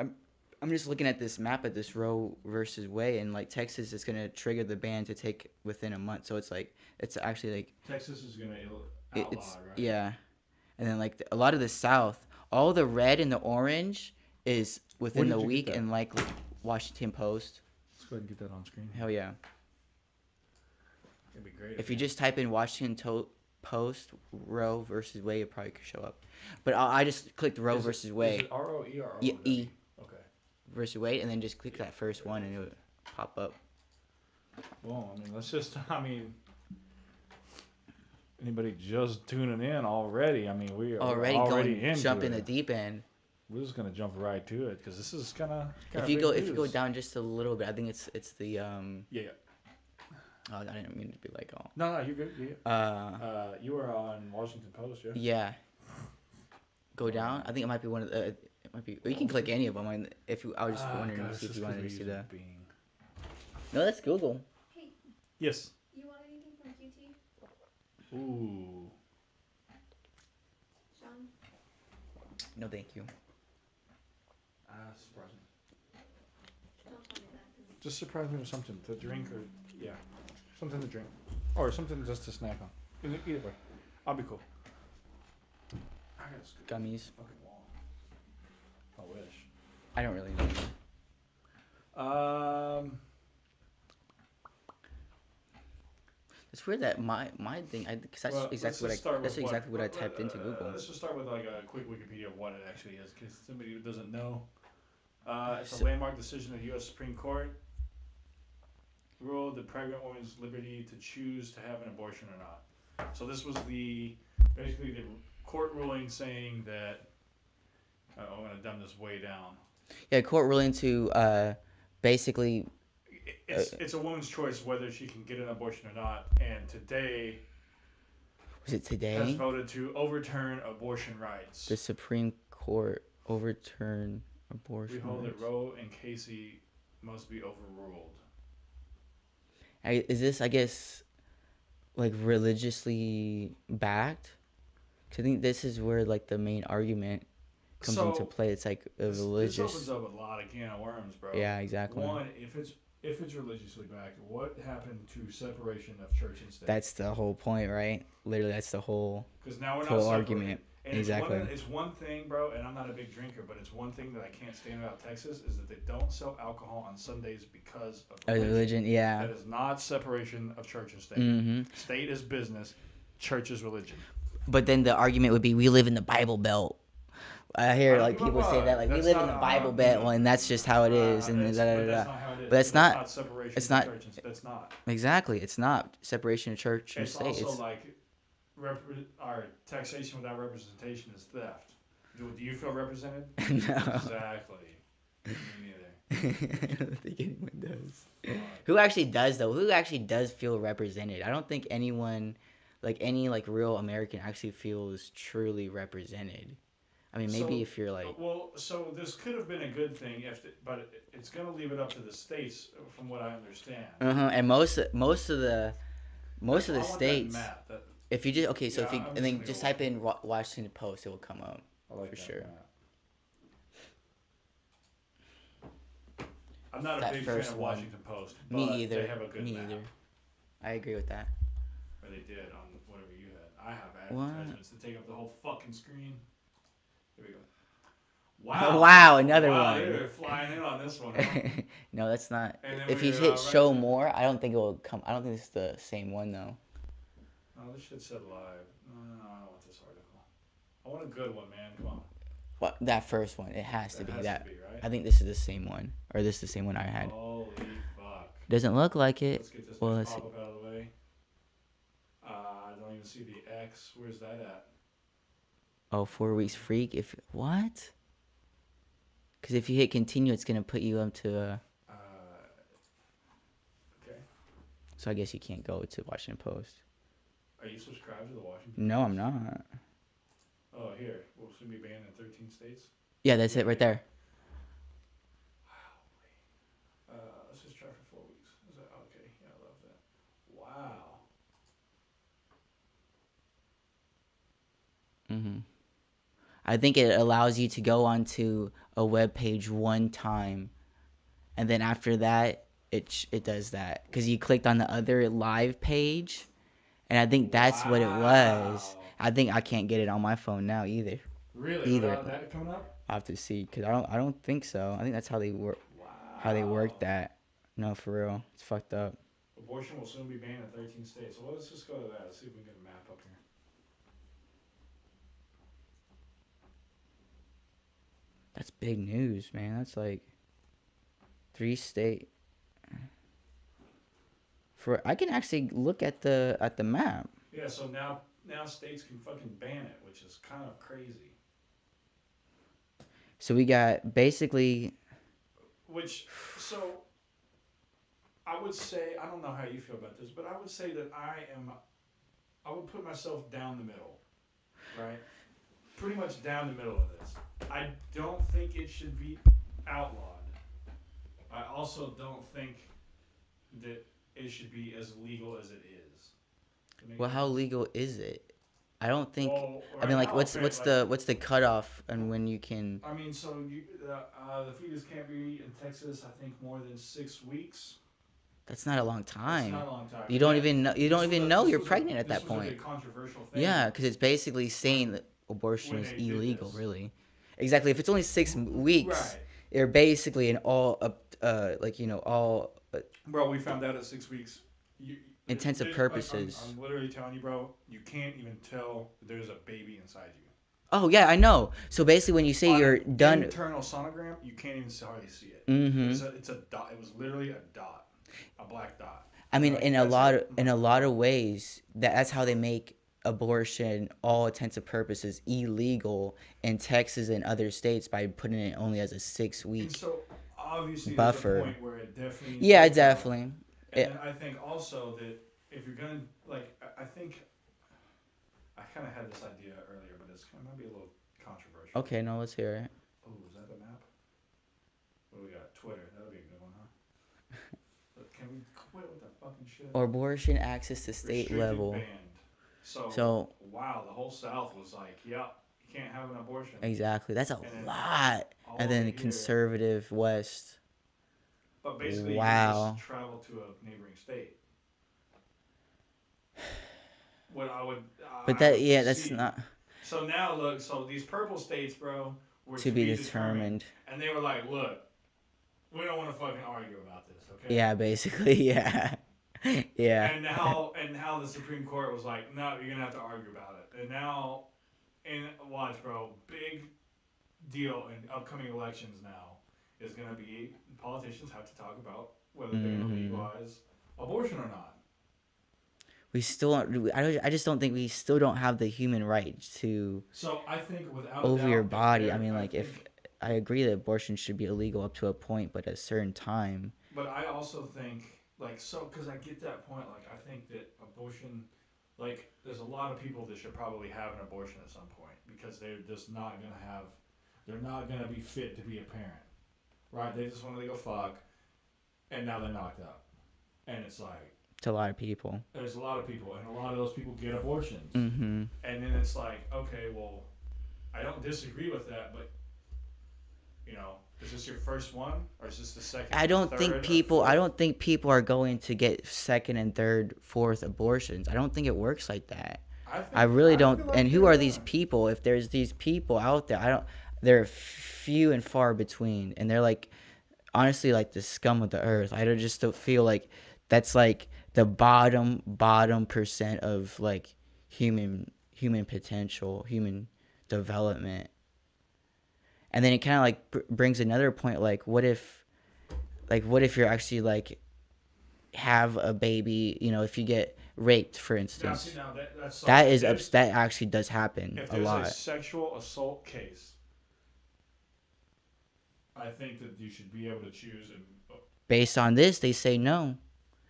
I'm I'm just looking at this map at this Roe versus Wade, and like Texas is gonna trigger the ban to take within a month. So it's actually like Texas is gonna outlaw it's it, right? yeah, and then like a lot of the South, all the red and the orange is Where within the did you get week, that? and like Washington Post. Let's go ahead and get that on screen here. Hell yeah! It'd be great if If you you. just type in Post Roe versus Wade, it probably could show up. But I just clicked Roe versus Is Wade, it ROE or ROW? E Okay. versus Wade, and then just click Yeah. that first There one, it and is. it would pop up. Well, I mean, let's just. I mean, anybody just tuning in already? I mean, we're Already already going into jump in the it. deep end. We're just gonna jump right to it because this is kind If of you go big if you go news. down just a little bit, I think it's the Yeah. Yeah. Oh, I didn't mean to be like all. No, no, you're good. Yeah. Uh, You were on Washington Post, yeah. yeah. Go down. I Um, think it might be one of the. It might be. Or you what can was click it? any of them. I mean, if you, I was just wondering God, to it's see if just you because wanted we're to see using the. Bing. No, that's Google. Hey, Yes. you want anything from QT? Ooh. Sean? No, thank you. Surprise me. Don't tell me that because Just surprise me with something to drink or yeah, something to drink or something just to snack on. Either way, I'll be cool. I gotta scoot Gummies. fucking wall. I wish. I don't really know. Um. It's weird that my thing. Because that's Well, let's exactly just start that's with what. exactly what I typed into Google. Let's just start with like a quick Wikipedia of what it actually is, because somebody who doesn't know. It's a So, landmark decision of the U.S. Supreme Court ruled the pregnant woman's liberty to choose to have an abortion or not. So this was basically the court ruling saying that I'm gonna dumb this way down. yeah, court ruling to basically. Uh, It's a woman's choice whether she can get an abortion or not, and today was it has today? voted to overturn abortion The rights. Supreme Court overturned We abortion hold that rights. Roe and Casey must be overruled. Is this, I guess, like religiously backed? 'Cause I think this is where like the main argument comes into So play. It's like a this opens religious. up a lot of can of worms, bro. Yeah, exactly. One, if it's religiously backed, what happened to separation of church and state? That's the whole point, right? Literally, that's Because now we're the not whole separated. argument. And Exactly. it's one thing, bro. And I'm not a big drinker, but it's one thing that I can't stand about Texas is that they don't sell alcohol on Sundays because of A religion. religion, yeah. That is not separation of church and state. Mm-hmm. State is business, church is religion. But then the argument would be, we live in the Bible Belt. I I hear don't like give a people say that, fuck. like, we That's live in not. the Bible Belt, No, and that's just how it is, and da da but da. that's not how it But is. it's That's not. not separation It's of not church and that's not. exactly. It's not separation of church and It's state. also It's like our taxation without representation is theft. Do you feel represented? no. Exactly. Me neither. I don't think anyone does. Fuck. Who actually does though? Who actually does feel represented? I don't think anyone, like any like real American, actually feels truly represented. I mean, maybe So, if you're like, so this could have been a good thing, but it's going to leave it up to the states, from what I understand. and most of the I want that states, map. if you just okay, so Yeah, if you I'm and just then gonna just go type look. in Washington Post, it will come up I like for that sure. map. I'm not a That big fan first of one. Washington Post, but Me they either. have a good Me map. either. I agree with that. Or they did on whatever you had. I have What? advertisements that take up the whole fucking screen. Here we go. Oh, Wow. wow, another Wow, one. they're flying in on this one, huh? No, that's not. And then If when you you're hit right show to. more, I don't think it will come. I don't think it's the same one though. Oh, this shit said live. No, I don't want this article. I want a good one, man. Come on. What that first one? It has to That be has to that. be, right? I think this is the same one, or this is the same one I had. Holy fuck. Doesn't look like it. Let's get this Well, next let's see. pop up out of the way. I don't even see the X. Where's that at? Oh, 4 weeks freak. If what? Because if you hit continue, it's gonna put you up to. Uh, okay. So I guess you can't go to Washington Post. Are you subscribed to the Washington No, Post? I'm not. Oh, here. Will soon be banned in 13 states. Yeah, that's it right there. Let's just try for 4 weeks. Is that okay? Yeah, I love that. Wow. I think it allows you to go onto a web page one time, and then after that, it does that because you clicked on the other live page, and I think that's what it was. Wow. I think I can't get it on my phone now either. Really? Either Without that coming up? I have to see because I don't think so. I think that's how they work. Wow. How they work that. No, for real, it's fucked up. Abortion will soon be banned in 13 states. Well, let's just go to that. Let's see if we can get a map up here. That's big news, man. That's like 3 state. For I can actually look at the map. Yeah, so now states can fucking ban it, which is kind of crazy. So we got basically. So I would say, I don't know how you feel about this, but I would say that I would put myself down the middle, right? Pretty much down the middle of this. I don't think it should be outlawed. I also don't think that it should be as legal as it is. Well, how legal is it? I don't think. Well, I mean, right like, now, what's the cutoff and when you can? I mean, so the fetus can't be in Texas. I think more than 6 weeks. That's not a long It's time. not a long time. You don't even know. You don't even know you're this pregnant at that This was a point. big controversial thing. Yeah, because it's basically saying that abortion When is they did illegal. this. Really, exactly. If it's only 6 weeks, Right. they're basically an all like all Bro, we found out at 6 weeks. intensive Like, purposes. I'm literally telling you, bro. You can't even tell there's a baby inside you. Oh yeah, I know. So basically, when you say On you're an done, internal sonogram, you can't even hardly see it. mm-hmm. It's a dot. It was literally a dot, a black dot. I mean, Like, in that's it. a lot of ways, that's how they make abortion, all intents and purposes, illegal in Texas and other states by putting it only as a 6 week And so obviously buffer. there's a point where it definitely. Yeah, definitely. And then I think also that if you're gonna I think I kind of had this idea earlier, but it might be a little controversial. Okay, no, let's hear it. Oh, is that the map? What do we got? Twitter. That'll be a good one, huh? Can we quit with that fucking shit? Abortion access to state Restricted, level. banned. So wow, the whole South was like, yep, you can't have an abortion. Exactly. That's a And lot. And then the conservative West. But basically, wow. You just travel to a neighboring state. What I would. But that's not. So now look, so these purple states, bro, were to be determined. And they were like, look, we don't want to fucking argue about this, okay? Yeah, basically, yeah. Yeah. And now the Supreme Court was like, no, you're gonna have to argue about it. And now, watch, bro, big deal in upcoming elections now is gonna be politicians have to talk about whether they're gonna legalize abortion or not. We still, I just don't think we still don't have the human right to. So I think without over doubt, your body. I mean, like if I agree that abortion should be illegal up to a point, but at a certain time. But I also think because I get that point. Like I think that abortion, there's a lot of people that should probably have an abortion at some point because they're just not gonna they're not gonna be fit to be a parent, right? They just want to go fuck, and now they're knocked up, and it's like. It's a lot of people. There's a lot of people, and a lot of those people get abortions. Mm-hmm. And then it's like, okay, well, I don't disagree with that, but is this your first one, or is this the second? I don't think people are going to get second and third, fourth abortions. I don't think it works like that. I really don't. And who are these people? If there's these people out there, they're few and far between, and they're like, honestly, like the scum of the earth. I just don't feel like that's like the bottom percent of like human potential, human development. And then it kind of like brings another point, like what if you're actually like have a baby, if you get raped, for instance. Now, that actually does happen a lot. If there's a sexual assault case, I think that you should be able to choose. Based on this, they say no.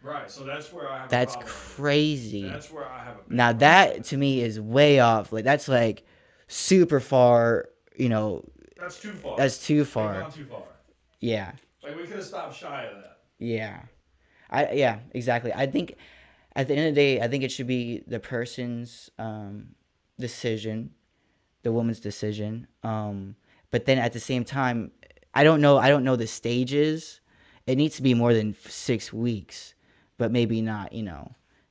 Right, so that's where I have. That's crazy. That's where I have a. Now that to me is way off. Like that's like super far. That's too far. That's too far. They've gone too far. Yeah. Like we could have stopped shy of that. Yeah. Exactly. I think at the end of the day, I think it should be the person's decision, the woman's decision. But then at the same time, I don't know the stages. It needs to be more than 6 weeks, but maybe not,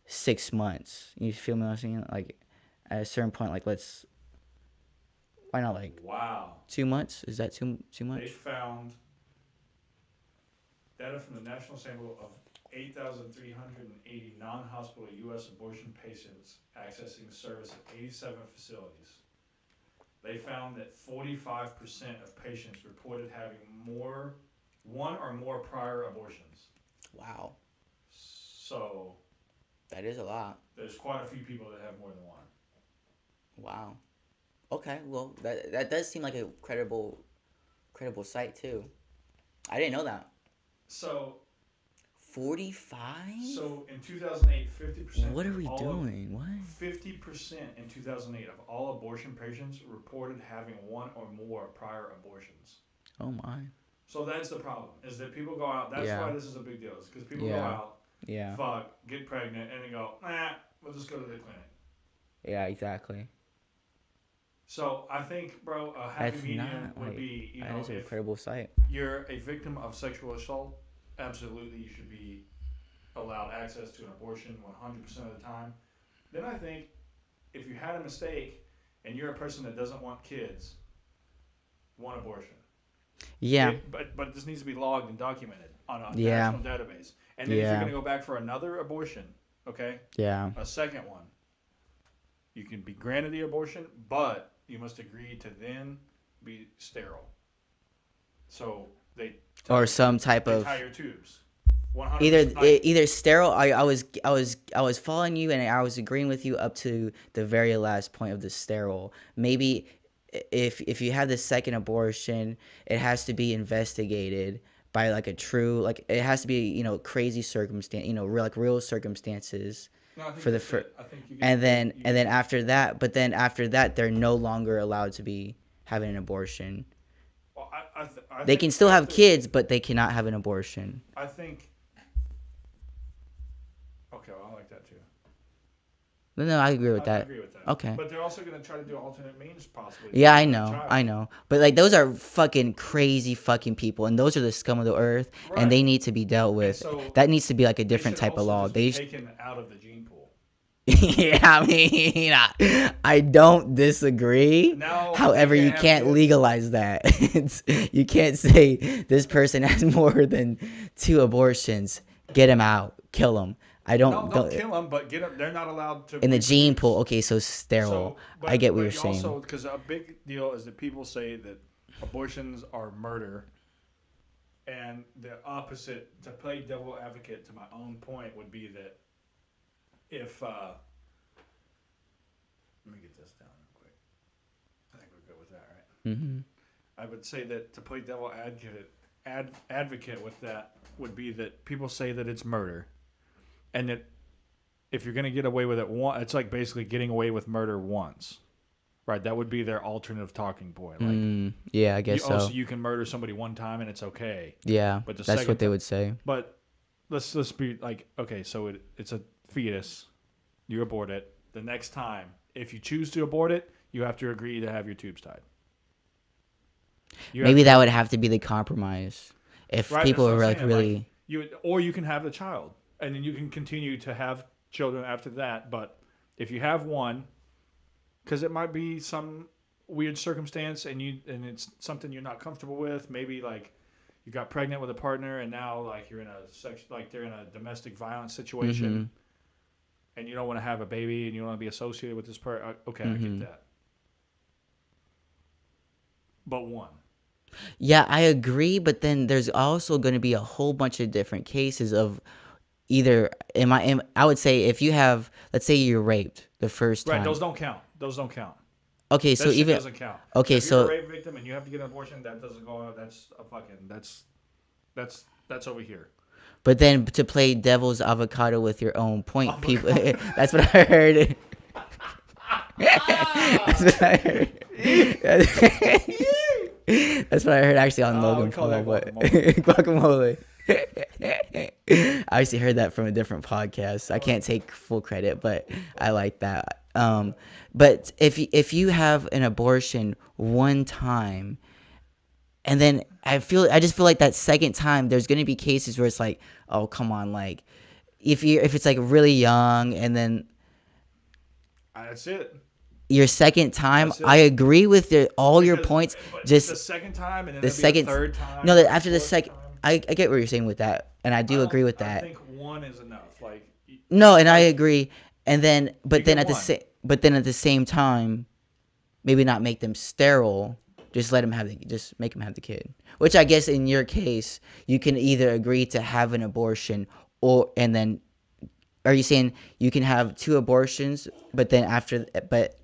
6 months. You feel me what I'm saying? Like at a certain point, like why not like Wow. 2 months? Is that too They much? found data from the national sample of 8,380 non-hospital U.S. abortion patients accessing service at 87 facilities. They found that 45% of patients reported having one or more prior abortions. Wow, So that is a lot. there's quite a few people that have more than one. Wow. Okay, well that does seem like a credible site too. I didn't know that. So 45? So in 2008, 50%. What are we doing? What? 50% in 2008 of all abortion patients reported having one or more prior abortions. Oh my. So that's the problem. Is that people go out. That's Yeah. why this is a big deal. Is because people go Yeah. out, Yeah. fuck, get pregnant, and they go, we'll just go to the clinic. Yeah, exactly. So I think, bro, a happy That's medium not would like be, that is a if credible site. you're a victim of sexual assault, absolutely you should be allowed access to an abortion 100% of the time. Then I think if you had a mistake and you're a person that doesn't want kids, one abortion. Yeah. But this needs to be logged and documented on a Yeah. national database. And then if you're going to go back for another abortion, okay, Yeah. a second one, you can be granted the abortion, but you must agree to then be sterile. So Or some type they of tie your tubes. 100%. either sterile. I was following you and I was agreeing with you up to the very last point of the sterile. Maybe if you have the second abortion, it has to be investigated by like a true, like it has to be crazy circumstance, real circumstances. No, I think For the that's it. I think you and then you and then after that they're no longer allowed to be having an abortion. Well, They can still have kids, but they cannot have an abortion. I think. Okay, well, I like that too. No, I agree with I that. agree with that. Okay. But they're also going to try to do alternate means, possibly. Yeah, I for that know, child. I know. But like those are fucking crazy fucking people, and those are the scum of the earth, Right. and they need to be dealt with. so That needs to be like a They different should type of also law. just be taken out of the gene pool. Yeah, I mean, I don't disagree. Now However, they you have can't kids. legalize that. You can't say this person has more than 2 abortions. Get him out. Kill him. I No, don't. don't kill them, but get them. They're not allowed to. In the gene reproduce. pool. Okay, so sterile. I get what you're saying. Also, because a big deal is that people say that abortions are murder, and the opposite, to play devil advocate to my own point, would be that if let me get this down real quick. I think we're good with that, right? Mm-hmm. I would say that to play devil advocate with that would be that people say that it's murder, and that if you're going to get away with it it's like basically getting away with murder once, right? That would be their alternative talking point. Like, yeah, I guess so. Also, you can murder somebody one time and it's okay. Yeah, but that's what they would say. But let's be like, okay, so it's a fetus, you abort it. The next time, if you choose to abort it, you have to agree to have your tubes tied. Maybe that would have to be the compromise. If right, people that's were what I'm like saying. really, or you can have the child, and then you can continue to have children after that. But if you have one, because it might be some weird circumstance, and it's something you're not comfortable with. Maybe like you got pregnant with a partner, and now like you're in they're in a domestic violence situation, and you don't want to have a baby, and you don't want to be associated with this person. Okay, I get that. But one. Yeah, I agree, but then there's also going to be a whole bunch of different cases of either I would say if you have, let's say you're raped the first time. Right, those don't count. Okay, that so even doesn't count. Okay, if you're a rape victim and you have to get an abortion, that doesn't go out. That's over here. But then to play devil's avocado with your own point, people. That's what I heard. That's what I heard. That's what I heard actually on Logan Paul, but guacamole. I actually heard that from a different podcast. I can't take full credit, but I like that. But if you have an abortion one time, And then I just feel like that second time there's gonna be cases where it's like, oh come on, like if it's like really young, and then That's it. your second time, That's it. I agree with all your points. But Just the second time, and then the there'll be second, a third time. no, or that after the fourth second, time. I get what you're saying with that, and I do agree with I that. think one is enough. Like No, and I agree. And then, but You then get at the same time, maybe not make them sterile. Just make them have the kid. Which I guess in your case, you can either agree to have an abortion, and then, are you saying you can have 2 abortions, but then after, but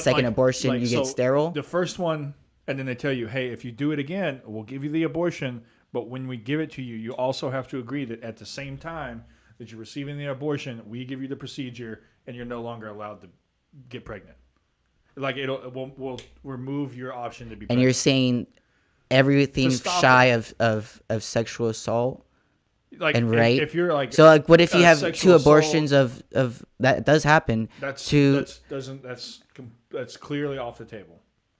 second like- abortion like, you so get sterile? The first one, and then they tell you, hey, if you do it again, we'll give you the abortion. But when we give it to you, you also have to agree that at the same time that you're receiving the abortion, we give you the procedure, and you're no longer allowed to get pregnant. Like we'll remove your option to be pregnant. And you're saying everything To stop shy it. of sexual assault like and rape. If you're like So like, what if you have 2 sexual abortions assault, of that does happen? that's to that's clearly off the table.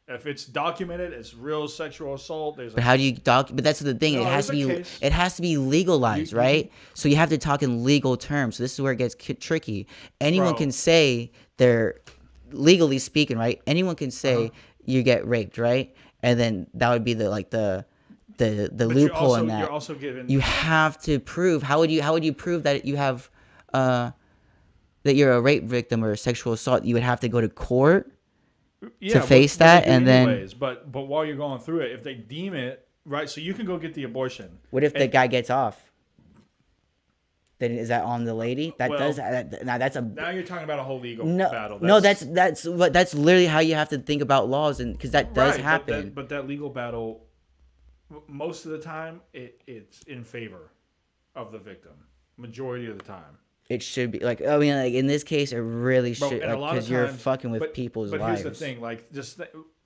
If it's documented, it's real sexual assault. But how do you But that's the thing. No, It has to be legalized, right? So you have to talk in legal terms. So this is where it gets tricky. Anyone Bro. can say they're legally speaking, right? Anyone can say you get raped, right? And then that would be the But loophole in that. You're also given. You have to prove. How would you prove that you have that you're a rape victim or a sexual assault? You would have to go to court. Yeah, face but that, they do and then- anyways, but while you're going through it, if they deem it right, so you can go get the abortion. What if the And- guy gets off? Then is that on the lady? Now that's a Now you're talking about a whole legal no. battle. No, that's literally how you have to think about laws, and because that does right, happen. But that legal battle, most of the time, it's in favor of the victim. Majority of the time. It should be like, I mean, like in this case, it really Bro, should, and a lot of because you're times- fucking with but- people's But lives. here's the thing, like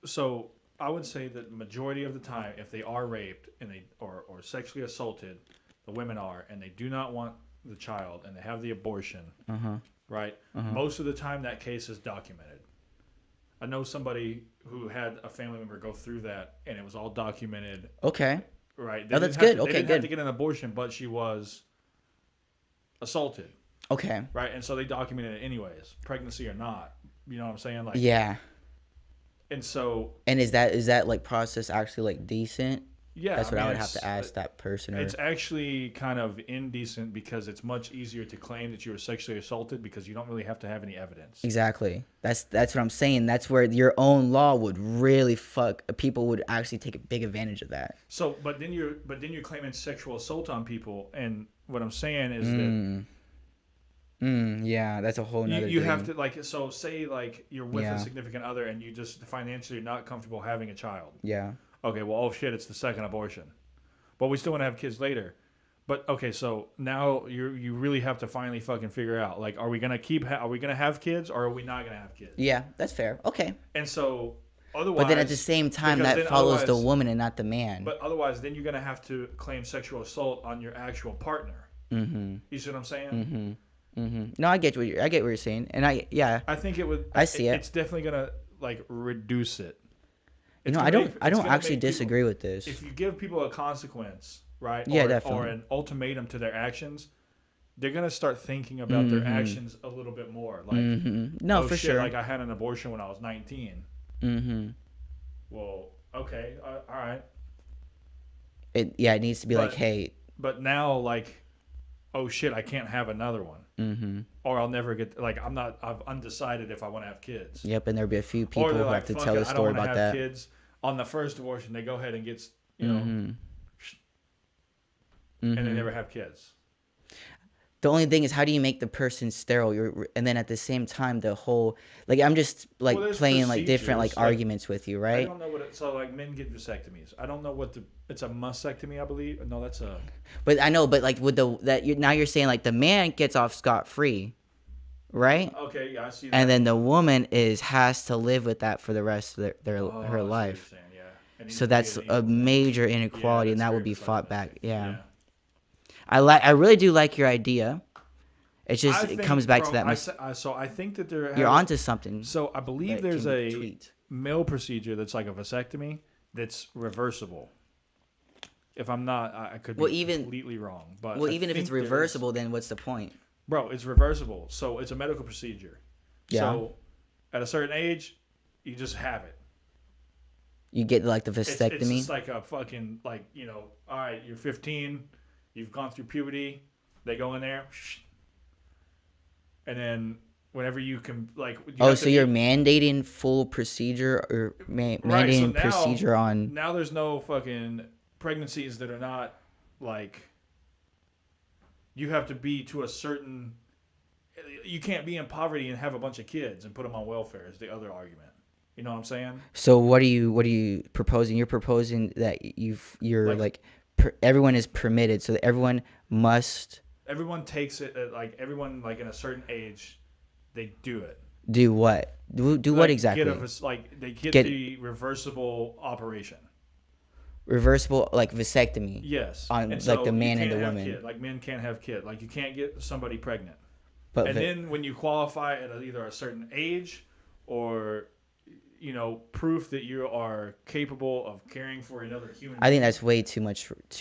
so I would say that majority of the time, if they are raped and they or sexually assaulted, the women are, and they do not want the child, and they have the abortion, right? Most of the time, that case is documented. I know somebody who had a family member go through that, and it was all documented. Okay. Right? Oh, that's didn't have good. to- Okay, they didn't have good. to get an abortion, but she was assaulted. Okay. Right, and so they documented it anyways, pregnancy or not. You know what I'm saying? Like, Yeah. and so And is that like process actually like decent? yeah, That's what I mean, would have it's- to ask that person. Or It's actually kind of indecent because it's much easier to claim that you were sexually assaulted because you don't really have to have any evidence. exactly. That's what I'm saying. That's where your own law would really fuck. People would actually take a big advantage of that. So, but then you're claiming sexual assault on people, and what I'm saying is that Yeah, that's a whole nother you thing. have to like so say like you're with Yeah. a significant other and you just financially not comfortable having a child. Yeah. Okay, well, oh shit, it's the second abortion, but we still want to have kids later. But okay, so now you really have to finally fucking figure out like, are we gonna are we gonna have kids or are we not gonna have kids? Yeah, that's fair. Okay. And so otherwise, But then at the same time, because that then follows the otherwise- woman and not the man. But otherwise, then you're gonna have to claim sexual assault on your actual partner. Mm-hmm. You see what I'm saying? Mm-hmm. Mm-hmm. No, I get what you're saying, and I think it would. I see it. It's definitely gonna like reduce it. You It's know, gonna I don't it's actually gonna make people- disagree with this. If you give people a consequence, right? Yeah, or, definitely. Or an ultimatum to their actions, they're gonna start thinking about their actions a little bit more. Like, No, oh, for shit, sure. like I had an abortion when I was 19. Mm-hmm. Well, okay, all right. It needs to be like, But- hey. But now, like, oh shit, I can't have another one. Mm-hmm. Or I'll never get like I'm undecided if I want to have kids. Yep, and there'll be a few people Or who they're have like, to fuck tell it, a I don't story want to about have that. kids. On the first abortion, they go ahead and get Mm-hmm. and they never have kids. The only thing is, how do you make the person sterile? And then at the same time, the whole like I'm just like Well, there's playing like different like procedures, like- arguments with you, I right? don't know what so like men get vasectomies. I don't know what it's a mastectomy, I believe. No, that's a But I know, but like with now you're saying like the man gets off scot free, right? okay. Yeah, I see. That. And then the woman has to live with that for the rest of Oh, I see her what you're life. saying, yeah. And So you that's create a an equal- major yeah, inequality, and that's that would very be fought back. misogynistic. Yeah. I really do like your idea. It just I think, comes back bro, to that. I think that there. You're onto something. So I believe that there's can a tweet. male procedure that's like a vasectomy that's reversible. If I'm not, I could be Well, even completely wrong. But well, I even if it's think reversible, then what's the point? bro, it's reversible. So it's a medical procedure. Yeah, So at a certain age, you just have it. you get like the It's vasectomy. just like a fucking like all right, you're 15, you've gone through puberty. They go in there, and then whenever you can like you Oh, have to so you're be mandating full procedure or right. So mandating procedure on? now there's no fucking pregnancies that are not like you have to be to a certain. You can't be in poverty and have a bunch of kids and put them on welfare. Is the other argument. You know what I'm saying? So what are you proposing? You're proposing that you're Like like everyone is permitted, so that everyone must everyone takes it like everyone like in a certain age, they do it. do what? Do what Like get exactly? like they get Get the reversible operation. reversible like vasectomy Yes, on and like the so you man and can't the have woman. kid. Like men can't have kid. Like you can't get somebody pregnant. But And then when you qualify at either a certain age or proof that you are capable of caring for another human I think being, that's way too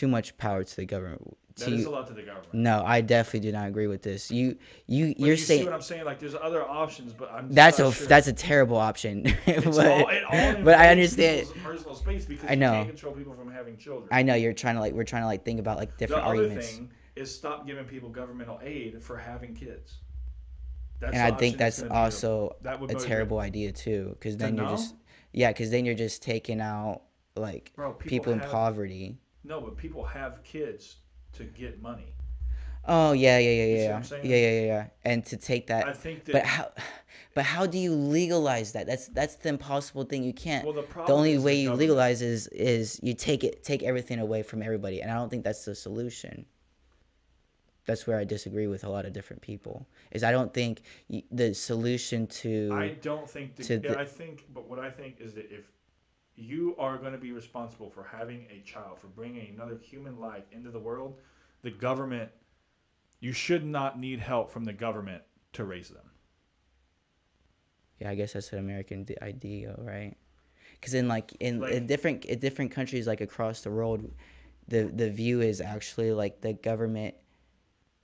much power to the government. that is a lot to the government. No, I definitely do not agree with this. But You're see saying what I'm saying? Like there's other options, but I'm just that's not a sure. that's a terrible option. It all but I invades understand. people's personal space because I know. you can't control people from having children. I know we're trying to like think about like The different other arguments. thing is stop giving people governmental aid for having kids. And I think that's also a terrible idea too, because then you're just taking out like Bro, people in poverty. No, but people have kids to get money. Oh yeah, You see what I'm saying? yeah. And to take that, I think that. but how do you legalize that? That's the impossible thing. You can't. Well, the The problem only is way the you government. legalize is you take everything away from everybody, and I don't think that's the solution. That's where I disagree with a lot of different people. Is I don't think the solution to I don't think. But what I think is that if you are going to be responsible for having a child, for bringing another human life into the world, the government, you should not need help from the government to raise them. yeah, I guess that's an American ideal, right? Because in different countries like across the world, the view is actually like the government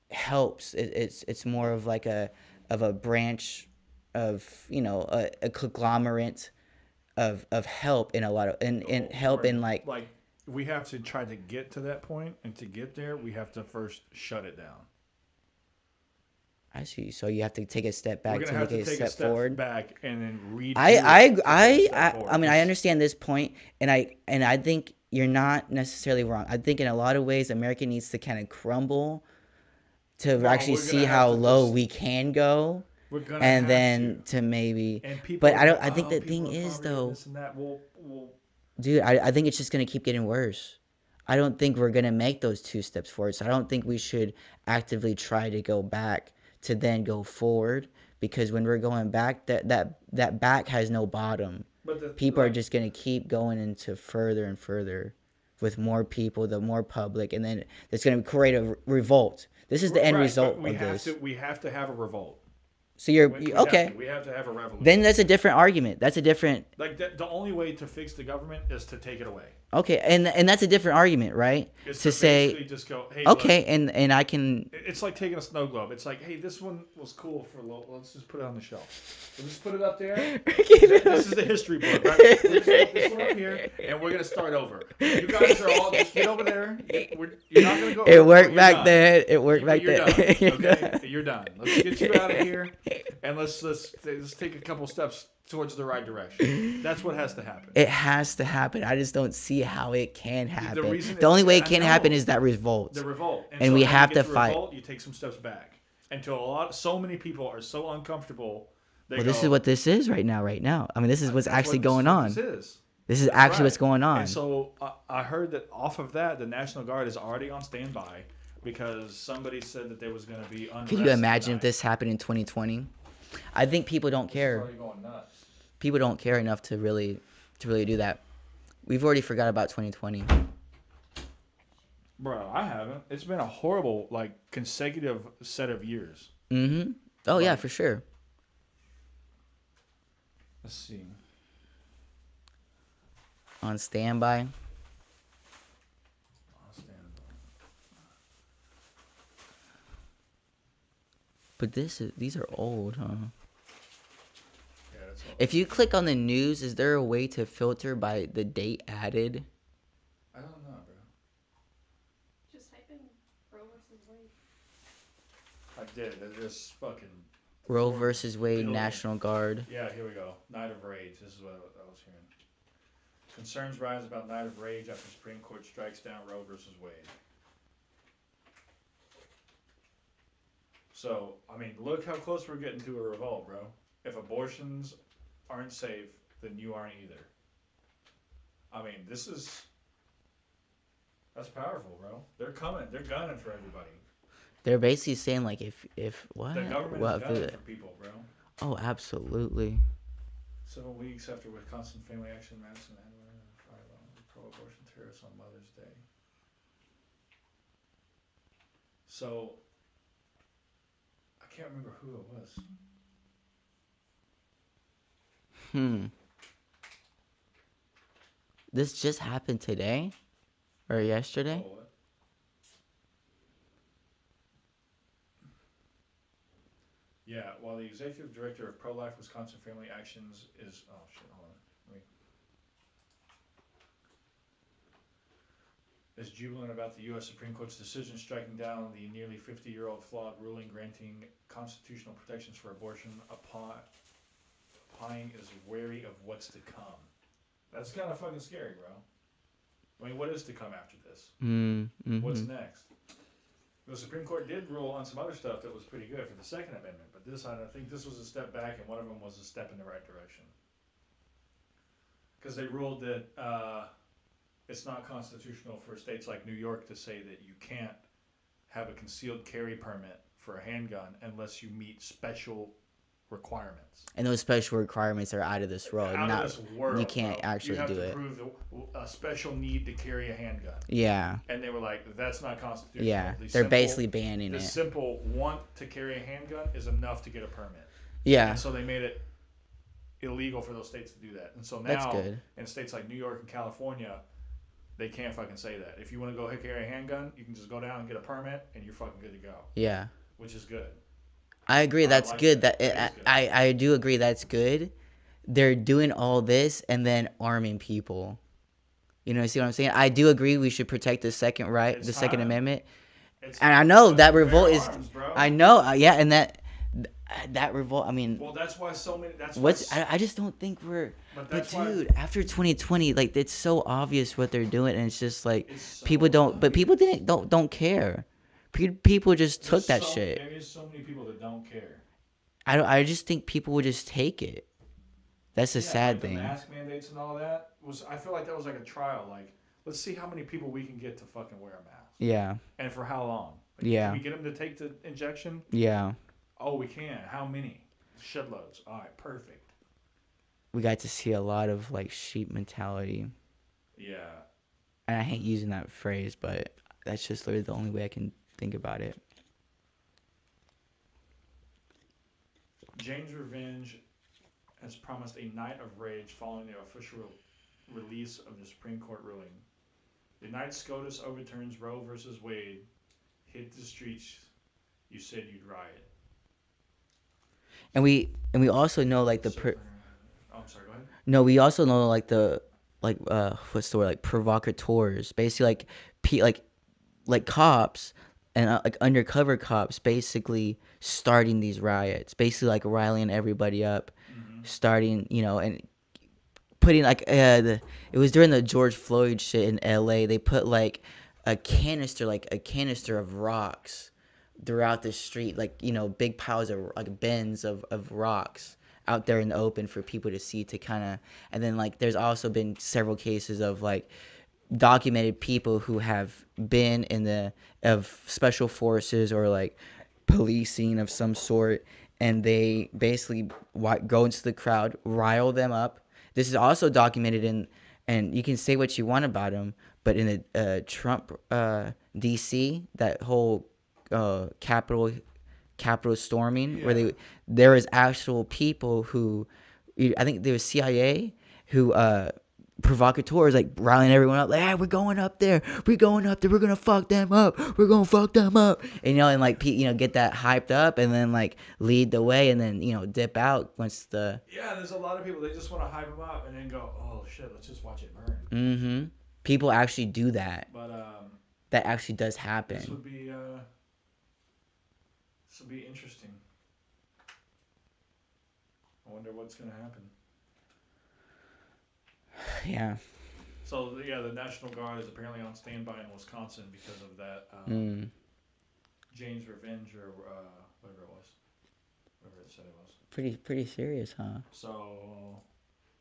helps. It's more of like a branch of a conglomerate of help in a lot of and help in like. We have to try to get to that point, and to get there, we have to first shut it down. I see. So you have to take a step back We're to gonna have make to a take step forward. back and then read. I mean, I understand this point, and I think you're not necessarily wrong. I think in a lot of ways, America needs to kind of crumble to actually see how low we can go, and then to maybe. But I think the thing is though, dude, I think it's just gonna keep getting worse. I don't think we're gonna make those 2 steps forward. So I don't think we should actively try to go back to then go forward, because when we're going back, that back has no bottom. People are just gonna keep going into further and further, with more people, the more public, and then it's gonna create a revolt. This is the end result of this. We have to have a revolt. So you're okay. We have to have a revolution. Then that's a different argument. That's a different. Like the only way to fix the government is to take it away. Okay, and that's a different argument, right? It's to say basically just go, hey, okay, look, and I can. It's like taking a snow globe. It's like, hey, this one was cool for a little. Let's just put it on the shelf. We'll just put it up there. This is the history book, right? We'll just put this one up here, and we're gonna start over. You guys are all just get over there. You're not gonna go. It worked back then. It worked back then. Okay, you're done. Let's get you out of here, and let's take a couple steps towards the right direction. That's what has to happen. It has to happen. I just don't see how it can happen. The only way it can happen is that revolt. The revolt. And so we have to fight. Revolt, you take some steps back. Until so many people are so uncomfortable. This is what this is right now. I mean, this is what's actually going on. This is actually what's going on. And so I heard that off of that, the National Guard is already on standby because somebody said that there was going to be unrest. Could you imagine if this happened in 2020? I think people don't care. People don't care enough to really do that. We've already forgot about 2020. Bro, I haven't. It's been a horrible, consecutive set of years. Mm-hmm. Oh, yeah, for sure. Let's see. On standby. But these are old, huh? Yeah, that's all. If you click on the news, is there a way to filter by the date added? I don't know, bro. Just type in Roe versus Wade. I did. They're just fucking. Roe 4 versus Wade, billion. National Guard. Yeah, here we go. Night of Rage. This is what I was hearing. Concerns rise about Night of Rage after Supreme Court strikes down Roe versus Wade. So, I mean, look how close we're getting to a revolt, bro. If abortions aren't safe, then you aren't either. I mean, that's powerful, bro. They're coming. They're gunning for everybody. They're basically saying like if what? The government what is gunning for people, bro. Oh, absolutely. 7 weeks after Wisconsin Family Action, Madison had pro-abortion terrorists on Mother's Day. So, I can't remember who it was. This just happened today? Or yesterday? Oh, what? Yeah, while the executive director of Pro-Life Wisconsin Family Actions is... Oh, shit, hold on. Is jubilant about the U.S. Supreme Court's decision striking down the nearly 50-year-old flawed ruling granting constitutional protections for abortion. Applying is wary of what's to come. That's kind of fucking scary, bro. I mean, what is to come after this? What's next? The Supreme Court did rule on some other stuff that was pretty good for the Second Amendment, but I think this was a step back, and one of them was a step in the right direction. Because they ruled that it's not constitutional for states like New York to say that you can't have a concealed carry permit for a handgun unless you meet special requirements. And those special requirements are out of this world. Out of this world, you can't actually do it. You have to prove a special need to carry a handgun. Yeah. And they were like, that's not constitutional. Yeah, they're basically banning it. The simple want to carry a handgun is enough to get a permit. Yeah. And so they made it illegal for those states to do that. And so now, that's good. In states like New York and California, they can't fucking say that. If you want to go carry a handgun, you can just go down and get a permit, and you're fucking good to go. Yeah. Which is good. I agree. That's good. I do agree. That's good. They're doing all this and then arming people. You know, see what I'm saying? I do agree. We should protect the Second Amendment. And I know that revolt is. Bro. I know. Yeah, and that revolt. I mean. Well, that's why so many. I just don't think we're. But dude, why, after 2020, like it's so obvious what they're doing, and it's just like people don't. But people don't care. People just took that shit. There is so many people that don't care. I just think people would just take it. That's a sad thing. The mask mandates and all that I feel like that was like a trial. Like, let's see how many people we can get to fucking wear a mask. Yeah. And for how long? Like, yeah. Can we get them to take the injection? Yeah. Oh, we can. How many? Shitloads. All right, perfect. We got to see a lot of like sheep mentality. Yeah. And I hate using that phrase, but that's just literally the only way I can think about it. Jane's Revenge has promised a night of rage following the official release of the Supreme Court ruling. The night SCOTUS overturns Roe versus Wade, hit the streets, you said you'd riot. And we also know like I'm sorry, go ahead. No, we also know like what's the word, like provocateurs, basically like cops and like undercover cops basically starting these riots, basically like riling everybody up, starting, you know, and putting like it was during the George Floyd shit in LA. They put like a canister of rocks throughout the street, like, you know, big piles of like bins of rocks out there in the open for people to see, to kind of. And then like there's also been several cases of like documented people who have been of special forces or like policing of some sort, and they basically go into the crowd, rile them up. This is also documented and you can say what you want about them, but in the Trump DC, that whole Capitol storming, where there was actual people who, I think there was CIA who provocateurs like rallying everyone up, like, hey, we're going up there, we're gonna fuck them up, and and like get that hyped up, and then like lead the way, and then dip out once the. Yeah, there's a lot of people, they just want to hype them up and then go, oh shit, let's just watch it burn. Mm-hmm. People actually do that. But that actually does happen. This would be interesting. I wonder what's gonna happen. Yeah. So the National Guard is apparently on standby in Wisconsin because of that Jane's Revenge or whatever it was, whatever it said it was. Pretty serious, huh? So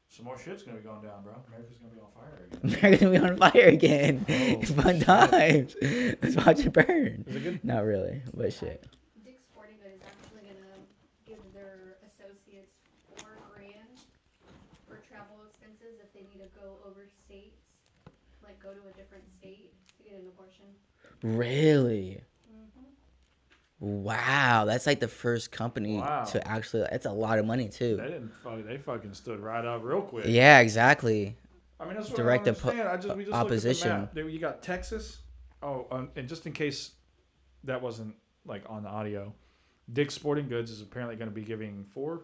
some more shit's gonna be going down, bro. America's gonna be on fire again. America's gonna be on fire again. Oh, fun times. Let's watch it burn. Is it good? Not really, but shit. Dick's Sporting Goods is actually gonna give their associates $4,000 for travel expenses if they need to go over states, like go to a different state to get an abortion. Really? Mm-hmm. Wow, that's like the first company to actually. That's a lot of money too. They fucking stood right up real quick. Yeah, exactly. I mean, that's what Direct I understand. We just opposition. Looked at the map. You got Texas. Oh, and just in case that wasn't like on the audio, Dick's Sporting Goods is apparently going to be giving $4,000.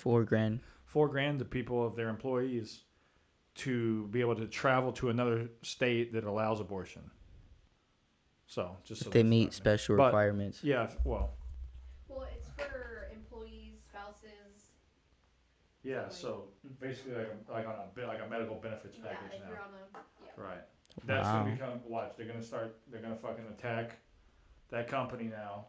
$4,000 to people of their employees to be able to travel to another state that allows abortion. So just if they meet special requirements. Yeah, well, it's for employees, spouses. Yeah, so basically like a medical benefits package now. You're on Right. That's gonna become They're gonna fucking attack that company now.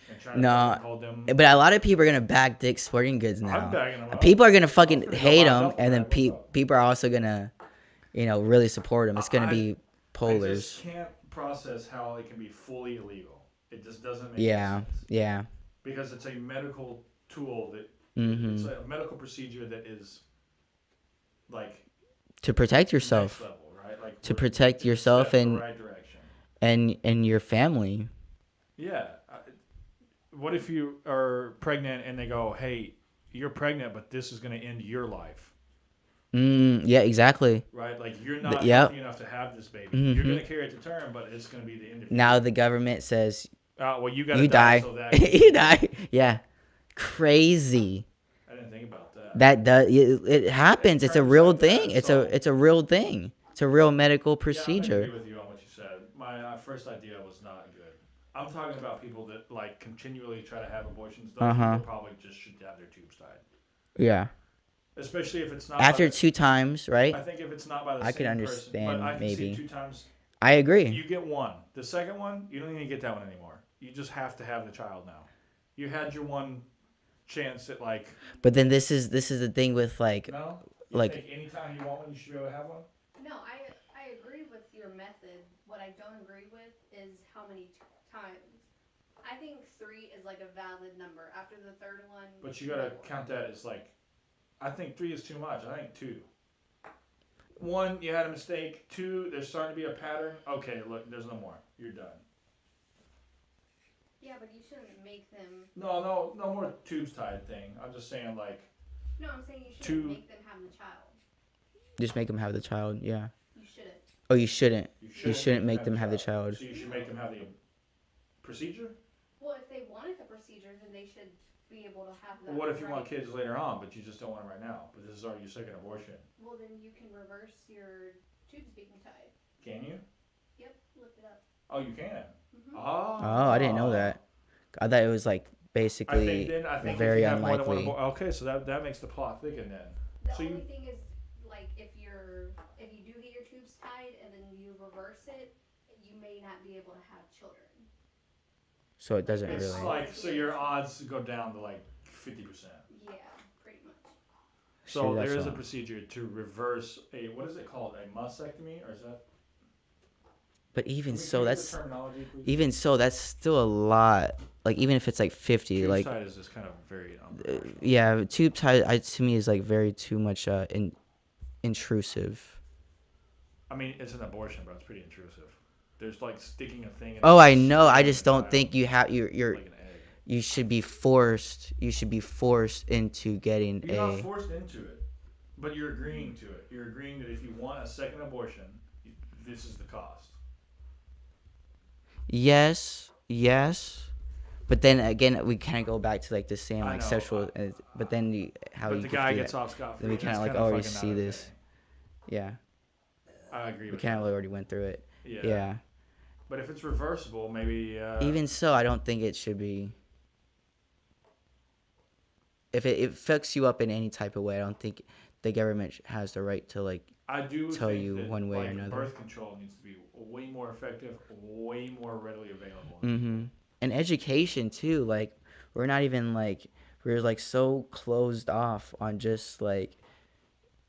And try to hold them. But a lot of people are gonna back Dick's Sporting Goods now. I'm backing them up. People are gonna fucking hate them, and then people are also gonna, really support them. It's gonna be polars. I just can't process how it can be fully illegal. It just doesn't make sense. Yeah. Because it's a medical tool that it's a medical procedure that is like to protect yourself. Next level, right? Like to protect yourself and right direction. and your family. Yeah. What if you are pregnant and they go, "Hey, you're pregnant, but this is going to end your life." Yeah, exactly. Right, like you're not healthy enough to have this baby. You're going to carry it to term, but it's going to be the end of you. Now the government says, well, you got to die. So that you die. Yeah, crazy. I didn't think about that. That does it happens. It's a real thing. It's a real thing. It's a real medical procedure. I agree with you on what you said. My first idea was not good. I'm talking about people that like continually try to have abortions. Those people probably just should have their tubes tied. Yeah. Especially if it's not after 2 times, right? I think if it's not by the same I can understand person, but I can maybe see 2 times. I agree. You get one. The second one, you don't even get that one anymore. You just have to have the child now. You had your one chance at like. But then this is the thing with like. No. Like anytime you want one, you should be able to have one. No, I agree with your method. What I don't agree with is how many times. I think 3 is like a valid number. After the 3rd one. But you gotta count that as like. I think 3 is too much. I think 2. 1, you had a mistake. 2, there's starting to be a pattern. Okay, look, there's no more. You're done. Yeah, but you shouldn't make them. No more tubes tied thing. I'm just saying like. No, I'm saying you shouldn't make them have the child. Just make them have the child, yeah. You shouldn't. Oh, you shouldn't. You shouldn't make them have the child. So you should make them have the procedure? Well, if they wanted the procedure, then they should be able to have that. Well, what if you want kids later on, but you just don't want them right now? But this is already your second abortion. Well, then you can reverse your tubes being tied. Can you? Yep, look it up. Oh, you can? Mm-hmm. Oh, I didn't know that. I thought it was like basically I think very if you unlikely. Okay, so that makes the plot thicken then. The only thing is, like, if you do get your tubes tied and then you reverse it, you may not be able to have children. So it doesn't it's really. Like, so your odds go down to like 50%. Yeah, pretty much. So there is a procedure to reverse what is it called? A mastectomy, or is that? But even so, that's still a lot. Like even if it's like 50, tube like tied is just kind of very. Yeah, tube tie to me is like very too much intrusive. I mean, it's an abortion, but it's pretty intrusive. There's like sticking a thing. Oh, I know. I just don't think you have you're. Like an egg. You should be forced. You should be forced into getting You're not forced into it, But you're agreeing to it. You're agreeing that if you want a second abortion, this is the cost. Yes, yes. But then again, we kind of go back to like the same I like know. sexual. But then how But you the could guy do gets that? off scot Then free. we kind That's of like kind of already fucking not see okay. this. Yeah, I agree we with kind of that. already went through it. Yeah. Yeah. But if it's reversible, maybe. Even so, I don't think it should be. If it fucks you up in any type of way, I don't think the government has the right to like I do tell think you that one way or like another. birth control needs to be way more effective, way more readily available. Mm-hmm. And education too. Like we're not even like we're like so closed off on just like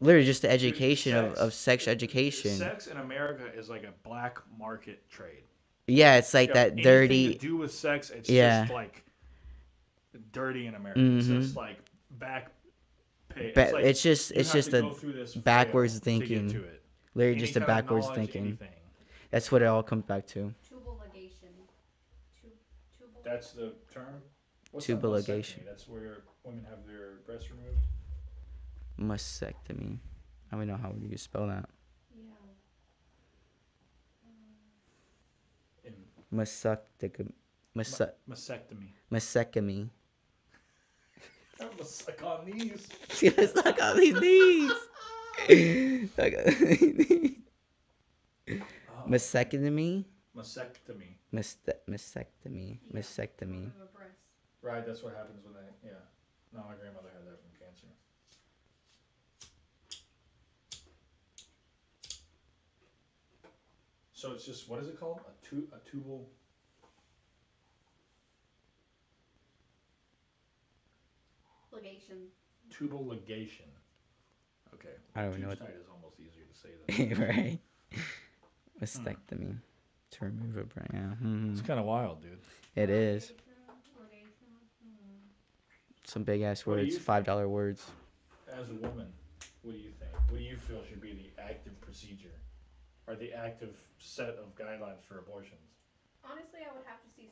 literally just the education Dude, of sex education. Sex in America is like a black market trade. Yeah, it's like that Anything to dirty. do with sex, it's Yeah. just like dirty in America. Mm-hmm. It's just like back pay. But like it's just a go through this backwards to get thinking. to it. Literally Any just a kind of backwards knowledge, thinking. anything. That's what it all comes back to. Tubal ligation. Tubal. That's the term. What's Tubal a ligation. mastectomy? That's where women have their breasts removed. Mastectomy. I don't know how you spell that. Yeah. Mastectomy. Mastectomy. Mastectomy. I'm gonna suck on these. Suck on these knees. Suck on these knees. Mastectomy. Mastectomy. Mastectomy. Mastectomy. Remove a breast. Right, that's what happens when they. Yeah. No, my grandmother had that from cancer. So it's just what is it called? A tubal. Ligation. Tubal ligation. Okay. I don't know what that is almost easier to say than right. Mastectomy. To remove a brain. Yeah. Mm-hmm. It's kind of wild, dude. It is. Ligation. Some big ass What do words. you $5 words. As a woman, what do you think? What do you feel should be the active procedure, or the active set of guidelines for abortions? Honestly, I would have to see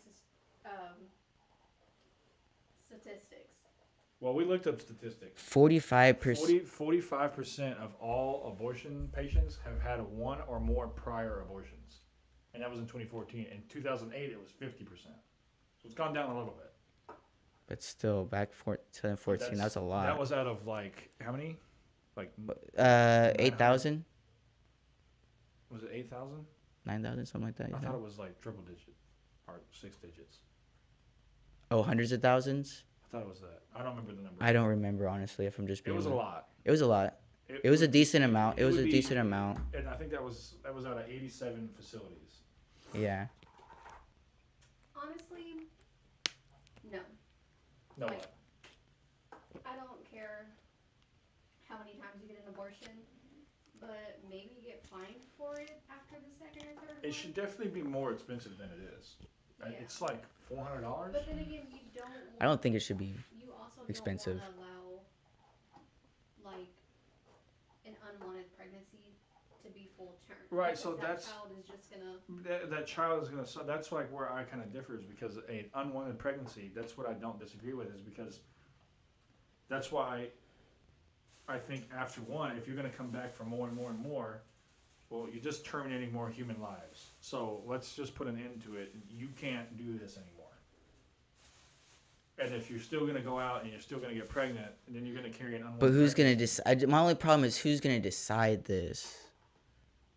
statistics. Well, we looked up statistics. 45%. 45% of all abortion patients have had one or more prior abortions. And that was in 2014. In 2008, it was 50%. So it's gone down a little bit. But still, back 2014, that's a lot. That was out of like, how many? Like 8,000? Was it 8,000? 9,000, something like that. I thought it was like triple digit, or 6 digits. Oh, hundreds of thousands? I thought it was that. I don't remember the number. I don't remember, honestly, if I'm just being It was a lot. It was a lot. It was a decent amount. It was a decent amount. And I think that was out of 87 facilities. Yeah. Honestly, no. No Like, what? I don't care how many times you get an abortion, but maybe you get fined for it after the second or third one. It should definitely be more expensive than it is. Yeah. It's like $400. But then again, you don't. I don't think it should be. You also expensive. don't want to allow like an unwanted pregnancy to be full term. Right, because so that child is just gonna. That child is gonna. So that's like where I kind of differ, is because an unwanted pregnancy. That's what I don't disagree with, is because that's why I think after one, if you're gonna come back for more and more and more, well, you're just terminating more human lives. So let's just put an end to it. You can't do this anymore. And if you're still gonna go out and you're still gonna get pregnant, and then you're gonna carry an unwanted. But who's gonna decide? My only problem is who's gonna decide this.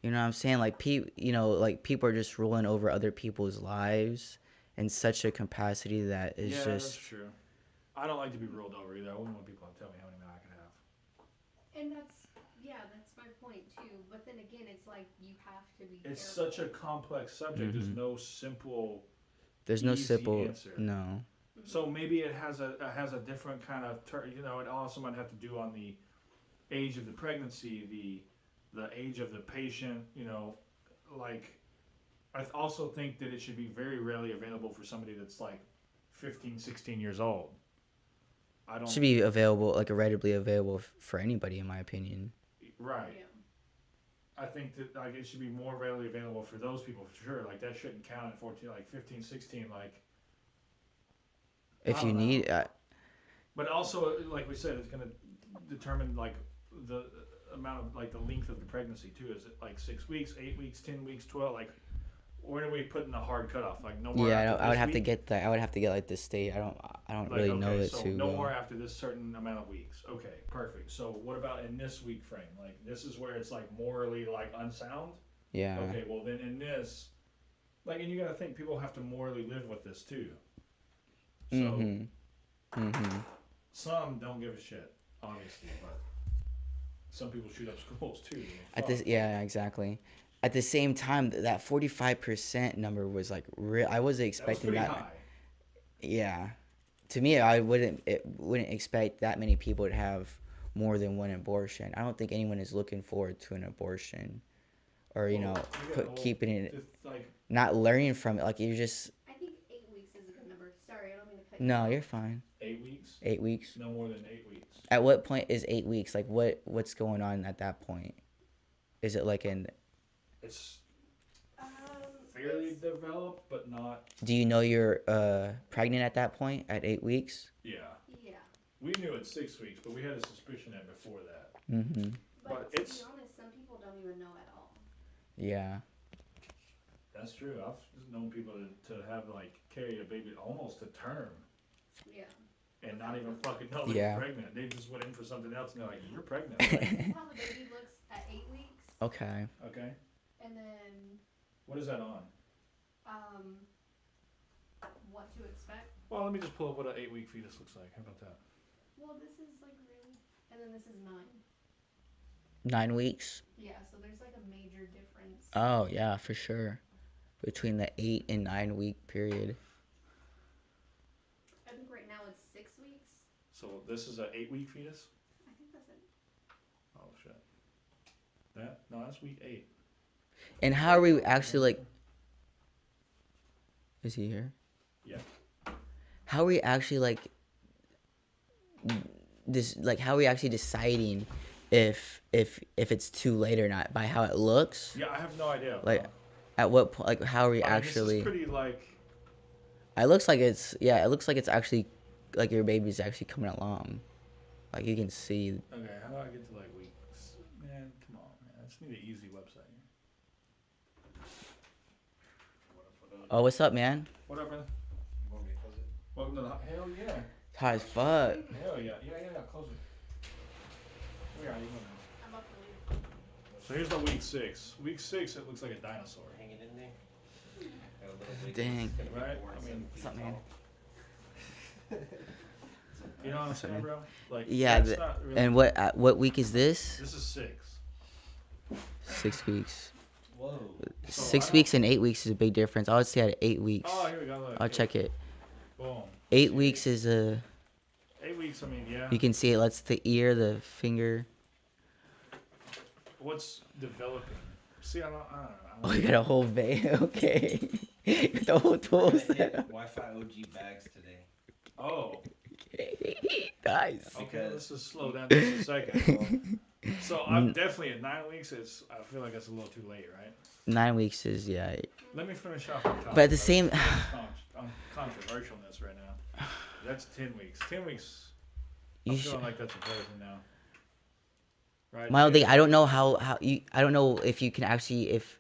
You know what I'm saying? Like people are just ruling over other people's lives in such a capacity that is just. That's true. I don't like to be ruled over either. I wouldn't want people to tell me how many men I can have. And that's my point too. But then again, it's like you have to be. It's careful. such a complex subject. Mm-hmm. There's no simple. There's no easy simple answer. no. So maybe it has a different kind of it also might have to do on the age of the pregnancy, the age of the patient. Like I also think that it should be very rarely available for somebody that's like 15, 16 years old. I don't. It should be available, like readily available for anybody, in my opinion. Right. Yeah. I think that like it should be more readily available for those people for sure. Like that shouldn't count at 14, like 15, 16, like. If you need, But also, like we said, it's going to determine like the amount of like the length of the pregnancy too. Is it like 6 weeks, 8 weeks, 10 weeks, 12? Like, when are we putting a hard cutoff? Like, no more Yeah, after I would this have to week. get that. I would have to get like the state. I don't Like, really know okay, it so too no more well. after this certain amount of weeks. Okay, perfect. So what about in this week frame? Like, this is where it's like morally like unsound. Yeah. Okay, well then in this, like, and you got to think people have to morally live with this too. So Mhm. Mhm. some don't give a shit, obviously, but some people shoot up schools too. At this, yeah, exactly. At the same time, that 45% number was like real. I wasn't That was expecting pretty that. high. Yeah. To me, I wouldn't expect that many people to have more than one abortion. I don't think anyone is looking forward to an abortion, or Well, you got keeping it, like not learning from it. Like you just. I think 8 weeks is a good number. Sorry, I don't mean to cut you No, off. you're fine. 8 weeks. 8 weeks. No more than 8 weeks. At what point is 8 weeks? Like what's going on at that point? Is it like an? It's Um, fairly it's, developed, but not. Do you know you're pregnant at that point at 8 weeks? Yeah. yeah. We knew at 6 weeks, but we had a suspicion that before that. Mm-hmm. But to be honest, some people don't even know at all. Yeah. That's true. I've known people to have like carry a baby almost to term. Yeah. And not even fucking know they Yeah. were pregnant. They just went in for something else and they're like, "You're pregnant." This Right? is how the baby looks at 8 weeks. Okay. Okay. And then, What is that on? um, what to expect. Well, let me just pull up what an 8 week fetus looks like. How about that? Well, this is like really, and then this is 9. 9 weeks. Yeah, so there's like a major difference. Oh yeah, for sure. Between the 8 and 9 week period. I think right now it's 6 weeks. So this is an 8 week fetus. I think that's it. Oh shit. That no, that's week 8. And how are we actually like? Is he here? Yeah. How are we actually like? This like how are we actually deciding if it's too late or not by how it looks? Yeah, I have no idea. Like, at what point? Like, how are we This actually? is pretty like. It looks like it looks like it's actually like your baby's actually coming along. Like you can see. Okay, how do I get to like weeks? Man, come on, man. I just need an easy website here. Oh, what's up, man? What up, brother? You want me to close it? Welcome to the hell yeah. Hot as fuck. Hell yeah. Yeah. Close it. Where are you going now? I'm about to leave. So here's the week 6. Week 6, it looks like a dinosaur. Hanging in there. Got a little big Dang. It's gonna be Right? 4 and I mean, 7 what's feet up, man? tall. You know what I'm saying, bro? Like, Yeah, that's not really. and what week is this? This is 6. 6 weeks. Whoa. So 6 weeks and 8 weeks is a big difference. I would say at 8 weeks. Oh, here we go. Look. I'll check it. Boom. 8 weeks is a. 8 weeks. I mean, yeah. You can see it. That's the ear, the finger. What's developing? See, I don't know. Oh, you got a whole vein. Okay. The whole tool I set hit up. Wi-Fi OG bags today. Oh. Nice. Okay, let's just slow down Because- just a second. So I'm definitely at 9 weeks. I feel like that's a little too late, right? 9 weeks is yeah. Let me finish off. On top. But at the same- I'm controversialness right now. That's 10 weeks. 10 weeks. You I'm should. feeling like that's a person now. Right. My thing, I don't know how you. I don't know if you can actually if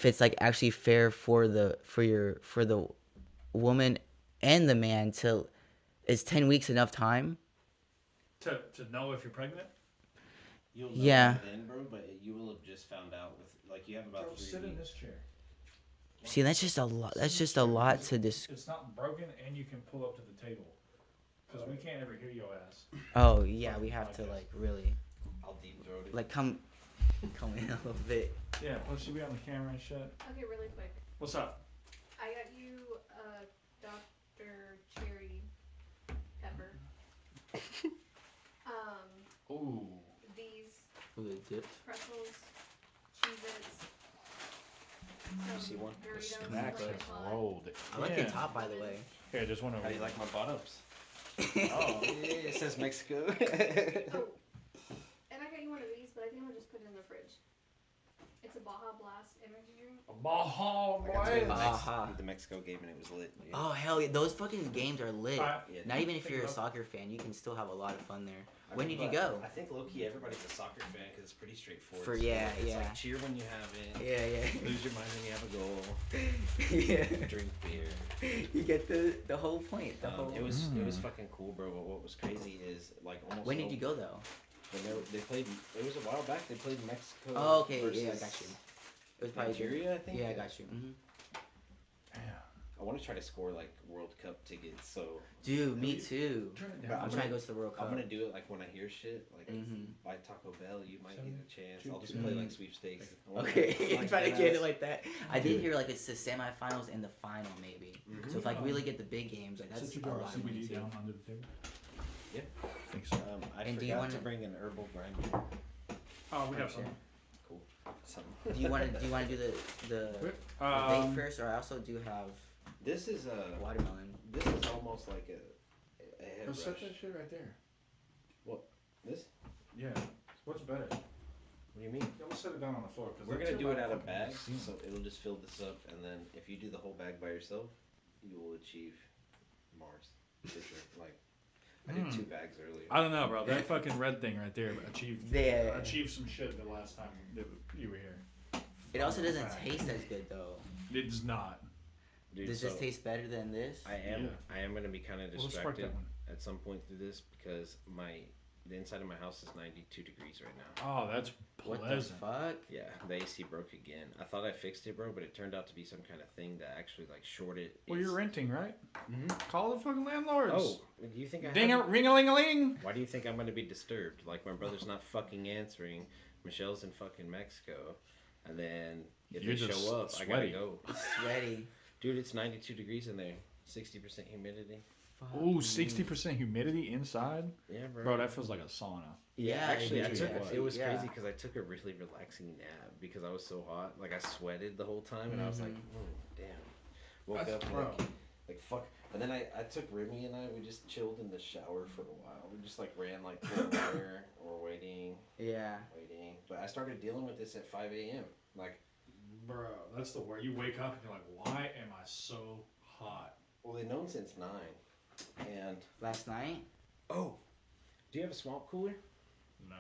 it's like actually fair for the woman and the man to. Is 10 weeks enough time? To know if you're pregnant. You'll know Yeah. then, bro, but you will have just found out with like you have about Bro, 3 sit in weeks. this chair. See, that's just a lot. That's just a lot to It's not broken, and you can pull up to the table. Because we can't ever hear your ass. Oh yeah, we have to like really I'll deep throat it. like come in a little bit. Yeah, plus you be on the camera and shit. Okay, really quick. What's up? I got you Dr. Cherry Pepper. Ooh. These Dip. pretzels, Cheez-Its, see one? Doritos, Snacks Flamin' have Hot. rolled. I like Yeah. the top, by the way. Here, just one over. How do you like my bottoms? Oh. Yeah, it says Mexico. Oh, and I got you one of these, but I think I'll just put it in the fridge. It's a Baja Blast energy drink. Baja I got to Baja. the Mexico game and it was lit. Dude. Oh hell yeah, those fucking games are lit. Yeah, Not even if Think you're a about- soccer fan, you can still have a lot of fun there. I When mean, did you but go? I think low-key everybody's a soccer fan because it's pretty straightforward. For- So yeah, it's yeah. like cheer when you have it. Yeah, Lose your mind when you have a goal. yeah. Drink beer. You get the whole point. The whole. It was fucking cool, bro. But what was crazy is like almost. When did you go though? When they played. It was a while back. They played Mexico. Oh, okay. Versus Yeah, I got you. It was probably Nigeria, I think. Yeah, I got you. Mm-hmm. I want to try to score like World Cup tickets. So. Dude, me too. Turn it But down. I'm trying to go to the World Cup. I'm gonna do it like when I hear shit like Mhm. buy Taco Bell, you might get a chance. I'll just Mhm. play like sweepstakes. I wanna- Okay, I you're like trying to that get it ass. like that. I did hear like it's the semifinals and the final maybe. Mhm. So if like really get the big games, like that's Set your a jar of lot of money CBD too. down under the table. Yeah. I think so. I And do you forgot wanna- to bring an herbal grinder. Oh, we have Okay. some. Cool. Something. Do you want to do the vape first, or I also do have This is watermelon. This is almost like a head Let's set rush. that shit right there. This? Yeah. What's better? What do you mean? Yeah, let's set it down on the floor. We're gonna do it out of bags, so it'll just fill this up, and then if you do the whole bag by yourself, you will achieve Mars. For sure. Like, I did 2 bags earlier. I don't know, bro. That fucking red thing right there achieved Yeah. achieved some shit the last time that you were here. It also doesn't taste as good though. It does not. Dude, Does so this taste better than this? I am gonna be kind of Well, let's spark distracted that one. at some point through this because the inside of my house is 92 degrees right now. Oh, that's What the pleasant. fuck? Yeah, the AC broke again. I thought I fixed it, bro, but it turned out to be some kind of thing that actually like shorted. Well, you're renting, right? Mhm. Call the fucking landlords. Oh, do you think I Ding a have? ring a ling a ling. Why do you think I'm gonna be disturbed? Like my brother's not fucking answering. Michelle's in fucking Mexico, and then if You're they just show up, sweaty. I gotta go. Sweaty. Dude, it's 92 degrees in there. 60% humidity. Fuck Ooh, me. 60% humidity inside. Yeah, bro. Bro, that feels like a sauna. Yeah, actually, it is, it was yeah. crazy because I took a really relaxing nap because I was so hot. Like I sweated the whole time, and I was like, damn. Woke That's- up and bro. like fuck. And then I took Remy and we just chilled in the shower for a while. We just like ran like cold water or waiting. Yeah. But I started dealing with this at 5 a.m. Like, Bro, that's the word. You wake up and you're like, why am I so hot? well, they've known since 9. And Last night? oh, do you have a swamp cooler? No,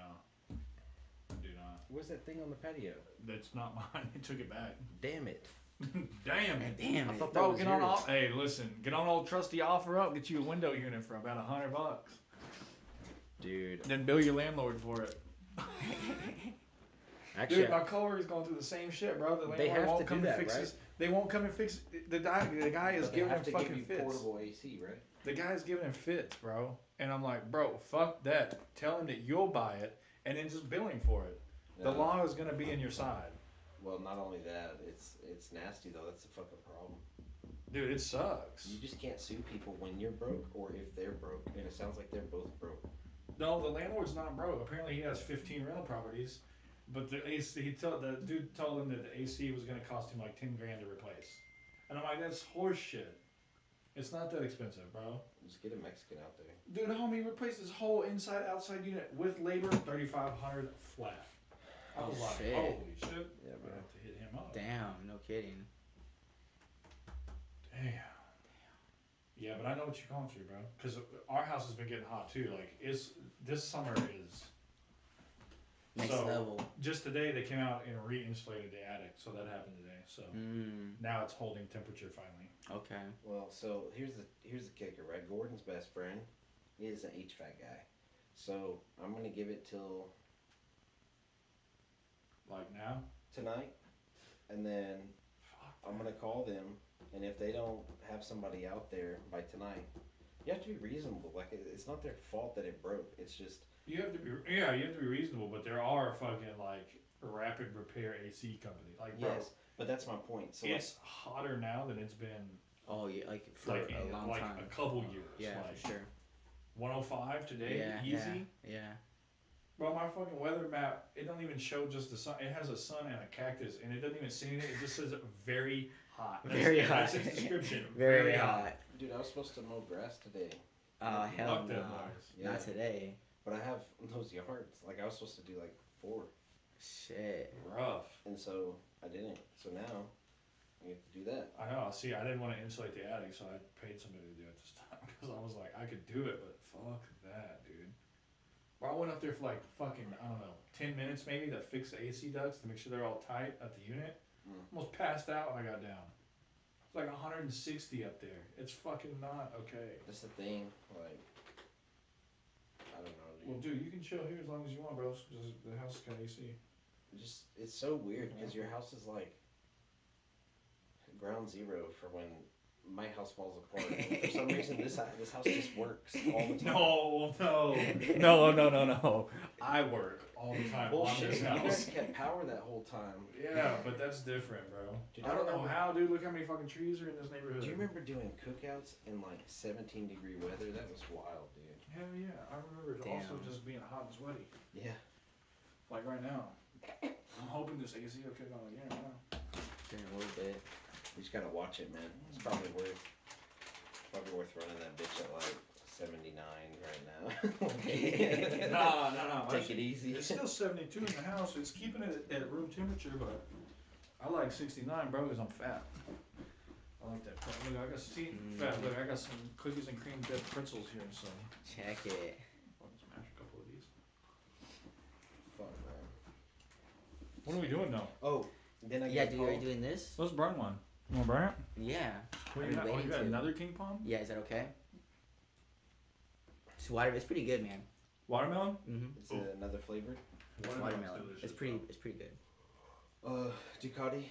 I do not. What's that thing on the patio? That's not mine. I took it back. Damn it! Damn it. Damn I it. thought that Bro, was get on yours. off. Hey, listen, get on old trusty offer up. Get you a window unit for about $100. Dude. Then bill your landlord for it. Actually, Dude, my coworker's going through the same shit, bro. The They landlord have won't to come do and that, fix right? his. They won't come and fix the guy. The guy is but they giving him have to fucking give you fits. portable AC, right? The guy's giving him fits, bro. And I'm like, bro, fuck that. Tell him that you'll buy it and then just bill him for it. The No. law is gonna be in your side, Well, not only that, it's nasty though. That's the fucking problem. dude. It sucks. You just can't sue people when you're broke or if they're broke, and it sounds like they're both broke. No, the landlord's not broke. Apparently, he has 15 rental properties, but the AC. The dude told him that the AC was gonna cost him like 10 grand to replace. And I'm like, that's horse shit. It's not that expensive, bro. Just get a Mexican out there. Dude, homie, replaced his whole inside outside unit with labor, 3,500 flat. I was Oh, like, shit. holy shit. Yeah, I'm bro. gonna have to hit him up. Damn, no kidding. Damn. Yeah, but I know what you're going through, bro. Because our house has been getting hot too. Like, this summer is. Next So, level. Just today, they came out and reinsulated the attic, so that happened today. So now it's holding temperature finally. Okay. Well, so here's the kicker, right? Gordon's best friend is an HVAC guy, so I'm gonna give it till Like now. tonight, and then I'm gonna call them, and if they don't have somebody out there by tonight, you have to be reasonable. Like it's not their fault that it broke. It's just You have to be you have to be reasonable, but there are fucking like rapid repair AC companies. Like, bro, yes, but that's my point. So it's hotter now than it's been Oh yeah, like for like a in long like time. a couple years. Yeah, like for sure. 105 today, Yeah, easy. yeah. Bro, my fucking weather map, it don't even show just the sun. It has a sun and a cactus, and it doesn't even say anything. It just says very hot. Very That's hot. its description. Very hot. yeah. Dude, I was supposed to mow grass today, Oh hell Fuck no. them boys. Yeah. Not today. but I have those yards. Like I was supposed to do like 4. Shit. Rough. And so I didn't. So now you have to do that. I know. See, I didn't want to insulate the attic, so I paid somebody to do it this time because I was like, I could do it, but fuck that, dude. Well, I went up there for like fucking, I don't know, 10 minutes maybe to fix the AC ducts to make sure they're all tight at the unit. Almost passed out when I got down. It's like 160 up there. It's fucking not okay. That's the thing. Like, I don't know, dude. Well, dude, you can chill here as long as you want, bro. Just, the house has got AC. It's so weird because your house is like ground zero for when my house falls apart. And for some reason, this house just works all the time. No. I work all the time on Bullshit. this You guys house. kept power that whole time. Yeah, but that's different, bro. Dude, I don't know how, dude. Look how many fucking trees are in this neighborhood. Do you remember doing cookouts in like 17-degree weather? That was wild, dude. Hell yeah. I remember it also just being hot and sweaty. Yeah. Like right now. I'm hoping this AC will kick on again right now. In a little bit. You just gotta watch it, man. It's probably worth running that bitch at like 79 right now. No. Take it easy. It's still 72 in the house. It's keeping it at room temperature, but I like 69, bro, because I'm fat. I like that. Look, I got fat. Look, I got some cookies and cream dipped pretzels here, so. Check it. Fucking smash a couple of these. Fuck, man. What are we doing now? Oh, then I Yeah, get dude, are you called. doing this? Let's burn one. You wanna burn it? Yeah. What, I've you been got, waiting you got to. another King Palm? Yeah, is that okay? It's pretty good, man. Watermelon? Mm-hmm. It's another flavor. Watermelon. It's pretty good. Ducati.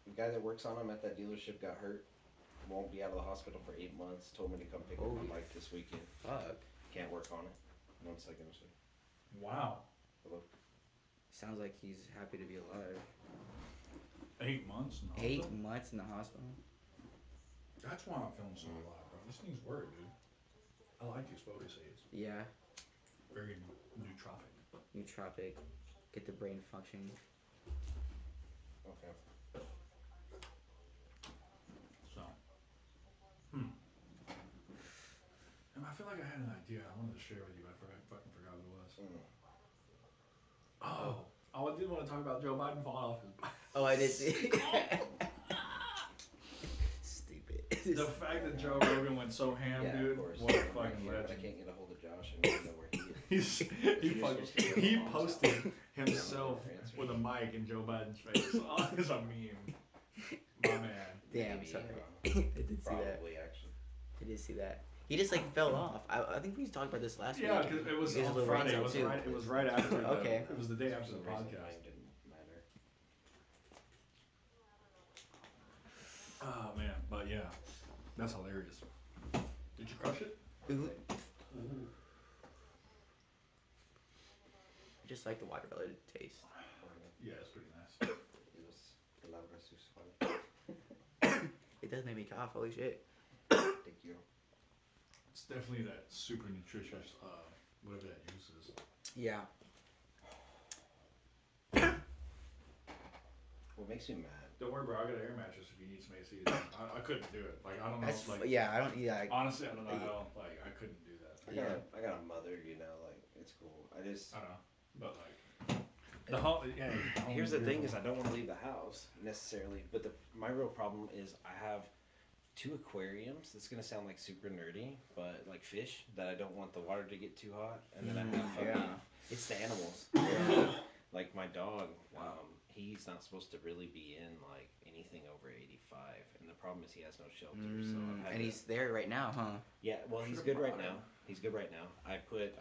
The guy that works on him at that dealership got hurt. Won't be out of the hospital for 8 months. Told me to come pick up Holy my bike this weekend. Fuck. Can't work on it. 1 second, sir. Wow. Hello. Sounds like he's happy to be alive. 8 months? No. 8 months in the hospital? That's why I'm feeling so alive, bro. These things work, dude. I like these focus aids. Yeah. Very nootropic. Nootropic. Get the brain functioning. Okay. So. And I feel like I had an idea I wanted to share with you. I fucking forgot what it was. Oh, I did want to talk about Joe Biden falling off his bike. Oh, I did see. Stupid. The fact that Joe Rogan went so ham, Yeah, dude, of course. what a I'm right fucking here, but I legend. can't get a hold of Josh and I don't know where he is. He posted himself with a mic in Joe Biden's face. Oh, it's a meme. My man. Damn, Maybe, sorry. I did see that. Probably, actually. I did see that. He just like fell off. I think we talked about this last week. Yeah, because it was You guys on were Friday. right It was too. right. It was right after. Okay. It was the day after the For some reason, podcast. mine didn't matter. Oh man, but yeah, that's hilarious. Did you crush it? Ooh. I just like the watermelon taste. Yeah, it's pretty nice. It was palabras usuales. It does make me cough. Holy shit. Thank you. It's definitely that super nutritious, whatever that juice is. Yeah. What makes me mad? Don't worry, bro. I got an air mattress if you need some AC. I couldn't do it. Like I don't know. That's Like yeah. I don't. Yeah. honestly, I don't know how. Like I couldn't do that. I got a mother, you know, like it's cool. I just I don't know, but like the home. Yeah. here's the thing: is I don't want to leave the house necessarily, but my real problem is I have 2 aquariums. It's gonna sound like super nerdy, but like fish that I don't want the water to get too hot, and then I have it's the animals. Like my dog. He's not supposed to really be in like anything over 85, and the problem is he has no shelter. So and he's there right now, huh? Yeah, well, he's good right now. He's good right now. I put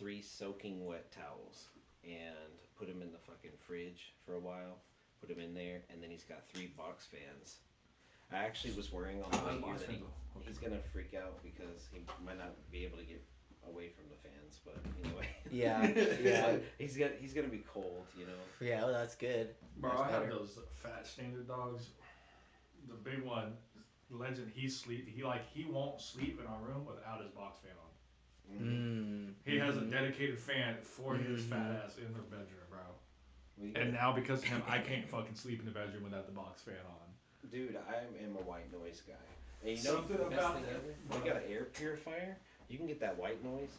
3 soaking wet towels and put him in the fucking fridge for a while. Put him in there, and then he's got 3 box fans. I actually was worrying on the way here that he's gonna freak out because he might not be able to get away from the fans, but anyway. Yeah. Yeah. he's gonna be cold, you know. Yeah. Oh, that's good. Bro, That's I have better. those fat standard dogs. The big one, legend. He won't sleep in our room without his box fan on. He has a dedicated fan for his fat ass in the bedroom, bro. And now because of him, I can't fucking sleep in the bedroom without the box fan on. Dude, I am a white noise guy. And you know Something the best about thing that, ever? You got an air purifier. You can get that white noise.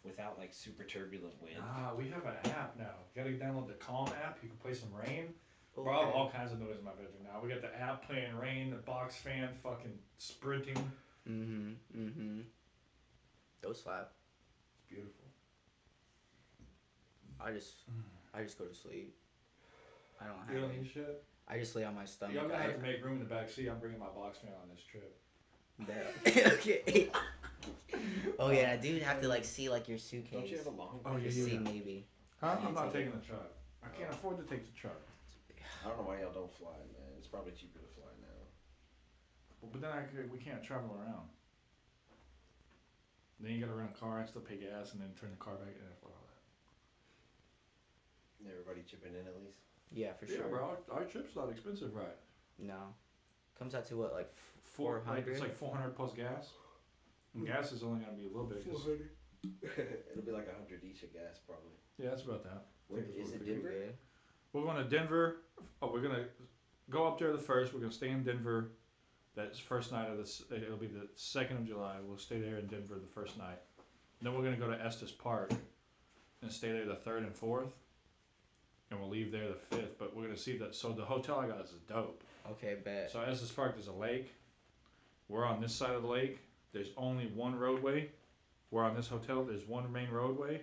without like super turbulent wind. We have an app now. You gotta download the Calm app. You can play some rain. Okay. Bro, I have all kinds of noise in my bedroom now. We got the app playing rain, the box fan fucking sprinting. Those slap. It's beautiful. I just go to sleep. I don't have. You don't need shit. I just lay on my stomach. Y'all gonna have to make room in the back seat. I'm bringing my box fan on this trip. Okay. Oh yeah, I do have to like see like your suitcase. Don't you have a long? Oh yeah, See maybe. Huh? I'm not taking the truck. I can't afford to take the truck. I don't know why y'all don't fly, man. It's probably cheaper to fly now. But then we can't travel around. Then you gotta rent a car, I still pay gas, and then turn the car back in for all that. Everybody chipping in at least. Yeah, for Yeah, sure. bro, our trip's not expensive, right? No, comes out to what like Like, 400. it's like 400 plus gas. And gas is only gonna be a little bit. 400. It'll be like 100 each of gas probably. Yeah, that's about that. Where is it? Denver? Good. We're going to Denver. Oh, we're gonna go up there the first. We're gonna stay in Denver. That's first night of this. It'll be the 2nd of July. We'll stay there in Denver the first night. Then we're gonna go to Estes Park and stay there the 3rd and 4th. And we'll leave there the 5th. But we're gonna see that. So the hotel I got is dope. Okay, bet. So Estes Park, there's a lake. We're on this side of the lake. There's only one roadway. We're on this hotel. There's one main roadway.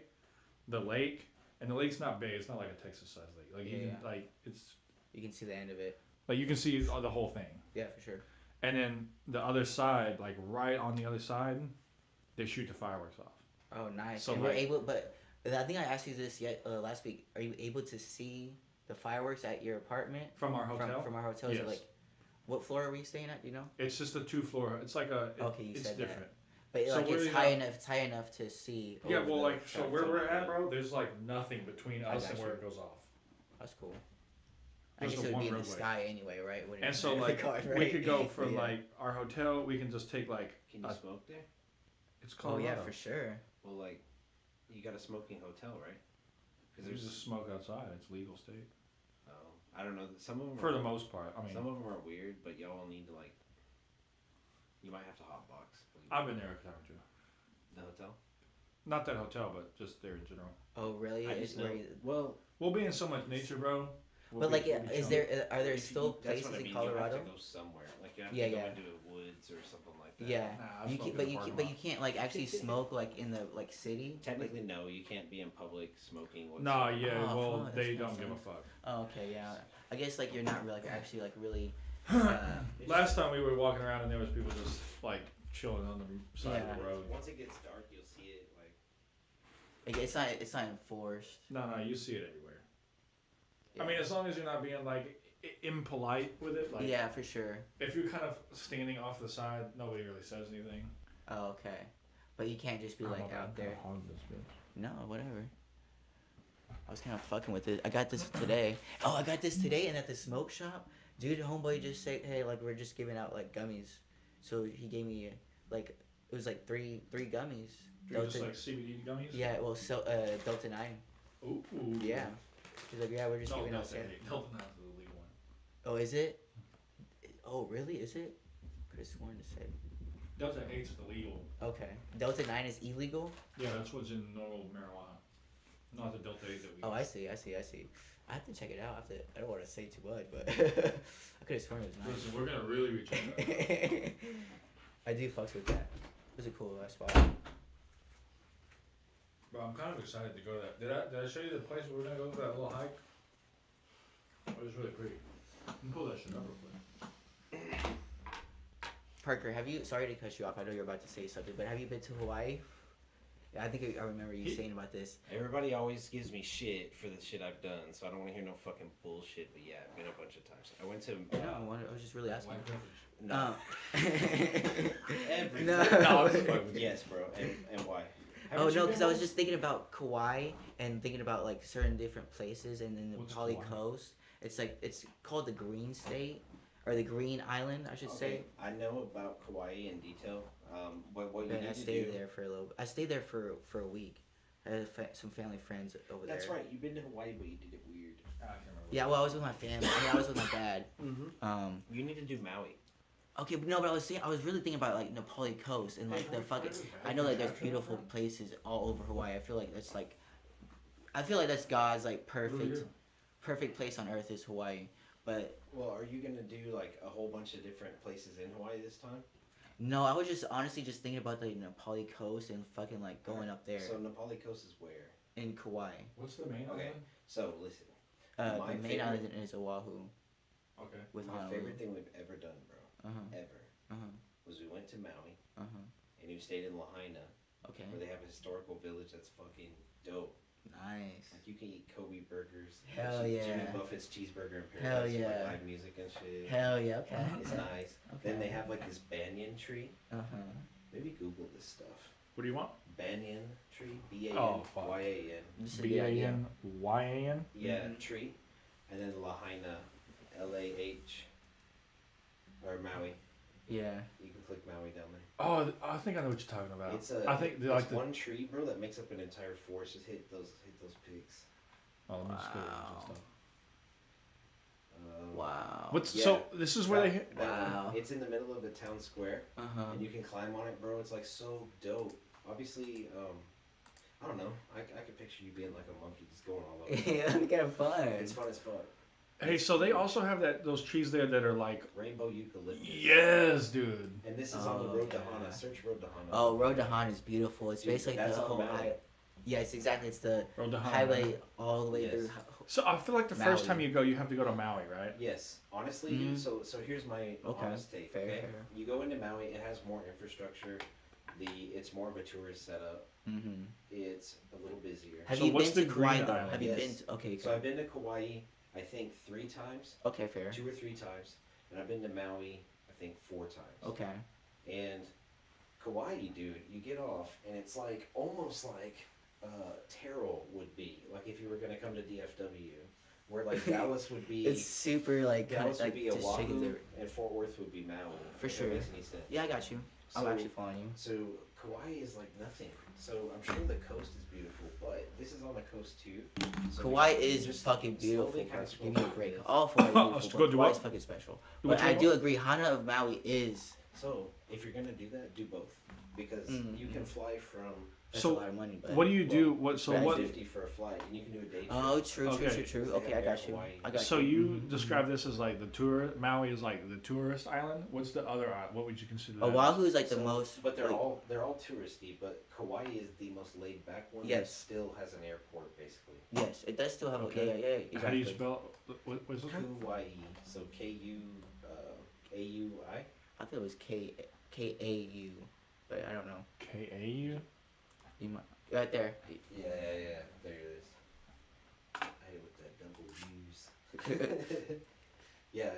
The lake, and the lake's not big. It's not like a Texas-sized lake. Like you can, like it's. You can see the end of it. Like you can see the whole thing. Yeah, for sure. And then the other side, like right on the other side, they shoot the fireworks off. Oh, nice. So and like, we're able, but I think I asked you this last week. Are you able to see the fireworks at your apartment from our hotel? From our hotel. Yes. Is it like, what floor are we staying at? Do you know? It's just a 2-floor. It's like a. Okay, you it's said different. that. But So like where it's you high have- enough. It's high enough to see. Yeah, over well, the like so traffic. where we're at, bro. There's like nothing between I us got and you. where it goes off. That's cool. I There's guess a it would one be in the roadway. sky anyway, right? Wouldn't And it so matter like the card, we right? could go from Yeah. like our hotel. We can just take like. Can you smoke there? It's Oh Colorado. yeah, for sure. Well, like, you got a smoking hotel, right? Because there's just smoke outside. It's legal state. Oh, I don't know. Some of them. For the most part, I mean. Some of them are weird, but y'all need to like. You might have to hotbox. I've been there a time too. The hotel. Not that hotel, but just there in general. Oh really? I Is just know. where you, Well, We'll be in so much nature, bro. but like, is chilling. there are there if still that's places what I in mean. Colorado? You have to go somewhere. Like you have Yeah, to go yeah. into the woods or something like that. Yeah. Nah, I You smoke can, in but the you parking but lot. you can't like actually smoke like in the like city. Technically, no. You can't be in public smoking. Nah, whatsoever. yeah, Oh, well, fuck, they that's don't kinda give a fun. fuck. Oh, okay, yeah. I guess like you're not really like actually like really. Last time we were walking around and there was people just like chilling on the side of the road. Once it gets dark, you'll see it. Like Like, it's not enforced. No, you see it everywhere. Yeah. I mean, as long as you're not being like impolite with it. Like, Yeah, for sure. if you're kind of standing off the side, nobody really says anything. Oh, okay. But you can't just be like out there. No, whatever. I was kind of fucking with it. I got this today. Oh, I got this today, and at the smoke shop, dude, homeboy just said, "Hey, like we're just giving out like gummies." So he gave me like it was like three gummies. You're just like CBD gummies? Yeah, well, so Delta 9. Ooh. Yeah. He's like, yeah, we're just No, giving out. Delta 8. Delta 9 is the legal one. Oh, is it? Oh, really? Is it? Could have sworn to say. Delta 8 is the legal. Okay. Delta 9 is illegal? Yeah, that's what's in normal marijuana. Not the Delta 8 that we Oh, I see. I have to check it out. I don't want to say too much, but I could have sworn it was Listen, we're going to really be checking that out. nice. I do fucks with that. It was a cool spot. Bro, I'm kind of excited to go to that. Did I show you the place where we're going to go for that little hike? It was really pretty. You can pull that shit up real quick. Parker, have you? Sorry to cut you off. I know you're about to say something, but have you been to Hawaii? Yeah, I think I remember you saying about this. everybody always gives me shit for the shit I've done, so I don't want to hear no fucking bullshit. But yeah, I've been a bunch of times. I went to. I was just really asking. No. Every. No. No, it's fucking- Yes, bro. And why? Oh no, because I was just thinking about Kauai and thinking about like certain different places, and then the What's Poly Kauai? Coast. It's like it's called the Green State or the Green Island, I should say. I know about Kauai in detail. But what you But need I to stayed do. there for a little. I stayed there for a week. I had some family friends over there. That's right. You've been to Hawaii, but you did it weird. I can't remember. Yeah, well, I was with my family. I mean, I was with my dad. Mm-hmm. You need to do Maui. Okay, but no, but I was really thinking about like Nepali Coast and like the fucking. I know like there's beautiful places all over Hawaii. I feel like that's like, I feel like that's God's like perfect place on earth is Hawaii. But Well, are you gonna do like a whole bunch of different places in Hawaii this time? no, I was just honestly just thinking about the Nepali Coast and fucking like going up there So Nepali Coast is where? in Kauai. What's the main Okay, island? so listen. The main island is Oahu. Okay. With My Honolulu. favorite thing we've ever done, bro, Uh-huh. ever, Uh-huh. was we went to Maui Uh-huh. and you stayed in Lahaina, Okay. where they have a historical village that's fucking dope. Nice. Like you can eat Kobe burgers. Hell Jimmy yeah. Buffett's cheeseburger in Hell paradise with yeah. like live music and shit. Hell yeah. Okay. It's okay. nice. Okay. Then they have like this banyan tree. Uh-huh. Maybe Google this stuff. What do you want? Banyan tree. Oh, fuck. B-A-N-Y-A-N. This is a good idea. BANYAN. Yeah, Mhm. tree. And then Lahaina. L-A-H. Or Maui. Yeah. You can click Maui down there. Oh, I think I know what you're talking about. It's I think it's like the. one tree, bro, that makes up an entire forest. Just hit those pigs. Oh, let me just go Wow. and stuff. Wow. What's Yeah, so? This is where they. that Wow. one. It's in the middle of the town square, Uh-huh. and you can climb on it, bro. It's like so dope. Obviously, I don't know. I could picture you being like a monkey just going all over. Yeah, we got fun. It's fun as fuck. Hey, so they also have those trees there that are like. Rainbow eucalyptus. Yes, dude. And this is on the road to Okay. Hana. Search Road to Hana. Oh, Road to Han is beautiful. It's Dude, basically that's the on whole Maui. highway. Yes, exactly. It's the Road to Hana. highway all the way Yes. through. So I feel like the first Maui. time you go, you have to go to Maui, right? Yes, honestly, Mm. dude. So here's my Okay, honest take. fair, okay, fair. you go into Maui. It has more infrastructure. It's more of a tourist setup. Mm-hmm. It's a little busier. Have So you what's been the to Kauai Green though? Island? Have you Yes. been to? Okay. So I've been to Kauai, I think 3 times, Okay, fair. 2 or 3 times, and I've been to Maui, I think 4 times. Okay. And Kauai, dude, you get off, and it's like almost like Terrell would be, like if you were gonna come to DFW, where like Dallas would be. It's super like Dallas would like be just shaking Oahu, the. and Fort Worth would be Maui. For if sure. That makes any sense. Yeah, I got you. I'm So- actually following you. So Kauai is like nothing. So I'm sure the coast is beautiful, but this is on the coast too. So Kauai just- is just fucking beautiful. slowly Bro. kinda Give me a scroll break. through All Hawaii is Let's beautiful. go But do Hawaii's what? fucking special. Which But I one? do agree. Hana of Maui is. this. So if you're gonna do that, do both because you can fly from. That's So, a lot of money. But What do you do? What? So Right. what? $50 for a flight, and you can do a day trip. Oh, true, Okay. true. Okay, I got you. I got So you. you Mhm. describe this as like the tour. Maui is like the tourist island. What's the other island? What would you consider? that? Oahu is like the So- most. But they're like, all touristy. But Kauai is the most laid back one. Yes. That still has an airport basically. Yes, it does still have. Okay. Yeah. Exactly. How do you spell? What's this one? Kauai. So K-U-A-U-I. I thought it was K-A-U, but I don't know. KAU. You might right there. Yeah. There it is. I hate it with that double U's. yeah.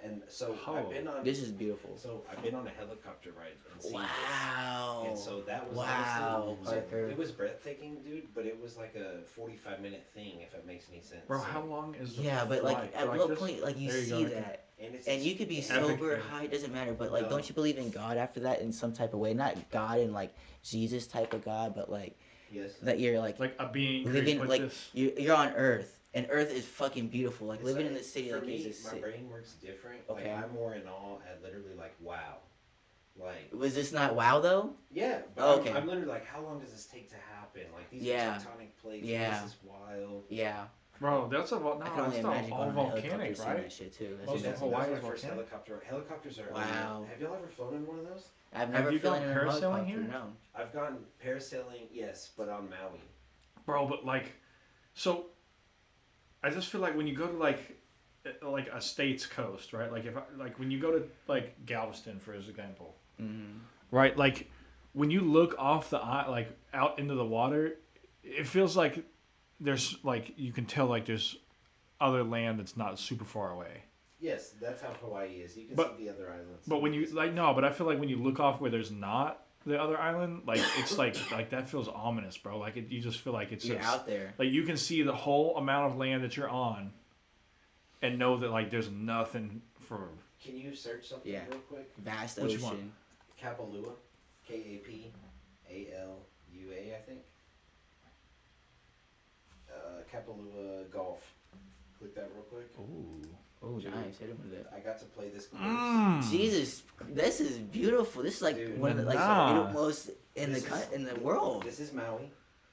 And so I've been on. This is beautiful. So I've been on a helicopter ride and seen this. Wow. And so that was Wow, honestly, Parker. it was breathtaking, dude. But it was like a 45-minute thing, if it makes any sense. Bro, So- how long is the Yeah, but flight? like at Like what this? point like you There you go, see right there. that And, and you could be Epic sober, thing. high, it doesn't matter. But like, No. don't you believe in God after that in some type of way? Not God and like Jesus type of God, but like Yes. that you're like Like a being living created with like this. you're on Earth and Earth is fucking beautiful. Like It's living like- in the city for like me, is just my sick. brain works different. Okay. Like I'm more in awe at literally like wow, like Was this not wow though? yeah. But Oh, okay. I'm literally like, how long does this take to happen? Like these Yeah. are tectonic plates. Yeah. This is wild. Yeah, Bro, that's a no, I can only that's not imagine all going on a helicopter volcanic, seeing that right? shit too. That's Most just of That's, Hawaii that was is my first volcanic. helicopter. Helicopters are. Wow. Have y'all ever flown in one of those? I've Have never you flown gone in a parasailing helicopter. here? No. I've gone parasailing, yes, but on Maui. Bro, but like, so I just feel like when you go to like a state's coast, right? Like like when you go to like Galveston, for example, Mm-hmm. right? Like when you look off the like out into the water, it feels like there's like you can tell like there's other land that's not super far away. Yes, that's how Hawaii is. You can But- see the other islands. But when you like no, but I feel like when you look off where there's not the other island, like it's like that feels ominous, bro. Like you just feel like it's You're just, out there. like you can see the whole amount of land that you're on, and know that like there's nothing for. Can you search something Yeah. real quick? Vast Which ocean. one? Kapalua, Kapalua, I think. Kapalua Golf. Click that real quick. Ooh. Oh, nice. Hit him with it. I got to play this course. Jesus, this is beautiful. This is like Dude, one of the like most in the world. This is Maui.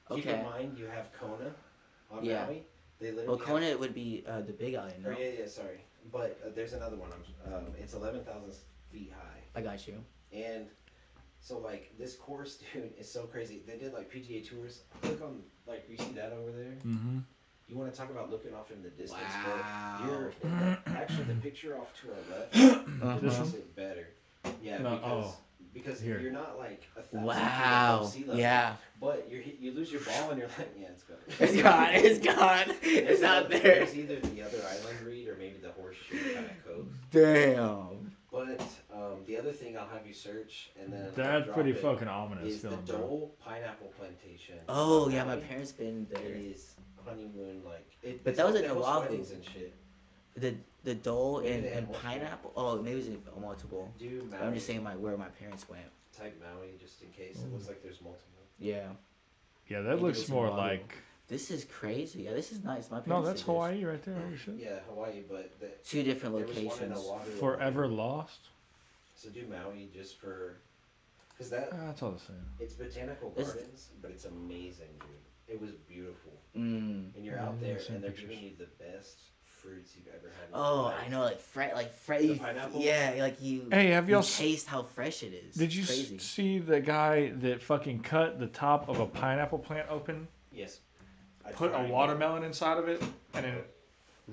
Okay. Keep in mind, you have Kona on Maui. They literally well, Kona would be the big island, no? yeah, sorry. But there's another one. It's 11,000 feet high. I got you. And so, like, this course, dude, is so crazy. They did, like, PGA Tours. Click on, like, you see that over there? Mm-hmm. You want to talk about looking off in the distance. Wow. Actually, the picture off to our left makes it better. Yeah, because Here. you're not, like, 1,000 feet Wow. above sea level. Yeah. But you lose your ball and you're like, yeah, it's gone. It's gone. It's gone. It's out there. There's either the other island reed or maybe the horseshoe kind of coast. Damn. But the other thing I'll have you search, and then That's pretty fucking ominous is feeling, the bro. Dole Pineapple Plantation. Oh yeah, my parents been there. It is honeymoon like. But that was like in they host Oahu. weddings and shit. The Dole Maybe and they have pineapple. Oh, maybe it was multiple. Dude, Maui, I'm just saying where my parents went. type Maui just in case. It looks like there's multiple. Yeah. Yeah, that looks it's more in Oahu. like. This is crazy. Yeah, this is nice. My No, parents that's did this. Hawaii right there. Holy shit. Yeah, Hawaii, but Two different there was one in locations. Oahu. Forever Lost. So do Maui just for, because that That's all the same. it's botanical This- gardens, but it's amazing, dude. It was beautiful. Mm. And you're Yeah, out I've there, seen and they're pictures. giving you the best fruits you've ever had. In Oh, your life. I know, like The pineapple? Yeah, like you. Hey, have you y'all taste how fresh it is. Did you It's crazy. see the guy that fucking cut the top of a pineapple plant open, Yes. I put a tried. watermelon inside of it, and then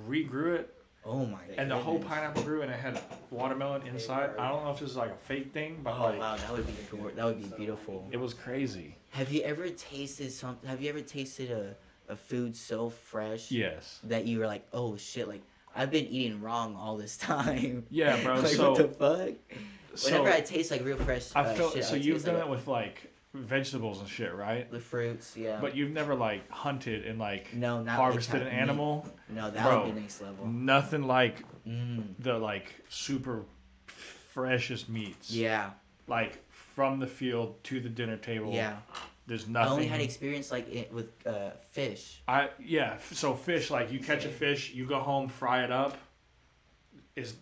regrew it, Oh my. and the whole goodness. pineapple grew, and it had watermelon inside? I don't know if this is like a fake thing, but Oh like wow, that would be that would be beautiful. it was crazy. Have you ever tasted something? Have you ever tasted a food so fresh Yes. that you were like, oh shit, like I've been eating wrong all this time. Yeah, bro. like so what the fuck? so Whenever I taste like real fresh I feel shit, so I you've taste done like it with like vegetables and shit, right? the fruits, yeah. But you've never like hunted and like no, not harvested like an meat. animal. No, that Bro, would be next level. Nothing like Mm. the like super freshest meats. Yeah, Like from the field to the dinner table. yeah. There's I nothing. only had experience like it with fish. So fish, like you catch a fish, you go home, fry it up. Is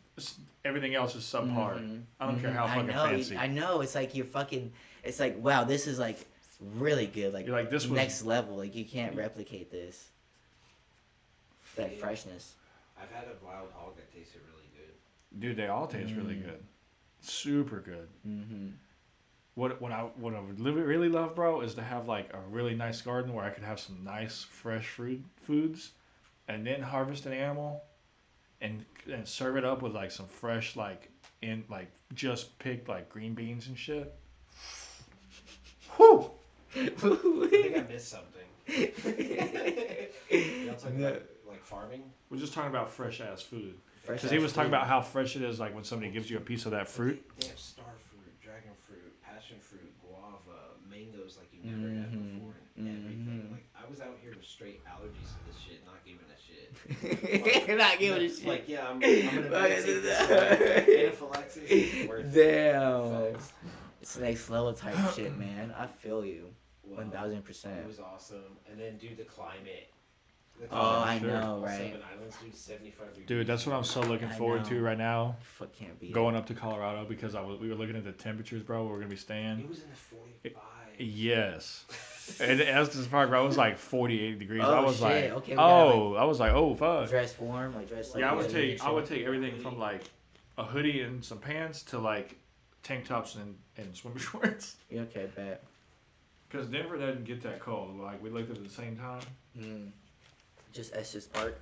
everything else is subpar. Mhm. I don't care Mhm. how fucking fancy. I know. It's like you're fucking. It's like wow, this is like really good. Like You're like, this was- next level. Like you can't replicate this. That Yeah. freshness. I've had a wild hog that tasted really good. Dude, they all taste really good. Super good. Mm-hmm. What I would really love, bro, is to have like a really nice garden where I could have some nice fresh foods, and then harvest an animal, and serve it up with like some fresh like just picked like green beans and shit. Whew. I think I missed something. Y'all talking about like farming? We're just talking about fresh ass food. Fresh Because he ass was talking food. about how fresh it is, like when somebody gives you a piece of that fruit. They have star fruit, dragon fruit, passion fruit, guava, mangoes like you've never had before, and everything. Like I was out here with straight allergies to this shit, not giving a shit. You're not giving a shit. Like yeah, I'm gonna meditate this way. Anaphylaxis is worth it. Damn. Facts. It's next level type shit, man. I feel you. Well, 1000%. It was awesome, and then dude, the climate. The Oh, climate. I sure. know, All right? 7 islands, dude, 75 degrees. Dude, that's what I'm so looking I forward to know. right now. Fuck can't be. Going up to Colorado because we were looking at the temperatures, bro. Where we're gonna be staying. It was in the 45. Yes. And Estes Park, bro, it was like 48 degrees. Oh, I was shit. like, Okay, we gotta, I was like, oh fuck. dress warm, like dress. Like, Yeah, I yeah, would take everything from like a hoodie and some pants to like tank tops and swim shorts. Yeah, okay, bet. Because Denver doesn't get that cold. Like we looked at the same time. Mm. Just Estes Park.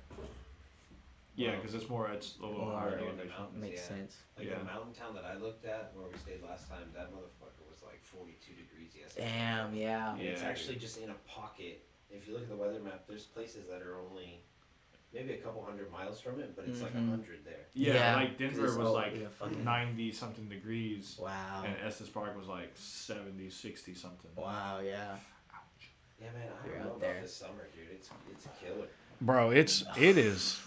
Yeah, because it's a little Oh, higher yeah, elevation. Makes Yeah. sense. Like Yeah. the mountain town that I looked at where we stayed last time, that motherfucker was like 42 degrees yesterday. Damn, yeah. And it's Yeah, actually just in a pocket. If you look at the weather map, there's places that are only maybe a couple hundred miles from it, but it's like Mhm. 100 there. Yeah, Yeah, like Denver 'cause it's was all- like yeah, fucking- 90 something degrees, Wow. and Estes Park was like 70, 60 something. Wow, yeah. Yeah, man, I You're don't know out about there. this summer, dude. It's a killer. Bro, it is.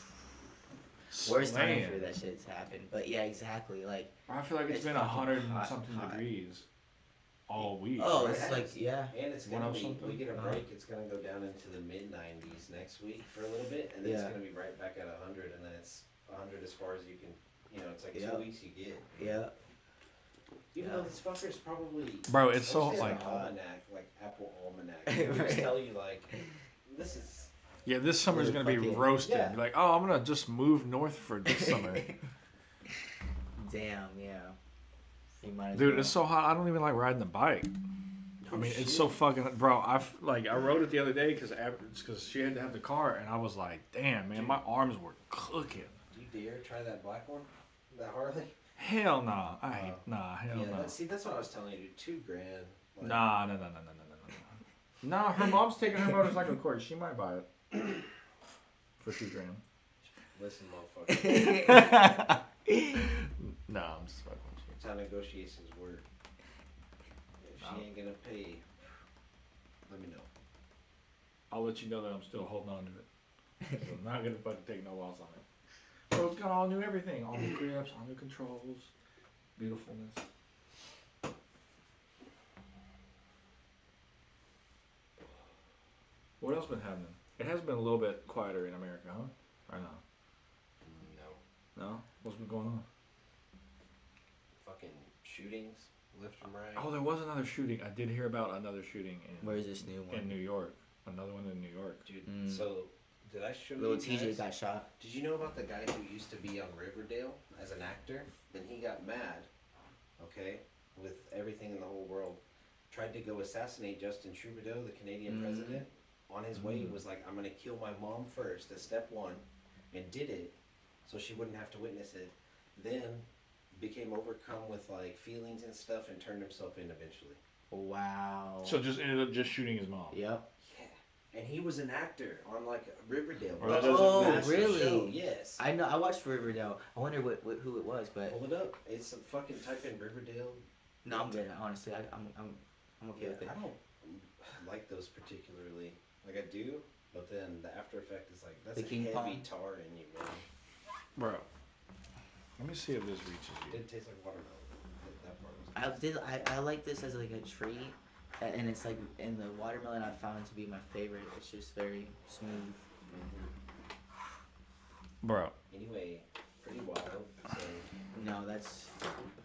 Worst time slaying. for that shit's happened. But yeah, exactly. Like, I feel like it's It's been fucking 100 and hot, something hot. degrees all week. oh, it it's has. like, yeah. And it's One gonna of be, something? we get a Uh-huh. break, it's gonna go down into the mid 90s next week for a little bit, and then it's Yeah. gonna be right back at 100, and then it's 100 as far as you can. It's like Yep. 2 weeks you get. Yeah. Even though this fucker's probably. Bro, it's so like like. almanac, like Apple Almanac. It would just tell you like, this is. Yeah, this summer's gonna be roasted. Yeah. Be like, oh, I'm gonna just move north for this summer. Damn, yeah. You might as Dude, well. it's so hot. I don't even like riding the bike. I mean, it's so fucking, bro. I rode it the other day because she had to have the car, and I was like, damn, man, my arms were cooking. Do you dare try that black one, that Harley? Hell nah, hell nah. That's what I was telling you, dude. $2,000. Like, Nah. Nah, her mom's taking her motorcycle course. She might buy it for $2,000. Listen, motherfucker. Nah, I'm just fucking with you. That's how negotiations work. If she ain't gonna pay, let me know. I'll let you know that I'm still holding on to it. So I'm not gonna fucking take no loss on it. Bro, it's got all new everything, all new grips, all new controls, beautifulness. What else been happening? It has been a little bit quieter in America, huh? Or no? No? What's been going on? Fucking shootings, left and right. Oh, there was another shooting. I did hear about another shooting in. Where's this new one? In New York. Another one in New York. Dude, so did I show Little you TJ guys? got shot. Did you know about the guy who used to be on Riverdale as an actor? Then he got mad, okay, with everything in the whole world. Tried to go assassinate Justin Trudeau, the Canadian president. On his way, was like, I'm gonna kill my mom first, as step one, and did it, so she wouldn't have to witness it. Then became overcome with like feelings and stuff, and turned himself in eventually. Wow. So just ended up just shooting his mom. Yep. Yeah, and he was an actor on like Riverdale. Oh, really? Show. Yes. I know. I watched Riverdale. I wonder who it was, but Pull it up. It's a fucking type in Riverdale. no, I'm good. Honestly, I'm okay with it. I don't like those particularly. Like I do, but then the after effect is like that's The a King heavy Palm? tar in you, man. Bro. Let me see if this reaches It you. did taste like watermelon. That part was. I like this as like a tree, and it's like in the watermelon I found to be my favorite. It's just very smooth. Bro. Anyway, pretty wild. So, No, that's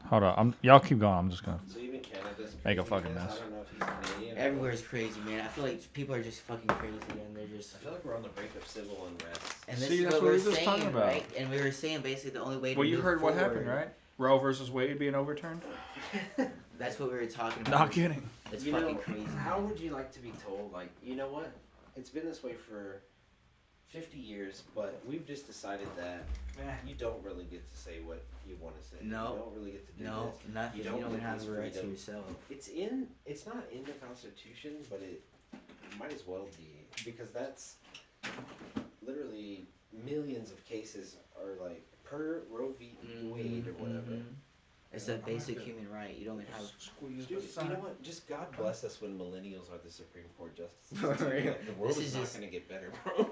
Hold on. Y'all keep going. I'm just gonna. so even Canada's Make a crazy fucking with this. mess. I don't know if he's Canadian. everywhere's crazy, man. I feel like people are just fucking crazy, and they're just. I feel like we're on the brink of civil unrest. And this See, is that's what what we're we were just talking saying, about. right? And we were saying basically the only way to Well, you move heard what forward, happened, right? Roe versus Wade being overturned? That's what we were talking about. Not kidding. It's You fucking know, crazy. how would you like to be told, like, you know what? It's been this way for 50 years, but we've just decided that you don't really get to say what you want to say. No. You don't really get to do No, this. nothing. You don't get have these the right to freedoms. yourself. It's not in the Constitution, but it might as well be, because that's literally millions of cases are like per Roe v. Wade or whatever. It's a basic human right. You don't have. Dude, you know what? Just God bless us when millennials are the Supreme Court justices. For real. Like, the world This is is not just- going to get better, bro.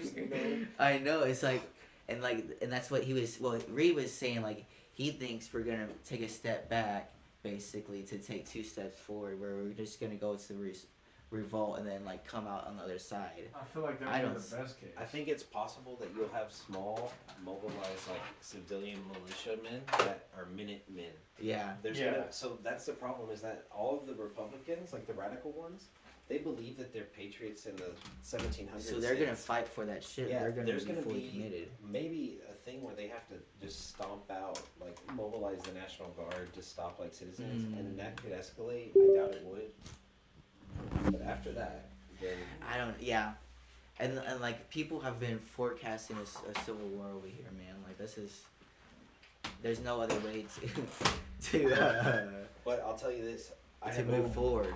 Just no. I know. It's like, and that's what he was. Well, Reed was saying like he thinks we're gonna take a step back, basically, to take 2 steps forward, where we're just gonna go to revolt and then like come out on the other side. I feel like I don't- the best case. I think it's possible that you'll have small, mobilized, like, civilian militiamen that are Minutemen. Yeah. So that's the problem, is that all of the Republicans, like the radical ones, they believe that they're patriots in the 1700s. So they're gonna fight for that shit. Yeah, They're gonna there's be gonna fully be committed. maybe a thing where they have to just stomp out, like mobilize the National Guard to stop like citizens, and that could escalate. I doubt it would. But after that, then I don't. Yeah. And like people have been forecasting a civil war over here, man. Like this is. There's no other way to But I'll tell you this, I to have move forward.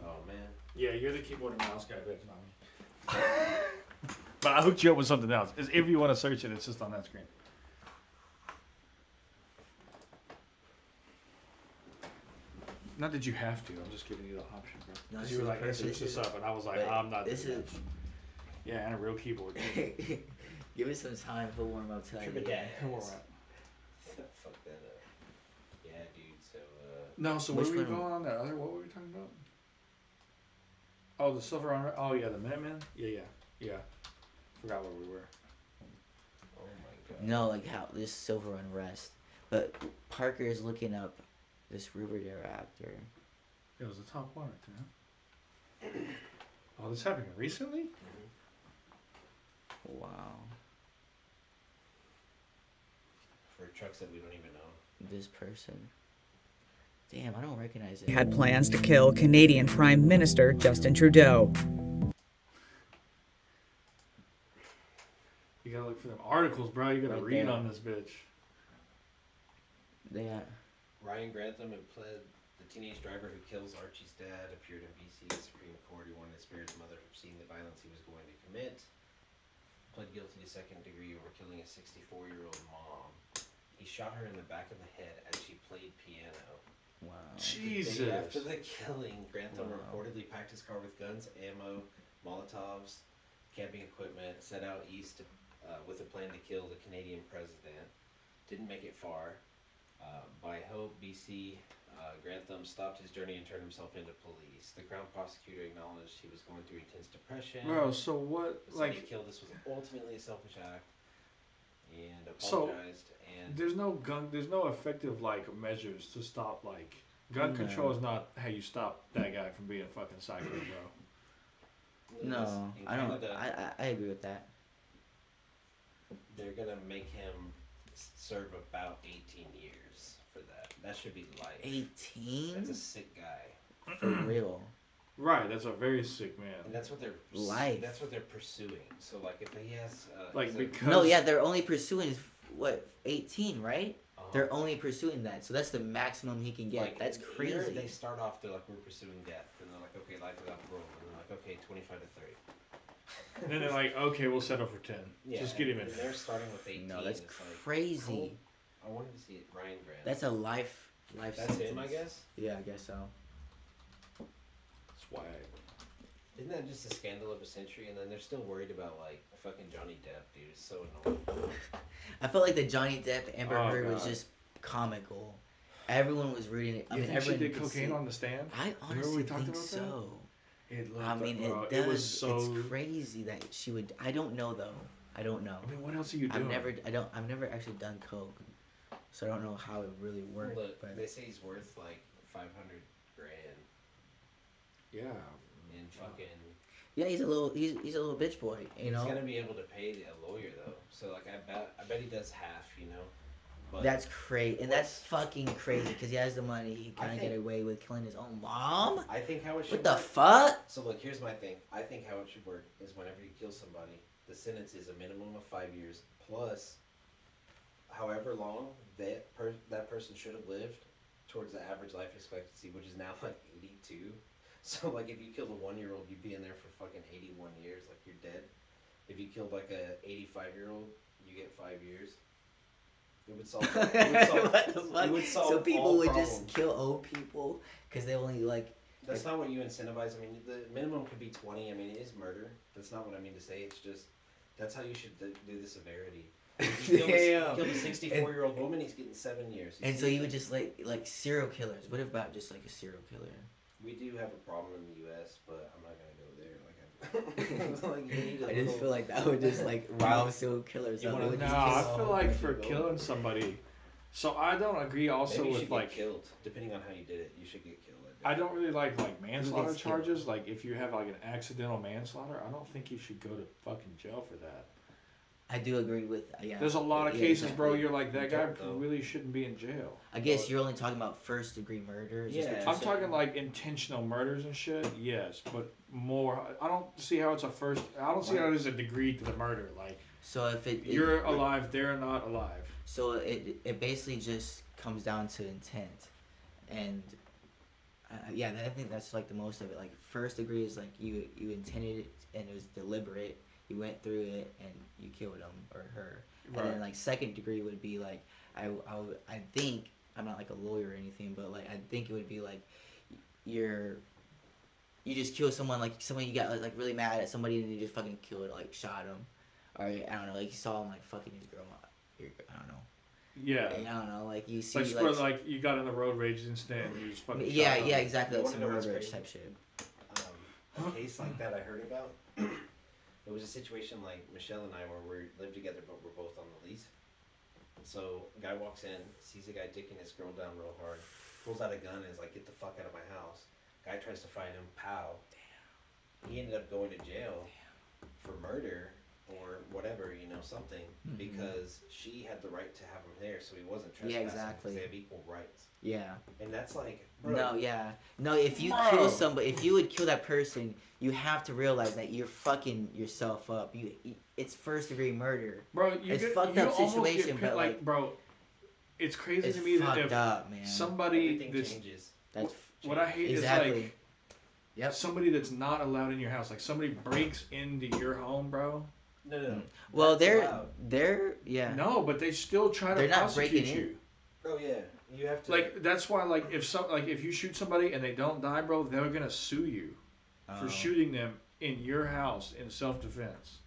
Oh man. Yeah, you're the keyboard and mouse guy, but it's not me. But I hooked you up with something else. If you want to search it, it's just on that screen. Not that you have to. I'm just giving you the option, bro. No, Because this you were is like, hey, perfect. search this up, and I was like, But I'm not this doing is. that. Yeah, and a real keyboard. Give it some time. He'll warm up. Tell you. Fuck that up. Yeah, dude. So No, so Which where were you one? going on that other? What were we talking about? Oh, the Silver Armor. Oh yeah, the Minutemen. Yeah. Forgot where we were. oh my No, like how this civil unrest. But Parker is looking up this Riverdale actor. It was the top one, right there. Oh, this happened recently? Wow. For trucks that we don't even own. This person. Damn, I don't recognize it. He had plans to kill Canadian Prime Minister Justin Trudeau. You gotta look for them articles, bro. You gotta Right read there. on this bitch. Yeah. Ryan Grantham had pled the teenage driver who kills Archie's dad appeared in BC's Supreme Court. He wanted to spare his mother from seeing the violence he was going to commit. Pled guilty to second degree over killing a 64-year-old mom. He shot her in the back of the head as she played piano. Wow. Jesus. The day after the killing, Grantham Wow. reportedly packed his car with guns, ammo, Molotovs, camping equipment, set out east with a plan to kill the Canadian president. Didn't make it far. By Hope, BC, Grantham stopped his journey and turned himself into police. The Crown prosecutor acknowledged he was going through intense depression. Bro, so what? Said Like, he killed. This was ultimately a selfish act, and So, apologized. And there's no effective like measures to stop like gun No. control is not how you stop that guy from being a fucking psycho, bro. No, in I don't. Canada, I agree with that. they're gonna make him serve about 18 years for that. That should be life. 18 That's a sick guy. for real. Right, that's a very sick man. And that's what they're Life. That's what they're pursuing. So like if he has Like so- because No, yeah, they're only pursuing what 18, right? uh-huh. They're only pursuing that, so that's the maximum he can get. like That's here crazy. They start off they're like we're pursuing death, and they're like okay life without parole, and they're like okay 25 to 30. And then they're like, okay, we'll settle for 10. Yeah, Just get him in. and they're starting with 18. No, that's it's like, crazy. I wanted to see it. Ryan Grant. That's a life That's sentence. him, I guess. Yeah, I guess so. Swag. Isn't that just a scandal of a century? And then they're still worried about like fucking Johnny Depp, dude. It's so annoying. I felt like the Johnny Depp Amber Oh, Heard was God. just comical. Everyone was rooting it. I You mean, think she everyone did could cocaine see- on the stand? I Remember honestly we talked think about that? so. It looked I mean, bro, it does. was so. It's crazy that she would. I don't know though. I don't know. I mean, what else are you doing? I've never actually done coke, so I don't know how it really worked. Look, But they say he's worth like 500 grand Yeah. in fucking. yeah, he's a little bitch boy. You know. He's gonna be able to pay a lawyer though. So like I bet he does half. You know. But That's crazy, and that's fucking crazy because he has the money. He I kind of think- get away with killing his own mom. I think how it should. What the work, fuck? So look, here's my thing. I think how it should work is whenever you kill somebody, the sentence is a minimum of 5 years plus however long that person should have lived towards the average life expectancy, which is now like 82. So like if you killed a 1-year-old, you'd be in there for fucking 81 years, like you're dead. If you killed like a 85-year-old, you get 5 years. It would solve. What the fuck? It would solve So people all would problems. just kill old people because they only like. That's not what you incentivize. I mean, the minimum could be 20. I mean, it is murder. That's not what I mean to say. It's just that's how you should do the severity. If you Damn. killed a 64-year-old woman, he's getting 7 years. And so you would just like serial killers. What about just like a serial killer? We do have a problem in the U.S., but I'm not gonna go there. Like, you need a I just little- feel like that would just like wow serial killers. You up. wanna- It would No, just I kill feel all like the for people. killing somebody. So I don't agree also Maybe you with should like. get killed, depending on how you did it. You should get killed. I don't really like manslaughter gets killed? charges. Like if you have like an accidental manslaughter, I don't think you should go to fucking jail for that. I do agree with yeah. There's a lot of Yeah, cases, bro. exactly. You're like that You guy don't, though. really shouldn't be in jail. I guess you're only talking about first degree murder. Is this what Yeah. you're I'm saying? talking like intentional murders and shit. Yes, but more. I don't see how it's a first. I don't see how there's a degree to the murder. Like So if you're alive, they're not alive. So it basically just comes down to intent, and yeah, I think that's like the most of it. Like first degree is like you intended it and it was deliberate. You went through it and you killed him or her. And Right. then like second degree would be like I think I'm not like a lawyer or anything, but like I think it would be like you just kill someone, like someone you got like really mad at somebody and you just fucking killed, like shot him, or I don't know, like you saw him like fucking his girl. I don't know. Yeah. I don't know, like you see, Like, like, like you got in a road rage incident and you just fucking. yeah, shot yeah, him. exactly, You like wanna some know what's road rage crazy? type shit. A case like that I heard about. It was a situation like Michelle and I where we lived together, but we're both on the lease. So a guy walks in, sees a guy dicking his girl down real hard, pulls out a gun and is like, "Get the fuck out of my house." Guy tries to fight him. Pow. He ended up going to jail for murder or whatever, something, because she had the right to have him there, so he wasn't trespassing. Yeah, exactly. They have equal rights. Yeah. And that's like, bro. No, yeah. No, if you kill somebody, if you would kill that person, you have to realize that you're fucking yourself up. It's first degree murder. Bro, it's fucked up situation, but like, bro, it's crazy it's to me that fucked up, man. somebody changes. That's what I hate exactly. is like somebody that's not allowed in your house. Like somebody breaks into your home, bro. No. Well, they're yeah. No, but they still try to prosecute you. Oh yeah, you have to. Like that's why, like if you shoot somebody and they don't die, bro, they're gonna sue you for shooting them in your house in self-defense.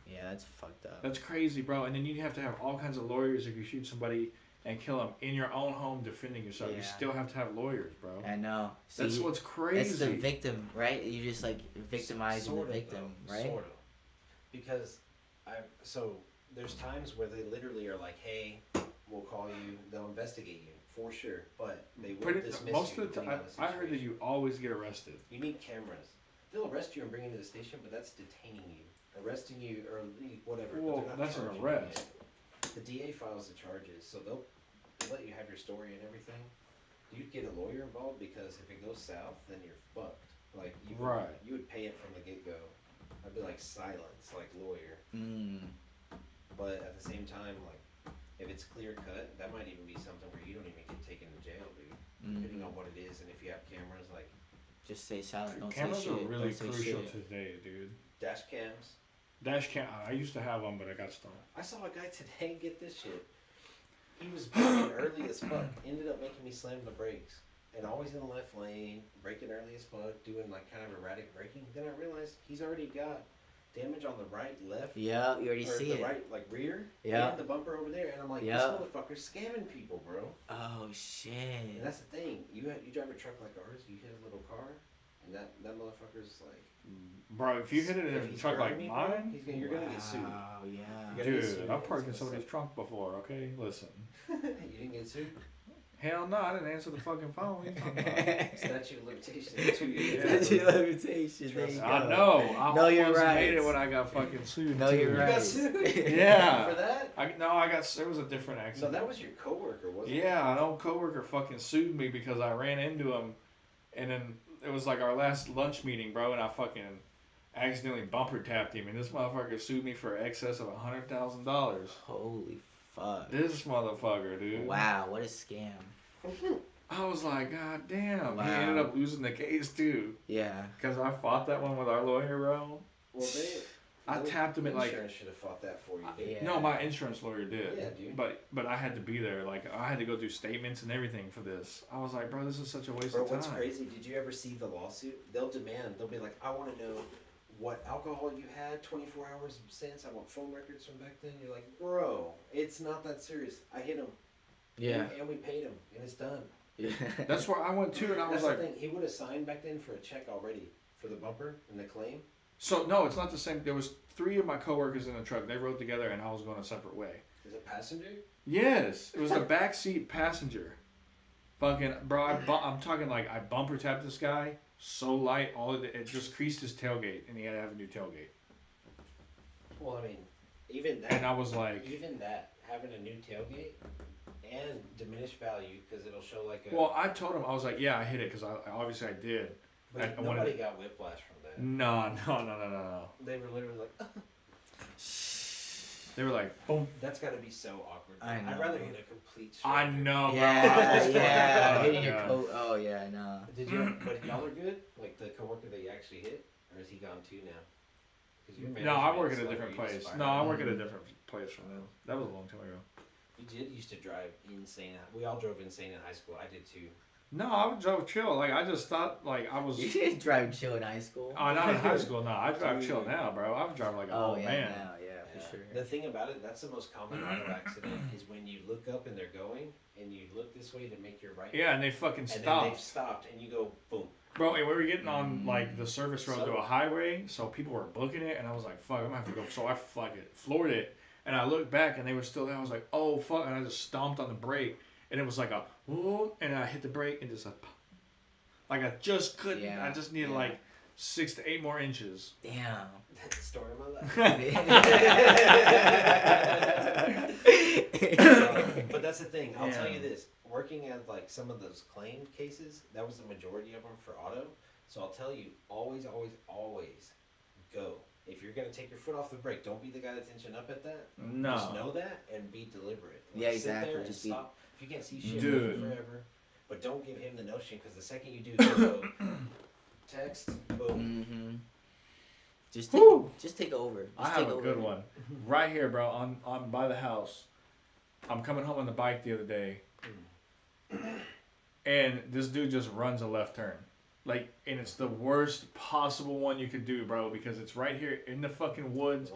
Yeah, that's fucked up. That's crazy, bro. And then you have to have all kinds of lawyers if you shoot somebody and kill them in your own home defending yourself. Yeah. You still have to have lawyers, bro. I know. See, that's what's crazy. It's the victim, right? You just like victimizing the victim, right? Sort of. Because so there's times where they literally are like, "Hey, we'll call you. They'll investigate you for sure, but they will dismiss most you." Most of the time, I heard that you always get arrested. You need cameras. They'll arrest you and bring you to the station, but that's detaining you, arresting you, or whatever. Well, that's an arrest. The DA files the charges, so they'll let you have your story and everything. You'd get a lawyer involved because if it goes south, then you're fucked. Like you would pay it from the get go. I'd be like silence, like lawyer. But at the same time, like if it's clear cut, that might even be something where you don't even get taken to jail, dude. Depending on what it is, and if you have cameras, like just say silent. Don't cameras say shit. Are really don't crucial today, dude. Dash cams. Dash cam. I used to have them, but I got stolen. I saw a guy today get this shit. He was braking early as fuck. Ended up making me slam the brakes. And always in the left lane, braking early as fuck, doing like kind of erratic braking. Then I realized he's already got damage on the right, left. Yeah, you already see it. Right, like rear. Yeah. And the bumper over there. And I'm like, this motherfucker's scamming people, bro. Oh shit. And that's the thing. You drive a truck like ours. You hit a little car, and that motherfucker's like. Bro, if you hit it in a truck like mine, you're gonna get sued. Oh yeah. Dude, I've parked in somebody's trunk before. Okay, listen. You didn't get sued. Hell no, I didn't answer the fucking phone. Statute of limitations. Statute of limitations. There you go. I know. I almost made it when I got fucking sued. No, you're right. You got sued? Yeah. For that? There was a different accident. No, that was your coworker, wasn't it? Yeah, an old coworker fucking sued me because I ran into him, and then it was like our last lunch meeting, bro, and I fucking accidentally bumper tapped him, and this motherfucker sued me for excess of $100,000. Holy fuck. This motherfucker, dude. Wow, what a scam. I was like, God damn. Wow. He ended up losing the case, too. Yeah. Because I fought that one with our lawyer, bro. Well, I tapped him at like. Insurance should have fought that for you, dude. Yeah. No, my insurance lawyer did. Yeah, dude. But I had to be there. Like, I had to go do statements and everything for this. I was like, bro, this is such a waste of time. What's crazy, did you ever see the lawsuit? They'll be like, I want to know what alcohol you had 24 hours since. I want phone records from back then. You're like, bro, it's not that serious. I hit him. Yeah. And we paid him, and it's done. Yeah. That's where I went to, and I was like... the thing. He would have signed back then for a check already for the bumper and the claim. So, no, it's not the same. There was 3 of my coworkers in the truck. They rode together, and I was going a separate way. Is it passenger? Yes. It was the backseat passenger. Fucking, bro, I'm talking like I bumper tapped this guy so light, it just creased his tailgate, and he had to have a new tailgate. Well, I mean, even that. And I was like... Even that, having a new tailgate and diminished value, because it'll show like a... Well, I told him, I was like, yeah, I hit it, because obviously I did. But nobody got whiplash from that. No. They were literally like... They were like, boom. That's got to be so awkward. I know. I'd rather hit a complete stranger. I know, yeah, bro. Yeah, hitting your coat. Oh, yeah, I know. Did you? But y'all are good? Like the coworker that you actually hit? Or is he gone too now? No, I work at a different place. No, I work at a different place from them. That was a long time ago. You used to drive insane. We all drove insane in high school. I did too. No, I drove chill. Like, I just thought, like, I was... You didn't drive chill in high school? Oh, not in high school, no. I drive chill now, bro. I drive like an old man. Now, yeah, for sure. The thing about it, that's the most common auto accident, is when you look up and they're going, and you look this way to make your right. Yeah, and they fucking stopped. And then they've stopped, and you go, boom. Bro, and we were getting on, like, the service road to a highway, so people were booking it, and I was like, fuck, I'm gonna have to go. So I fucking floored it. And I looked back and they were still there. I was like, oh fuck! And I just stomped on the brake, and it was like a whoa, and I hit the brake and just like I just couldn't. Yeah, I just needed like 6 to 8 more inches. Damn. That's the story of my life. But that's the thing. I'll tell you this. Working at like some of those claim cases, that was the majority of them for auto. So I'll tell you, always, always, always go. If you're gonna take your foot off the brake, don't be the guy that's inching up at that. No. Just know that and be deliberate. Like, Yeah, sit exactly. there and Just stop. If you can't see shit Dude. forever, but don't give him the notion because the second you do, he'll go text, boom. Mm-hmm. Just take over. Just I have a good one right here, bro. On by the house. I'm coming home on the bike the other day, and this dude just runs a left turn, like, and it's the worst possible one you could do, bro, because it's right here in the fucking woods.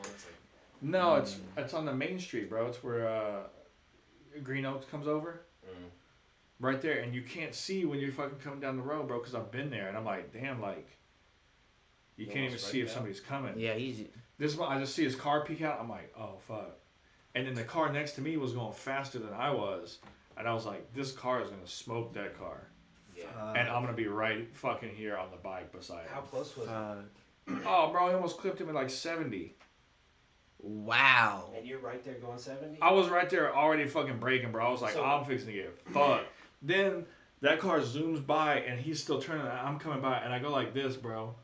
No, it's on the main street, bro. It's where Green Oaks comes over. Right there, and you can't see when you're fucking coming down the road, bro, because I've been there, and I'm like, damn, like, you can't even see if somebody's coming. Yeah, easy. This one, I just see his car peek out. I'm like, oh fuck. And then the car next to me was going faster than I was, and I was like, this car is gonna smoke that car. Yeah. And I'm gonna be right fucking here on the bike beside How him. close was it? Oh, bro, I almost clipped him at like 70. Wow. And you're right there going 70? I was right there already fucking braking, bro. I was like, So- I'm fixing to get fucked. Then that car zooms by, and he's still turning. I'm coming by, and I go like this, bro.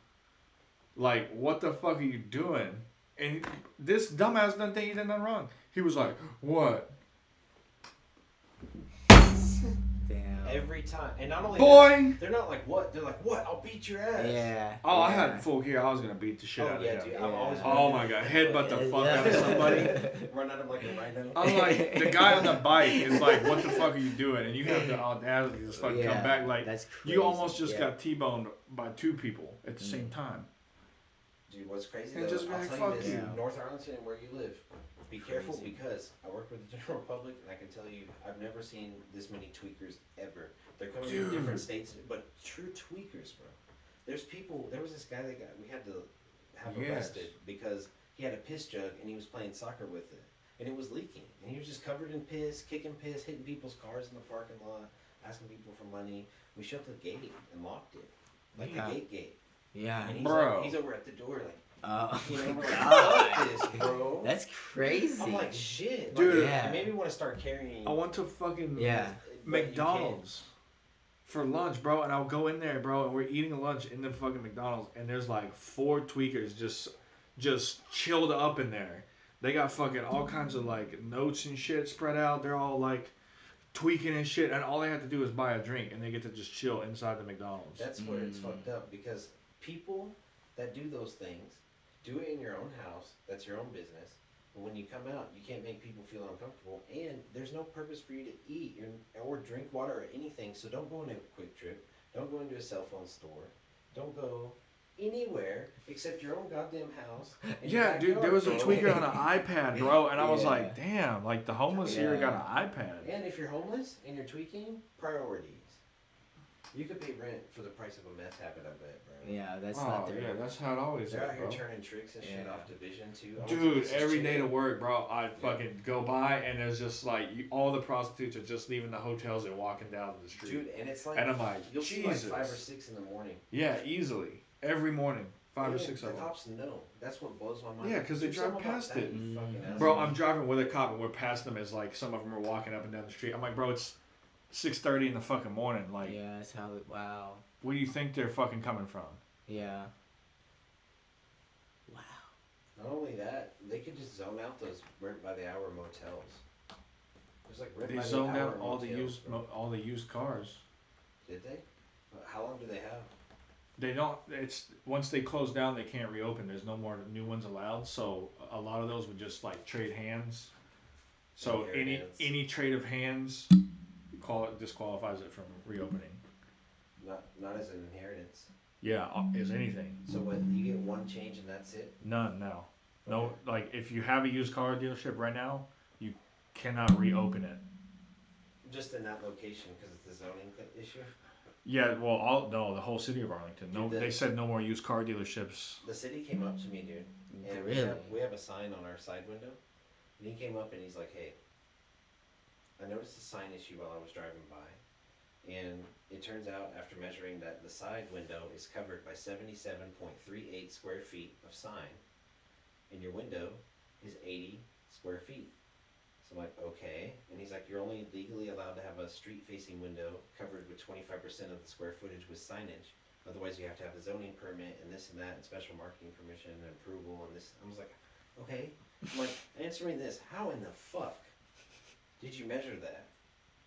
Like, what the fuck are you doing? And this dumbass doesn't think he did nothing wrong. He was like, what? Damn. Every time. And not only Boy! that, they're not like, what? They're like, what? I'll beat your ass. Yeah. Oh, I yeah. had full gear. I was going to beat the shit out of yeah, him. dude. I've always Oh my god, headbutt the fuck out of somebody. Run at him like a rhino. I'm like, the guy on the bike is like, what the fuck are you doing? And you have the audacity to just fucking come back like, that's crazy. you almost just got T-boned by 2 people at the same time. Dude, what's crazy And though, just be I'll like, tell fuck you this, you. North Arlington and where you live, be careful because I work with the general public and I can tell you, I've never seen this many tweakers ever. They're coming from different states, but true tweakers, bro. There's people, there was this guy that we had to have arrested because he had a piss jug and he was playing soccer with it. And it was leaking. And he was just covered in piss, kicking piss, hitting people's cars in the parking lot, asking people for money. We shut the gate and locked it. Like the gate. Yeah. And he's over at the door like, Oh you know, my we're like, god. fuck this, bro. That's crazy. I'm like, shit. Dude. Like, it made me want to start carrying. I went to fucking but you McDonald's for lunch, bro, and I'll go in there, bro, and we're eating lunch in the fucking McDonald's, and there's like 4 tweakers just chilled up in there. They got fucking all kinds of like notes and shit spread out. They're all like tweaking and shit, and all they have to do is buy a drink, and they get to just chill inside the McDonald's. That's where it's fucked up because people that do those things do it in your own house. That's your own business. But when you come out, you can't make people feel uncomfortable, and there's no purpose for you to eat or drink water or anything. So don't go into a Quick Trip. Don't go into a cell phone store. Don't go anywhere except your own goddamn house. And your Yeah, dude, there backyard, was a bro. tweaker on an iPad, bro, and I was Yeah. like, damn, like the homeless here got an iPad. And if you're homeless and you're tweaking, priorities. You could pay rent for the price of a meth habit, I bet, bro. Yeah, that's Oh, not their. yeah, that's how it always is, They're out here bro. turning tricks and shit Yeah. off division too. I went to Dude, this every day chick- to work, bro, I fucking go by and there's just like all the prostitutes are just leaving the hotels and walking down the street. Dude, and it's like, And I'm like, you'll see like Jesus. 5 or 6 in the morning. Yeah, easily. Every morning. 5 or Yeah, 6 the of them. cops know. That's what blows my mind. Yeah, 'cause they Do drive something about past that, it. you fucking Bro, asshole. I'm driving with a cop and we're past them as like some of them are walking up and down the street. I'm like, bro, it's 6:30 in the fucking morning. Like, Yeah, that's how. Wow. where do you think they're fucking coming from? Yeah. Wow. Not only that, they could just zone out those rent by the hour motels. There's like rent They by the zoned hour out all the motels, used bro. all the used cars. Did they? How long do they have? They don't. It's once they close down, they can't reopen. There's no more new ones allowed. So a lot of those would just like trade hands. So Inheritance. any trade of hands, disqualifies it from reopening. Not as an inheritance. Yeah, is anything. So what? You get one change and that's it. None now. No, Okay. like if you have a used car dealership right now, you cannot reopen it. Just in that location because it's the zoning issue. Yeah, well, the whole city of Arlington. No, Dude, they said no more used car dealerships. The city came up to me, dude. And Really? we have a sign on our side window And he came up and he's like, hey, I noticed a sign issue while I was driving by. And it turns out, after measuring, that the side window is covered by 77.38 square feet of sign, and your window is 80 square feet. So I'm like, okay. And he's like, you're only legally allowed to have a street-facing window covered with 25% of the square footage with signage. Otherwise, you have to have a zoning permit and this and that and special marketing permission and approval and this. I was like, okay. I'm like, answer me this. How in the fuck did you measure that?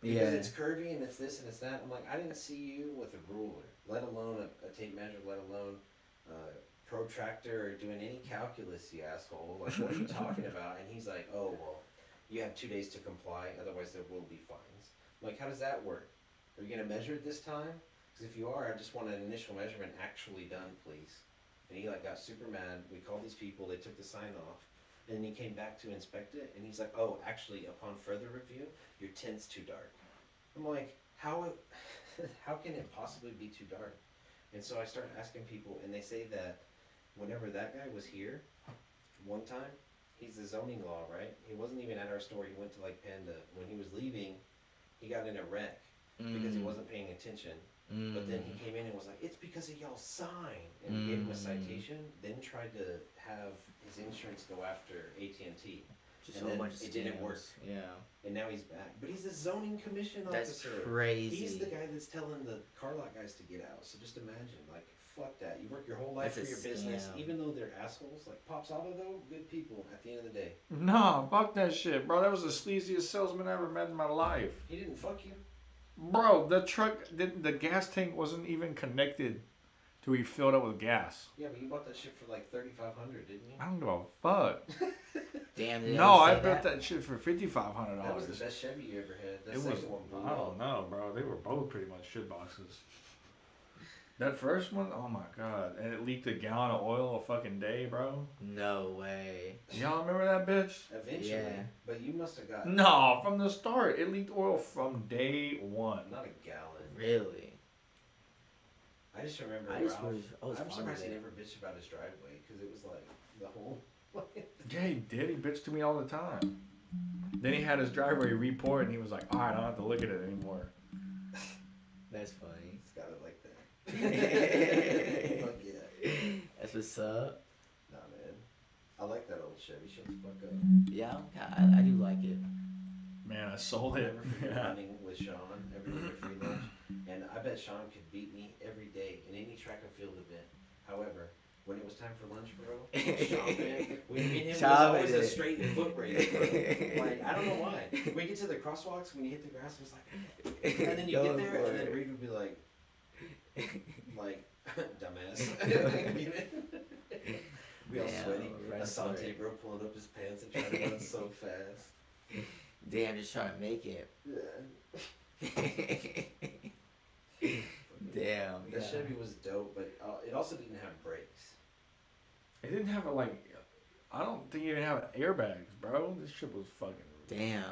Because it's curvy and it's this and it's that. I'm like, I didn't see you with a ruler, let alone a tape measure, let alone protractor or doing any calculus, you asshole. Like, what are you talking about? And he's like, oh, well, you have 2 days to comply, otherwise there will be fines. I'm like, how does that work? Are you going to measure it this time? Because if you are, I just want an initial measurement actually done, please. And he like got super mad. We called these people, they took the sign off. And then he came back to inspect it, and he's like, oh, actually, upon further review, your tint's too dark. I'm like, how can it possibly be too dark? And so I started asking people, and they say that whenever that guy was here, one time, he's the zoning law, right? He wasn't even at our store, he went to like Panda. When he was leaving, he got in a wreck because he wasn't paying attention. But then he came in and was like, it's because of y'all's sign. And we gave him a citation, then tried to have his insurance go after AT&T. Just and a then bunch of it didn't work. Yeah. And now he's back. But he's a zoning commission officer. That's crazy. He's the guy that's telling the car lot guys to get out. So just imagine, like, fuck that. You work your whole life for your business, even though they're assholes. Like Pops Auto, though, good people at the end of the day. Nah, fuck that shit, bro. That was the sleaziest salesman I ever met in my life. He didn't fuck you. Bro, the truck, the gas tank wasn't even connected till he filled up with gas. Yeah, but you bought that shit for like $3,500, didn't you? I don't give a fuck. Damn. No, I bought that shit for $5,500. That was the best Chevy you ever had. That It was. second one blew I up. don't know, bro. They were both pretty much shit boxes. That first one, oh my god, and it leaked a gallon of oil a fucking day, bro. No way. Y'all remember that bitch? Eventually, Yeah. but you must have got No, from the start, it leaked oil from day one. not a gallon. Really? I just remember. I was I'm fond surprised of he it. never bitched about his driveway because it was like the whole. Yeah, he did. He bitched to me all the time. Then he had his driveway report, and he was like, "All right, I don't have to look at it anymore." That's funny. It's got it like that. Fuck yeah. That's what's up. Nah, man. I like that old Chevy. Shut the fuck up. Yeah, I do like it. Man, I sold I'll it. never forget Yeah. running with Sean every day at free lunch, and I bet Sean could beat me every day in any track and field event. However, when it was time for lunch, bro, Sean, man, me and him was always a straight foot race, bro. Like, I don't know why. We get to the crosswalks, when you hit the grass, it was like, and then you get there, and then Reed would be like, dumbass. We all sweaty. Asante, bro, pulling up his pants and trying to run so fast. Damn, just trying to make it. Yeah. Damn. That Chevy was dope, but it also didn't have brakes. It didn't have I don't think it even have airbags, bro. This shit was fucking Damn.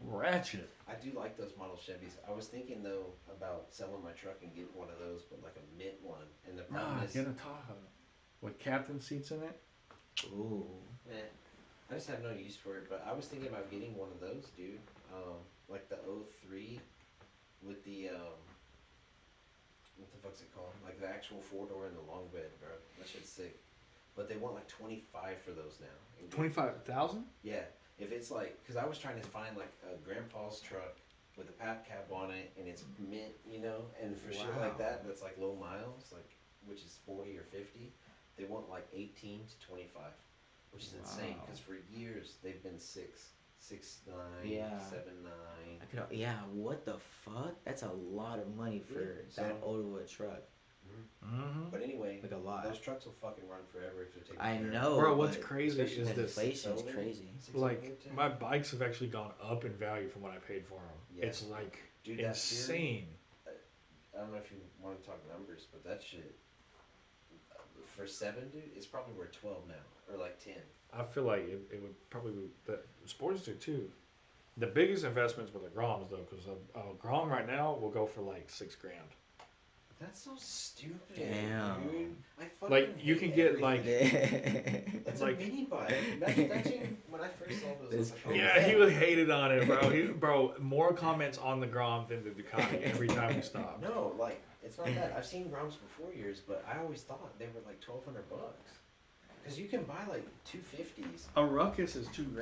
ratchet. I do like those model Chevys. I was thinking though about selling my truck and getting one of those, but like a mint one. And the problem is, Get a Tahoe with captain seats in it. Ooh. I just have no use for it. But I was thinking about getting one of those, dude. Like the 03 with the what the fuck's it called? Like the actual 4-door and the long bed, bro. That shit's sick. But they want like 25 for those now. 25,000? Yeah. If it's like, because I was trying to find like a grandpa's truck with a pap cab on it and it's mint, you know, and for shit like that, that's like low miles, like which is 40 or 50, they want like 18 to 25, which is insane because for years they've been 6'9", 7'9". Yeah, what the fuck? That's a lot of money for that old of a truck. Mm-hmm. But anyway, like a lot. Those trucks will fucking run forever if they're taken I care of. know. Bro, what's crazy is this. Inflation's crazy. Like, my bikes have actually gone up in value from what I paid for them. Yeah. It's like Dude, insane. I don't know if you want to talk numbers, but that shit for 7, dude, it's probably worth 12 now or like 10. I feel like it would probably be the Sportster too. The biggest investments were the Groms though, because a Grom right now will go for like $6,000. That's so stupid, Damn. dude. I fucking Like, you can hate get, everything. That's like- a mini bike. Imagine when I first saw those, I was That's like, oh, Yeah, he was hated on it, bro. Bro, more comments on the Grom than the Ducati every time we stopped. No, like, it's not that. I've seen Groms before years, but I always thought they were like $1,200. Because you can buy like 250s. A Ruckus is $2,000.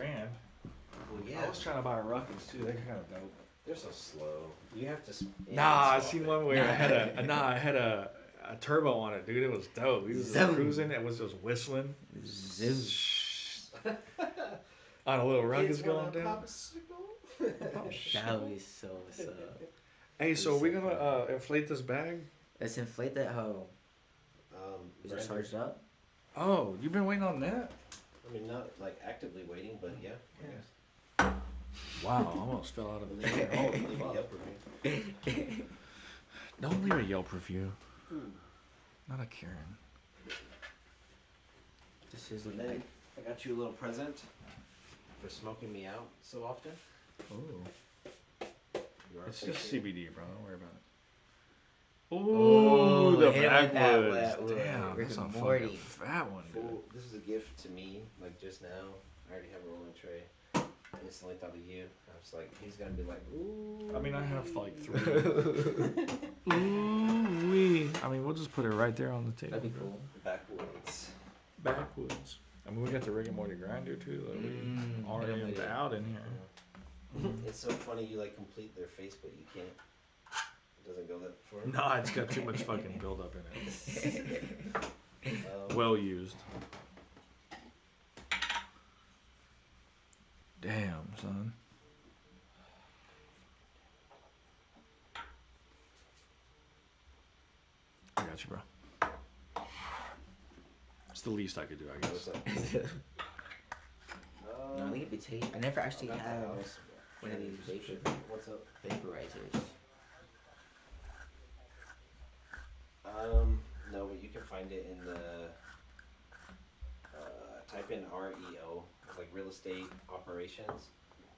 Well, I yeah, was trying to buy a Ruckus too. They're kind of dope. they're so slow. You have to. I seen one where I had a turbo on it, dude. It was dope. We was just Zoom. cruising. It was just whistling Zoom. on a little Ruckus Kids want going a down. popsicle? That would be so what's up. Hey, so are we gonna inflate this bag? Let's inflate that hoe. Is it Brandon, charged up? Oh, you've been waiting on that? I mean, not like actively waiting, but yeah. I guess. Wow, I almost fell out of the chair. Oh, leave a Yelp review. Don't leave a Yelp review. Not a Karen. This is And then I got you a little present for smoking me out so often. Oh, You are it's just appreciated. CBD, bro. Don't worry about it. Ooh, Ooh, the hit it with that backwoods. wet wood. Damn, Rick that's a and fucking Morty. fat one, dude. Full, this is a gift to me, like just now. I already have a rolling tray. I instantly thought of you. I was like, he's gonna be like, ooh. I mean, I have like 3. Ooh wee. I mean, we'll just put it right there on the table. That'd be cool. Backwoods. Backwoods. I mean, we got the Rick and Morty grinder too. That we hit 'em with RM'd it. out in here. It's so funny you like complete their face, but you can't. It doesn't go that far. Nah, it's got too much fucking buildup in it. Well used. Damn, son. I got you, bro. It's the least I could do, I What's guess. up? No, I think it'd be taste. I never actually Got the had house. one of these What's up? vaporizers. No, but you can find it in the. Type in REO, like real estate operations,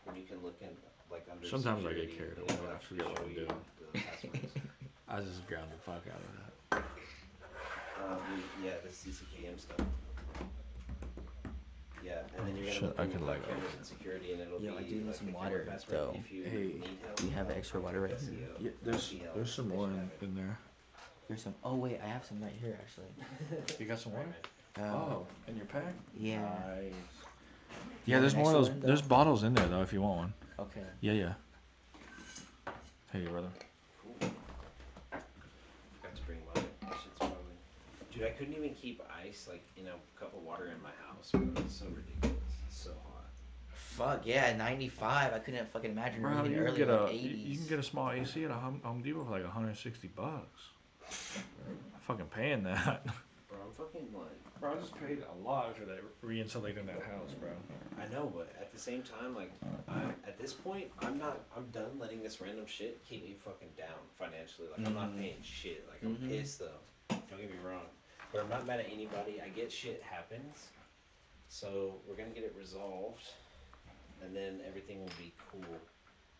and you can look in like under. Sometimes I get security, carried it'll away. I forget what show I'm you doing. the passwords. I just ground the fuck out of that. Yeah, the CCKM stuff. Yeah, and then you're gonna Shit, look I in can, like like- cameras and security, and it'll Yo, I be do need like some the water, camera password. though. If you Hey, need help, do you have extra water right here? SEO, Yeah, there's some more in there. There's some. Oh wait, I have some right here actually. You got some water? Oh, In your pack? yeah. Nice. You Yeah, want there's an more of extra those. one, though? There's bottles in there though, if you want one. Okay. Yeah. Hey, brother. Cool. Forgot to bring mine. That shit's probably. Dude, I couldn't even keep ice like in a cup of water in my house. Bro. It's so ridiculous. It's so hot. Fuck yeah, 95. I couldn't fucking imagine Bro, reading you can early get like a 80s. you can get a small AC at a Home Depot for like $160. I'm fucking paying that. Bro, I'm fucking like. Bro, I just paid a lot for that re-insulating that house, bro. I know, but at the same time, like, at this point, I'm done letting this random shit keep me fucking down financially. Like, I'm not paying shit. Like, I'm pissed though. Don't get me wrong. But I'm not mad at anybody. I get shit happens. So, we're gonna get it resolved. And then everything will be cool.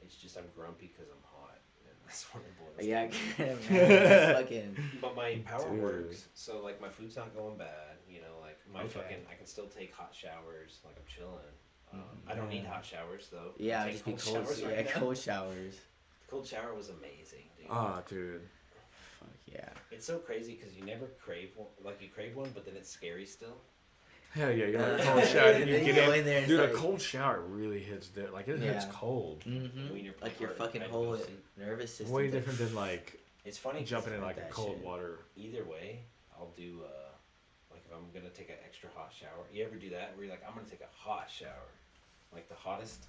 It's just I'm grumpy because I'm hot. And that's what it boils down Yeah, I to. can't imagine. Fucking. But my power Dude. works, so like my food's not going bad, you know, like my Okay. fucking, I can still take hot showers, like I'm chilling. I don't need hot showers though. Yeah, I take just be cold. showers Yeah, right now. cold showers. The cold shower was amazing, dude. Ah, dude. Fuck yeah. It's so crazy because you never crave one, like you crave one, but then it's scary still. Hell yeah, you're like a cold shower. And you Then get you go in, in there and dude. it's A like- cold shower really hits there. Like it hits Yeah. cold. Mm-hmm. When you're Like your hard, fucking I whole know. nervous system. Way different than like It's funny 'cause jumping in like like a that cold shit. water. either way, I'll do like if I'm gonna take an extra hot shower. You ever do that where you're like, I'm gonna take a hot shower, like the hottest,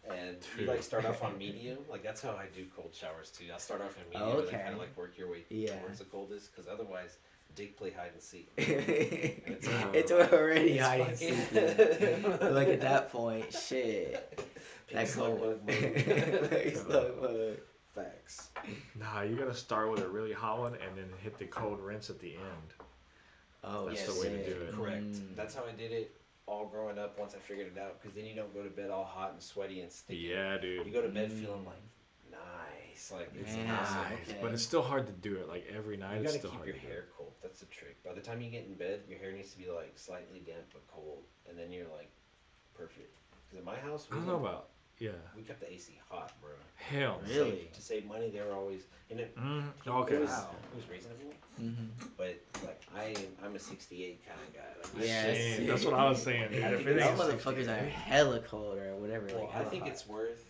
and you Dude. like start off on medium. Like that's how I do cold showers too. I'll start off in medium and then Okay. kind of like work your way Yeah. towards the coldest, because otherwise, dig play hide and seek. It's already It's high and fucking- seeking. Like at that point, shit. That Peace, love, cold. bug, mug. Peace, love, bug. Facts. Nah, you gotta start with a really hot one and then hit the cold rinse at the end. Oh, That's yes, the way to sick. do it. Correct. Mm. That's how I did it all growing up. Once I figured it out, because then you don't go to bed all hot and sweaty and sticky. Yeah, You dude. go to bed feeling like nice. nice. Like it's Yeah, awesome. okay. But it's still hard to do it. Like every night, You it's gotta still keep hard. your to do hair cold. That's the trick. By the time you get in bed, your hair needs to be like slightly damp but cold, and then you're like perfect. Because at my house, I don't know about. Yeah. we kept the AC hot, bro. Hell. Really? Really? To save money, they were always and it. Okay. It was, Wow. it was reasonable, Mm-hmm. but like I'm a 68 kind of guy. Like, Yeah, Shit, that's what I was saying. Dude. I If think it Those ain't motherfuckers 68, are hella cold or whatever. well, Like I hella think hot. it's worth.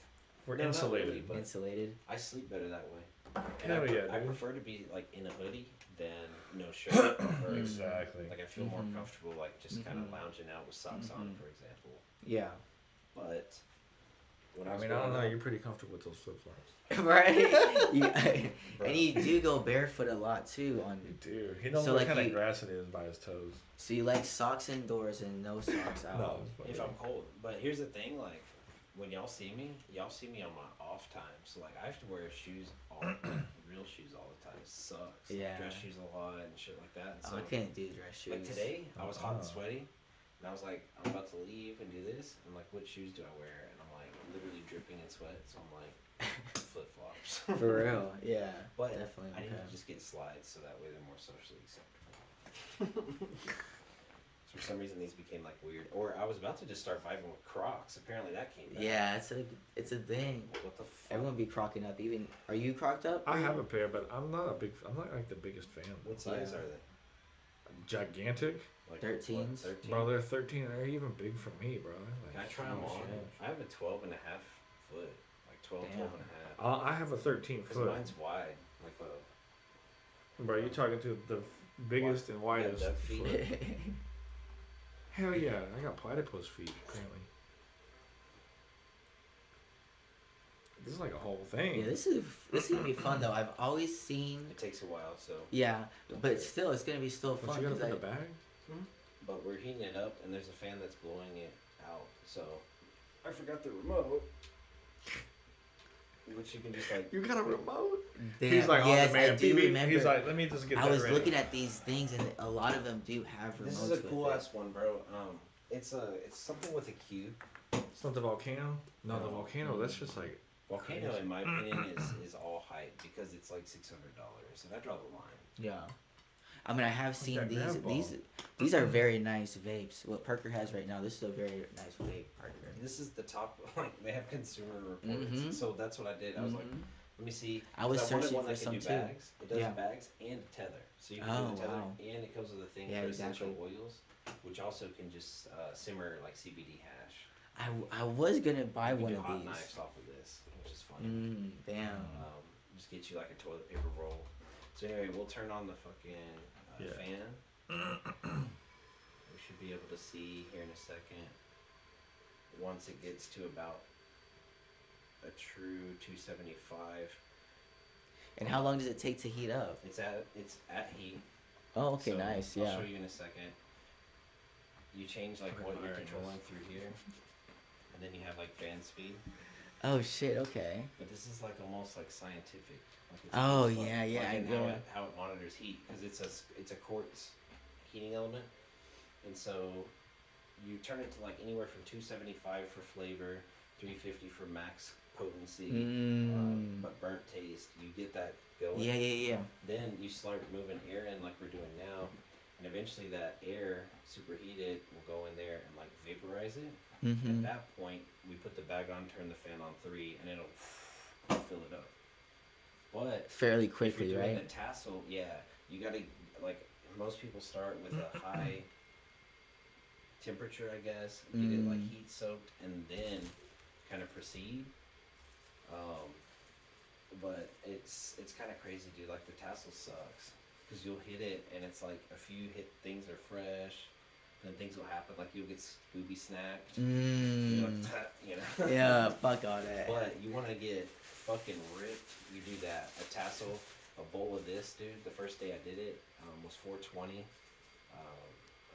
we're No, not insulated. really, but Insulated. I sleep better that way. And Hell yeah, I dude. prefer to be like in a hoodie than no shirt. Or, Exactly. like I feel more Mhm. comfortable, like just kind Mhm. of lounging out with socks on, Mhm. for example. Yeah. But when I I was mean, I don't growing know. up- You're pretty comfortable with those flip flops. Right. Bro. And you do go barefoot a lot too. On You do. He knows So, what like, kind you- of grass it is by his toes. so you like socks indoors and no socks out. No. if I'm cold. But here's the thing, like when y'all see me on my off time. So like I have to wear shoes all real shoes all the time. It sucks. Like, Yeah. dress shoes a lot and shit like that. And so I can't do dress shoes. like today, I was hot and Uh-uh. sweaty, and I was like, I'm about to leave and do this. I'm like, what shoes do I wear? And I'm like, literally dripping in sweat. So I'm like, flip flops. For real, yeah. But definitely. I need okay. to just get slides so that way they're more socially acceptable. So for some reason these became like weird. Or I was about to just start vibing with Crocs. Apparently that came back. Yeah, it's a thing. What the fuck? Everyone be crocking up. Even are you crocked up? I have a pair, but I'm not like the biggest fan. What size Yeah. are they? Gigantic, Like 13s? 13? bro. They're 13. And they're even big for me, bro. Can I Like, try them oh, on? shit. I have a 12 and a half foot. Like 12, Damn. 12 and a half. I have a 13 Because foot. mine's wide. Like a Bro, you're talking to the biggest and widest. duck feet. foot. Hell yeah, I got platypus feet apparently. This is like a whole thing. Yeah, this is gonna be fun though. I've always seen. It takes a while, so. Yeah, but still, it's gonna be still What fun. you got 'cause in the bag? But we're heating it up, and there's a fan that's blowing it out. So I forgot the remote, which you can just like. You got a remote? Damn, He's like yes, on demand. I do BB, remember. He's like, let me just get I that was ready. looking at these things, and a lot of them do have remotes. This is a with cool it. ass one, bro. It's something with a cube. It's not the volcano. No, the No. volcano. That's just like Volcano, crazy. in my opinion, is all hype because it's like $600, and I draw the line. Yeah. I mean, I have seen that these. grab ball? These are very nice vapes. What Parker has right now, this is a very nice vape, Parker. This is the top. Like they have consumer reports, Mhm. so that's what I did. I was like, Mhm. let me see. I was 'cause wanted searching one for that could some do too. bags. It does Yeah. bags and a tether, so you can Oh, do the tether, wow. and it comes with a thing Yeah, for exactly. essential oils, which also can just simmer like CBD hash. I was gonna buy You can one do of hot these. knives off of this, which is funny. Damn. Just get you like a toilet paper roll. So anyway, we'll turn on the fucking Yeah. fan. We should be able to see here in a second. Once it gets to about a true 275, And how long does it take to heat up? it's at heat. Oh, okay, So nice. I'll Yeah. show you in a second. You change like what you're Alright, controlling through here, and then you have like fan speed. Oh shit. Okay. But this is like almost like scientific. Like it's Oh, almost like, yeah, yeah, like I in get it. how it monitors heat because it's a quartz heating element, and so you turn it to like anywhere from 275 for flavor, 350 for max potency, but burnt taste. You get that going. Yeah. Then you start moving air in like we're doing now, and eventually that air superheated will go in there and like vaporize it. At that point, we put the bag on, turn the fan on 3, and it'll fill it up. But Fairly if quickly, you're doing right? the tassel, yeah, you gotta like most people start with a high temperature, I guess, get it like heat soaked, and then kind of proceed. But it's kind of crazy, dude. Like the tassel sucks because you'll hit it, and it's like a few hit things are fresh. Then things will happen, like you'll get Scooby snapped. You're like, you know. Yeah. Fuck all that. But you want to get fucking ripped, you do that. A tassel, a bowl of this, dude. The first day I did it was $4.20.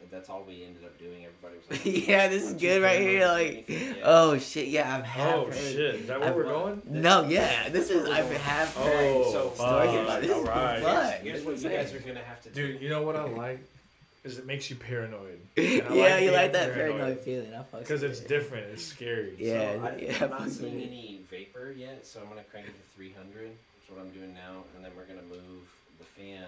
And that's all we ended up doing. Everybody was like, Yeah, this is "I'm good too right paranoid here. to do Like, anything." Yeah. oh shit. Yeah, I've had. Oh shit! Is that where I've- we're going? No, yeah. This is. I have heard Oh, stories fuck. about this. All right. But Here's what you guys are gonna have to do. Dude, you know what I like? is it makes you paranoid. Yeah, you being like that paranoid feeling. I fucks because with it's it. different. It's scary. Yeah, So yeah. I'm not fucks seeing with it. any vapor yet, so I'm gonna crank it to 300. That's what I'm doing now, and then we're gonna move the fan.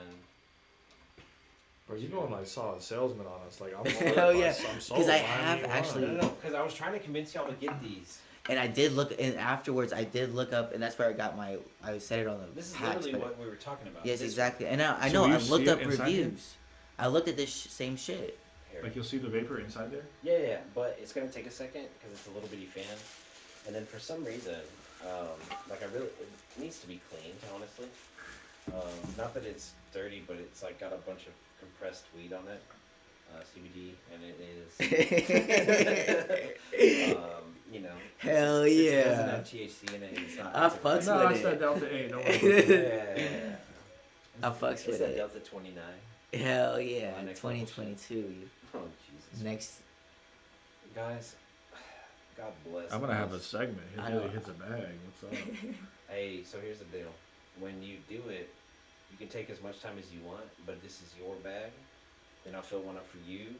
Bro, you going like solid salesman on us. Like I'm Hell yeah, I'm sold. because I Why have me actually. one? No, because I was trying to convince y'all to get these. And I did look, and afterwards I did look up, and that's where I got my. I said it on the This is packs, literally but what we were talking about. yes, This exactly. And I So know you I see looked it up inside here? reviews. I looked at this same shit. Here. Like you'll see the vapor inside there. Yeah, but it's gonna take a second because it's a little bitty fan, and then for some reason, like it needs to be cleaned, honestly. Not that it's dirty, but it's like got a bunch of compressed weed on it, CBD, and it is, you know. Hell It yeah. doesn't have THC in it. And it's not. I it's a- fucks No, with it's it. that Delta 8. Don't worry. Yeah. I fucks It's with that it. Delta 29. Hell yeah, My next level 2022. Oh Jesus. Next, Guys, God bless. I'm gonna have a us. segment. It I really know. hits a bag. What's up? Hey, so here's the deal. When you do it, you can take as much time as you want, but this is your bag. Then I'll fill one up for you.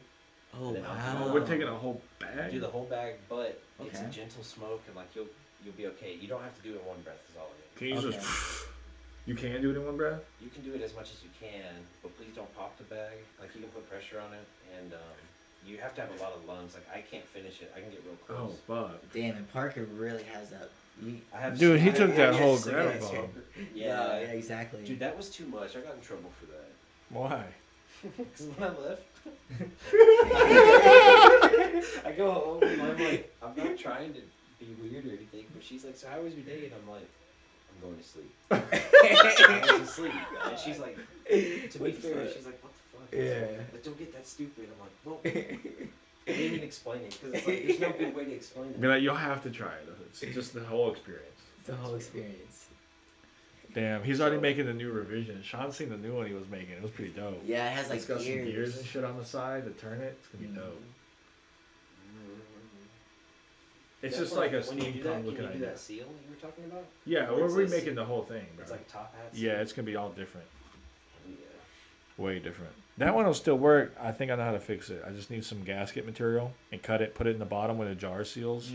oh Then I'll wow. Oh, we're taking a whole Do bag. the whole bag, but it's a Okay. gentle smoke, and like you'll be okay. You don't have to do it in one breath. Is all it is. Can you Okay. just? You can do it in one breath. You can do it as much as you can, but please don't pop the bag. Like you can put pressure on it, and you have to have a lot of lungs. Like I can't finish it. I can get real Oh close. fuck. Damn, and Parker really has that. You, I have. Dude, he I- took I that have whole cigarette grab smoker. bomb. Yeah. No, yeah, exactly. Dude, that was too much. I got in trouble for that. Why? Because when I left, I go home and I'm like, I'm not trying to be weird or anything, but she's like, so how was your day? And I'm like, I'm going to sleep. I'm going to sleep. And she's like, to be fair, she's like, what the fuck? Yeah. Like, don't get that stupid. I'm like, well, I didn't even explain it because it's like, there's no good way to explain Be it. like, you'll have to try it. It's just the whole experience. It's the whole experience. Damn, he's already making the new revision. Sean's seen the new one he was making. It was pretty dope. Yeah, it has like It's got some gears. gears and shit on the side to turn it. It's gonna be dope. It's just like a when you do that, steampunk can looking you do idea. that seal you were talking about? Yeah, Where we're it says- remaking the whole thing, bro. It's like top hats. Yeah, it's gonna be all different. Yeah. Way different. That one will still work. I think I know how to fix it. I just need some gasket material and cut it, put it in the bottom where the jar seals,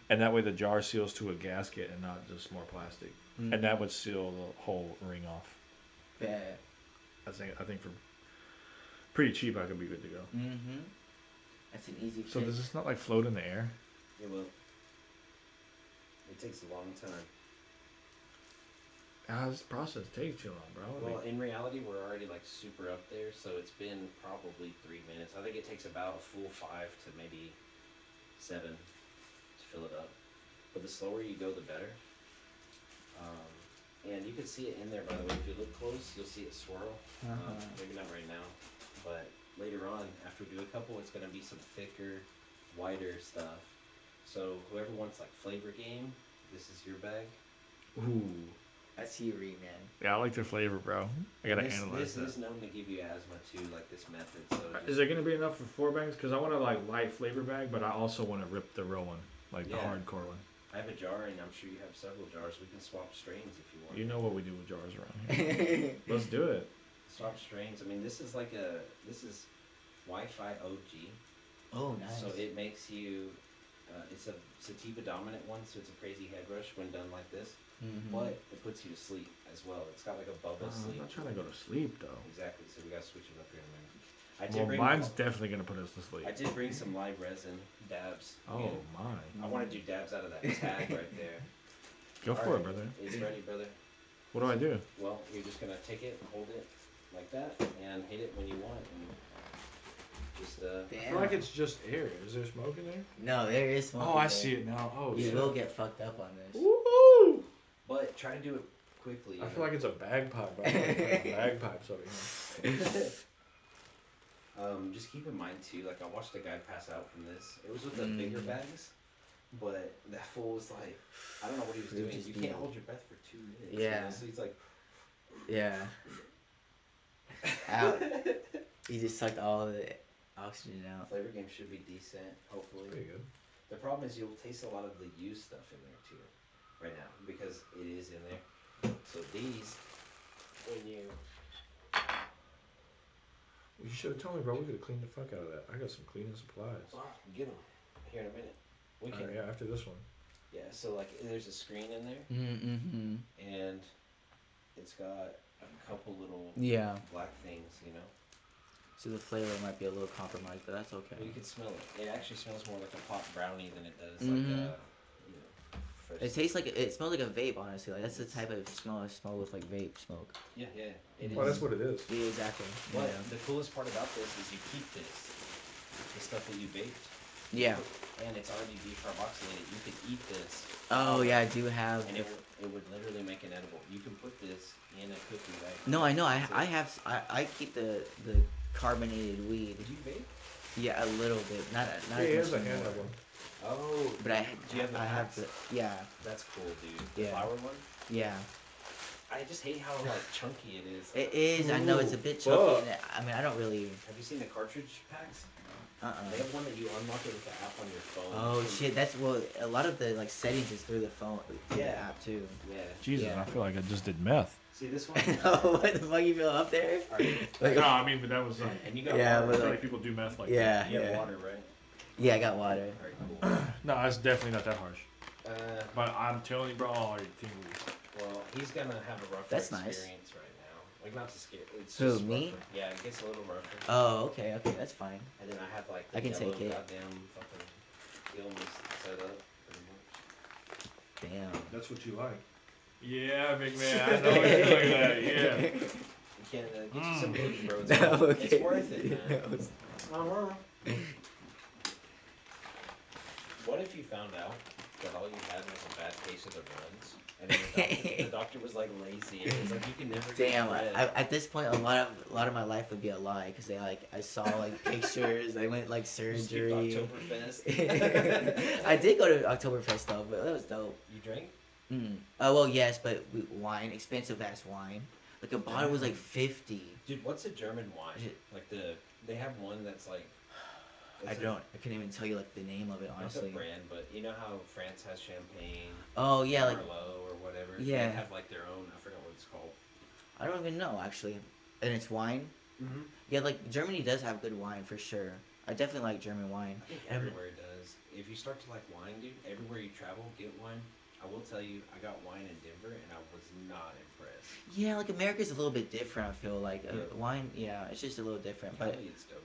and that way the jar seals to a gasket and not just more plastic. And that would seal the whole ring off. Yeah. I think for pretty cheap, I could be good to go. Mm-hmm. That's an easy So fix. does this not like float in the air? It will. It takes a long time. This process takes too long, bro. Well, in reality, we're already like super up there, so it's been probably 3 minutes. I think it takes about a full 5 to maybe 7 to fill it up. But the slower you go, the better. And you can see it in there, by the way. If you look close, you'll see it swirl. Maybe not right now, but later on, after we do a couple, it's going to be some thicker, whiter stuff. So whoever wants like flavor game, this is your bag. Ooh. I see you read, man. Yeah, I like the flavor, bro. I gotta analyze This that. is known to give you asthma too, like this method. So Is there gonna be enough for 4 bags? Because I want a like light flavor bag, but I also want to rip the real one, like the Yeah. hardcore one. I have a jar, and I'm sure you have several jars. We can swap strains if you want. You know what we do with jars around here. Let's do it. Swap strains. I mean, this is Wi-Fi OG. Oh, nice. So it makes you. It's a sativa dominant one, so it's a crazy head rush when done like this. But it puts you to sleep as well. It's got like a bubble I'm sleep. not trying to go to sleep though. Exactly. So we gotta switch it up here in a minute. Well, mine's definitely gonna put us to sleep. I did bring some live resin dabs. Oh my. I want to do dabs out of that tag right there. Go for it, Alright, brother. It's ready, brother. What do I do? Well, you're just gonna take it, hold it like that, and hit it when you want, and just Damn. I feel like it's just air. Is there smoke in there? No, there is smoke. Oh, in I there. see it now. Oh You shit. will get fucked up on this. Woo! But try to do it quickly. I feel like it's a bagpipe. Bro. Bagpipes over here. Just keep in mind too, like I watched a guy pass out from this. It was with the bigger bags, but that fool was like, I don't know what he was doing. Just You be can't like- hold your breath for 2 minutes. Yeah. You know? So he's like, Yeah. Out. He just sucked all of the oxygen out. flavor game should be decent, hopefully. Pretty good. The problem is you'll taste a lot of the used stuff in there too, right now, because it is in there. So these, when you You should have told me, bro. We could have cleaned the fuck out of that. I got some cleaning supplies. Get them here in a minute. We can. Yeah, after this one. Yeah, so like there's a screen in there, Mm-hmm. and it's got a couple little Yeah. black things, you know. So the flavor might be a little compromised, but that's okay. Well, you can smell it. It actually smells more like a pot brownie than it does Mhm. like you know, fresh. It tastes like it smells like a vape, honestly. Like that's the type of smell I smell with like vape smoke. Yeah, yeah. It Well, is. that's what it is. Yeah, exactly. But Yeah. the coolest part about this is you keep this, the stuff that you baked, Yeah. and it's already decarboxylated. You could eat this. Oh yeah, I do have. And it would literally make an edible. You can put this in a cookie, right? No, I know. I keep the carbonated weed. Did you vape? Yeah, a little bit. Not He as has a much hand anymore. of them. Oh. But Do you have the I have packs? the yeah. That's cool, dude. The Yeah. flower one? Yeah. I just hate how like chunky it is. It is. I know it's a bit Ooh, chunky. fuck. And I mean, I don't really. Have you seen the cartridge packs? They Uh. have one that you unlock it with the app on your phone. Oh shit! That's well. A lot of the like settings is through the phone, through the Yeah. app too. Yeah. Jesus, Yeah. I feel like I just did meth. See this one? Oh, what the fuck you feel up there? Like, No, I mean, but that was And you got Yeah, water. I but feel like- like people do meth like yeah, You have yeah, water, right? yeah. I got water. Alright, cool. that. No, it's definitely not that harsh. But But I'm telling you, bro, all your tingly. well, he's gonna have a rougher That's nice. experience right now. Like not to scare. It's Who, just me? rougher. Yeah, it gets a little rougher. Oh, okay, that's fine. And then I have like the I can yellow take it. goddamn fucking illness set up pretty much. Damn. That's what you like. Yeah, big man. I know what you're looking at. Yeah. You can get you some baby, bro. It's, No, worth- okay. it's worth it, man. What if you found out that all you had was a bad case of the runs, and then the doctor was like lazy, and it was like you can never get Damn. bread. At this point, a lot of my life would be a lie because they like I saw like pictures. I went like You skipped surgery. Oktoberfest. I did go to Oktoberfest though, but that was dope. You drank? Oh well, yes, but wine, expensive ass wine. Like a bottle was like 50. Dude, what's a German wine? Is it- Like they have one that's like. I couldn't even tell you like the name of it Not the honestly. brand, but you know how France has champagne, Oh yeah, like Merlot or whatever. Yeah. They have like their own. I forgot what it's called. I don't even know actually. And it's wine. Mm-hmm. Yeah, like Germany does have good wine for sure. I definitely like German wine. I think And- everywhere does. If you start to like wine, dude, everywhere you travel, get wine. I will tell you, I got wine in Denver, and I was not impressed. Yeah, like America's a little bit different. I feel like Yeah. Wine. Yeah, it's just a little different. But Cali, it's dope.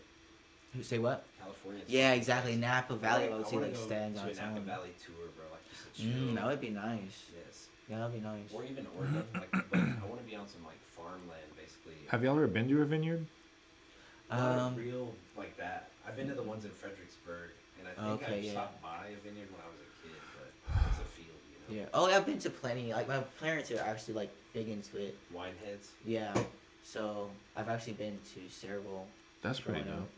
say what? California. Yeah, exactly. Napa Valley. I would say wanna like go stands to on a its Napa own. Valley tour, bro. Like just a chill. That would be nice. Yes. Yeah, that'd be nice. Or even Oregon. Like, but I want to be on some like farmland, basically. Have y'all ever been to a vineyard? Not real like that. I've been to the ones in Fredericksburg, and I think Okay, I yeah. stopped by a vineyard when I was a kid, but it's a field, you know. Yeah. Oh, I've been to plenty. Like my parents are actually like big into it. Wine heads. Yeah. So I've actually been to several. That's pretty growing dope. up.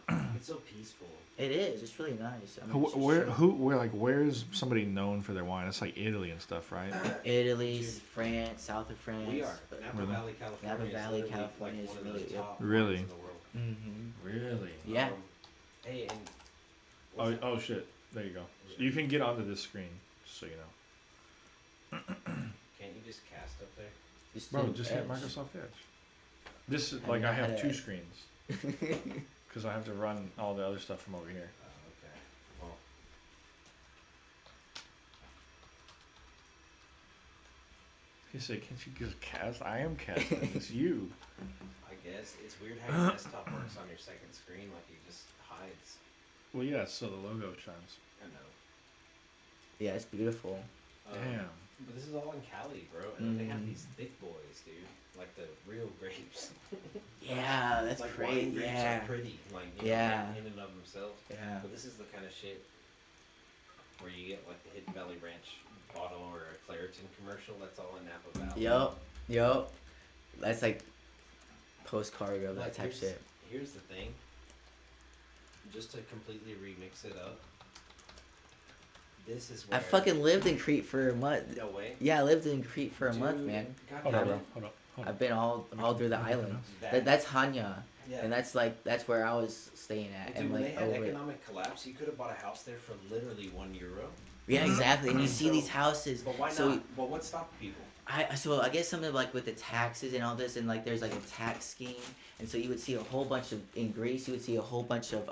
Yeah. It's so peaceful. It is. It's really nice. I mean, it's just Where is somebody known for their wine? It's like Italy and stuff, right? Italy, Dude. France, south of France. We are. but- Napa Really? Valley, California. Napa is Valley, literally, California like is one of really- those yep. top Really? wines in the world. Mhm. Really? Yeah. Hey, and Oh, what's oh shit. There you go. You can get onto this screen, just so you know. can't you just cast up there? Just Bro, do just hit Edge. Microsoft Edge. This is I like know I have how two to- screens because I have to run all the other stuff from over here. Okay. Well, He said, "Can't you just cast?" I am casting. It's you. I guess it's weird how your desktop works on your second screen. Like it just hides. Well, yeah. So the logo shines. I know. Yeah, it's beautiful. Damn. But this is all in Cali, bro, and they have Mhm. these thick boys, dude. Like the real grapes. Yeah, that's like great. wine grapes Yeah. are pretty, like you Yeah. know, in and of themselves. Yeah. But this is the kind of shit where you get like the Hidden Valley Ranch bottle or a Claritin commercial. That's all in Napa Valley. Yup. That's like postcard of that Like, type shit. Here's the thing. Just to completely remix it up. This is where I fucking lived in Crete for a month. No way. Yeah, I lived in Crete for a month, Dude, man. God Hold damn on, bro. it. Hold on. Hold on. I've been all through the island. That- That's Hanya, Yeah. and that's where I was staying at, Dude, and when they like had over. economic collapse, you could have bought a house there for literally €1. Yeah, exactly. And you see So- these houses. But why so not? Well, what stopped people? I guess something like with the taxes and all this, and like there's like a tax scheme, and so you would see a whole bunch of in Greece, you would see a whole bunch of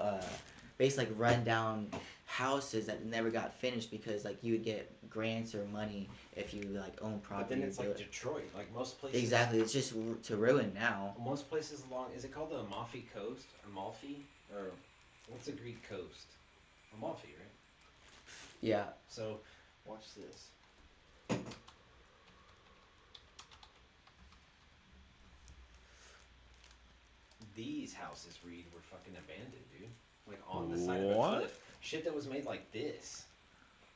basically like rundown houses that never got finished because like you would get grants or money if you like own But property. then it's like Detroit, like most places. Exactly, it's just to ruin now. Most places along, is it called the Amalfi Coast? Amalfi? Or what's the Greek coast? Amalfi, right? Yeah. So, watch this. These houses, Reed, were fucking abandoned, dude. Like on the side of a What? cliff. Shit that was made like this.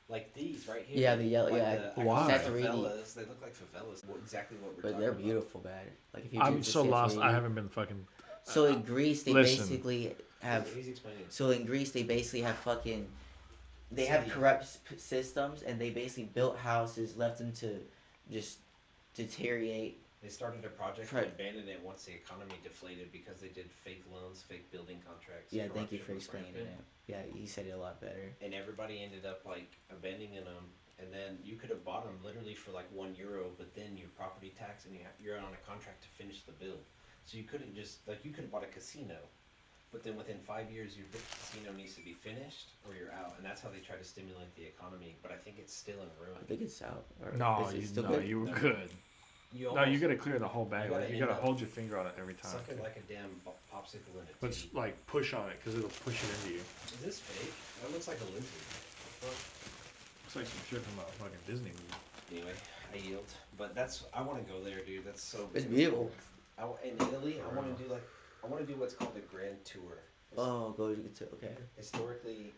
Like these right here. Yeah, the yellow. Like Yeah, the Why? favelas. They look like favelas. Well, exactly what we're but talking they're about. beautiful, bad. Like if you. I'm do so lost. I Santorini. haven't been fucking. So in Greece, they Listen. basically have. He's explaining. So in Greece, they basically have fucking. They have City. corrupt systems, and they basically built houses, left them to just deteriorate. They started a project Right. and abandoned it once the economy deflated because they did fake loans, fake building contracts. Yeah, thank you corruption for was explaining rampant. it. Yeah, he said it a lot better. And everybody ended up like abandoning them. And then you could have bought them literally for like €1, but then your property tax and you're on a contract to finish the build. So you couldn't just like you could have bought a casino, but then within 5 years your casino needs to be finished or you're out. And that's how they try to stimulate the economy. But I think it's still in ruin. I think it's out. Or No, is it you still no, good? you were No. good. You No, you gotta clear the whole bag. you gotta Like, you end gotta up hold your finger on it every time. suck it like a damn popsicle in a But tea. like push on it because it'll push it into you. Is this fake? That looks like a lizard. It's like some shit from a fucking Disney movie. Anyway, I yield. But that's I want to go there, dude. That's so. It's beautiful. In Italy, I want to do what's called a grand tour. Oh, go to okay. Historically,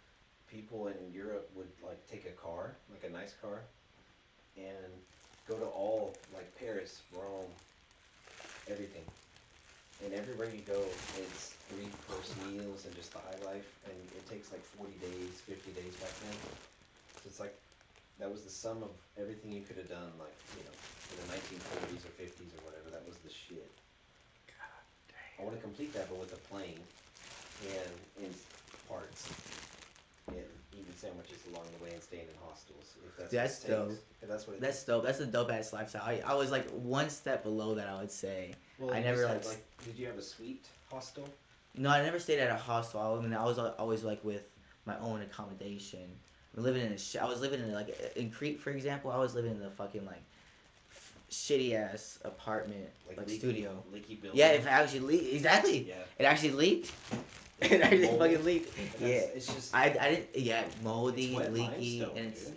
people in Europe would like take a car, like a nice car, and go to all like Paris, Rome, everything. And everywhere you go, it's 3-course meals and just the high life, and it takes like 40 days, 50 days back then. So it's like that was the sum of everything you could have done, like in the 1940s or 50s or whatever. That was the shit. God damn. I want to complete that, but with a plane and in parts, and eating sandwiches along the way and staying in hostels. If That's what it dope. takes. If that's what it That's takes. dope. That's a dope ass lifestyle. I was like one step below that, I would say. Well, I you never said, like. Did you have a suite hostel? No, I never stayed at a hostel. I mean, I was always like with my own accommodation. Living in I was living in like in Crete, for example. I was living in a fucking like shitty ass apartment, like leaky, studio. leaky building. Yeah, if it actually leaked, exactly. Yeah. It actually leaked. It actually Mold. fucking leaked. And Yeah. It's just. I didn't. Yeah, moldy, It's wet leaky, limestone, and dude.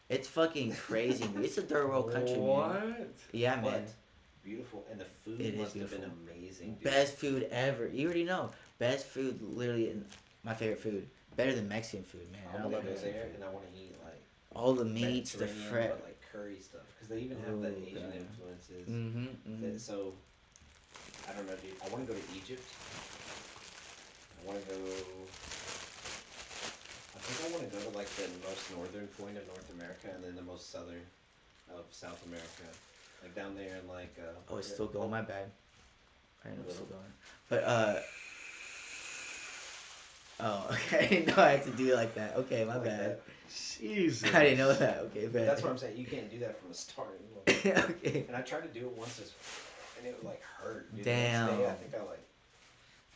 it's fucking crazy. It's a third world country, man. What? Yeah, man. But beautiful, and the food It is must have been beautiful. amazing. Dude. Best food ever. You already know. Best food, literally, my favorite food. Better than Mexican food, man. I I want to love go Mexican there, food. and I want to eat like All the meats, the Mediterranean, fret. but like curry stuff, because they even have the Ooh, Asian God. influences. Mm-hmm. So, I don't know, dude. I want to go to Egypt. I want to go. I think I want to go to like the most northern point of North America, and then the most southern of South America, like down there in like. Oh, it's still going. My bad. I didn't know it's still Little. going. But Oh, okay. I didn't know I had to do it like that. Okay, my Like bad. that. Jesus. I didn't know that. Okay, bad. That's what I'm saying. You can't do that from the start. Okay. And I tried to do it once, and it like hurt. Dude. Damn. The next day, I think I like.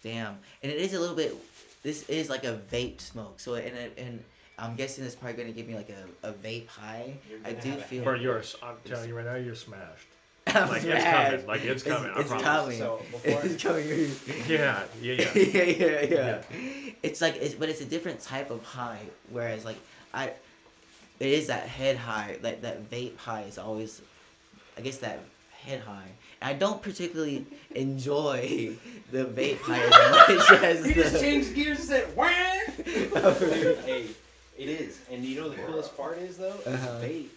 Damn. And it is a little bit. This is like a vape smoke. So and I'm guessing it's probably gonna give me like a vape high. You're I gonna do have a feel. Bro, I'm telling you right now, you're smashed. I'm Like, smashed. it's coming. Like, it's coming. I It's promise. coming. So, before It's coming. Yeah. yeah. It's like but it's a different type of high. Whereas like it is that head high. Like that vape high is always, I guess that head high. And I don't particularly enjoy the vape high as much as He just the. changed gears and said, "Wah!" Hey, it is, and you know the coolest part is though, is Uh-huh. vape.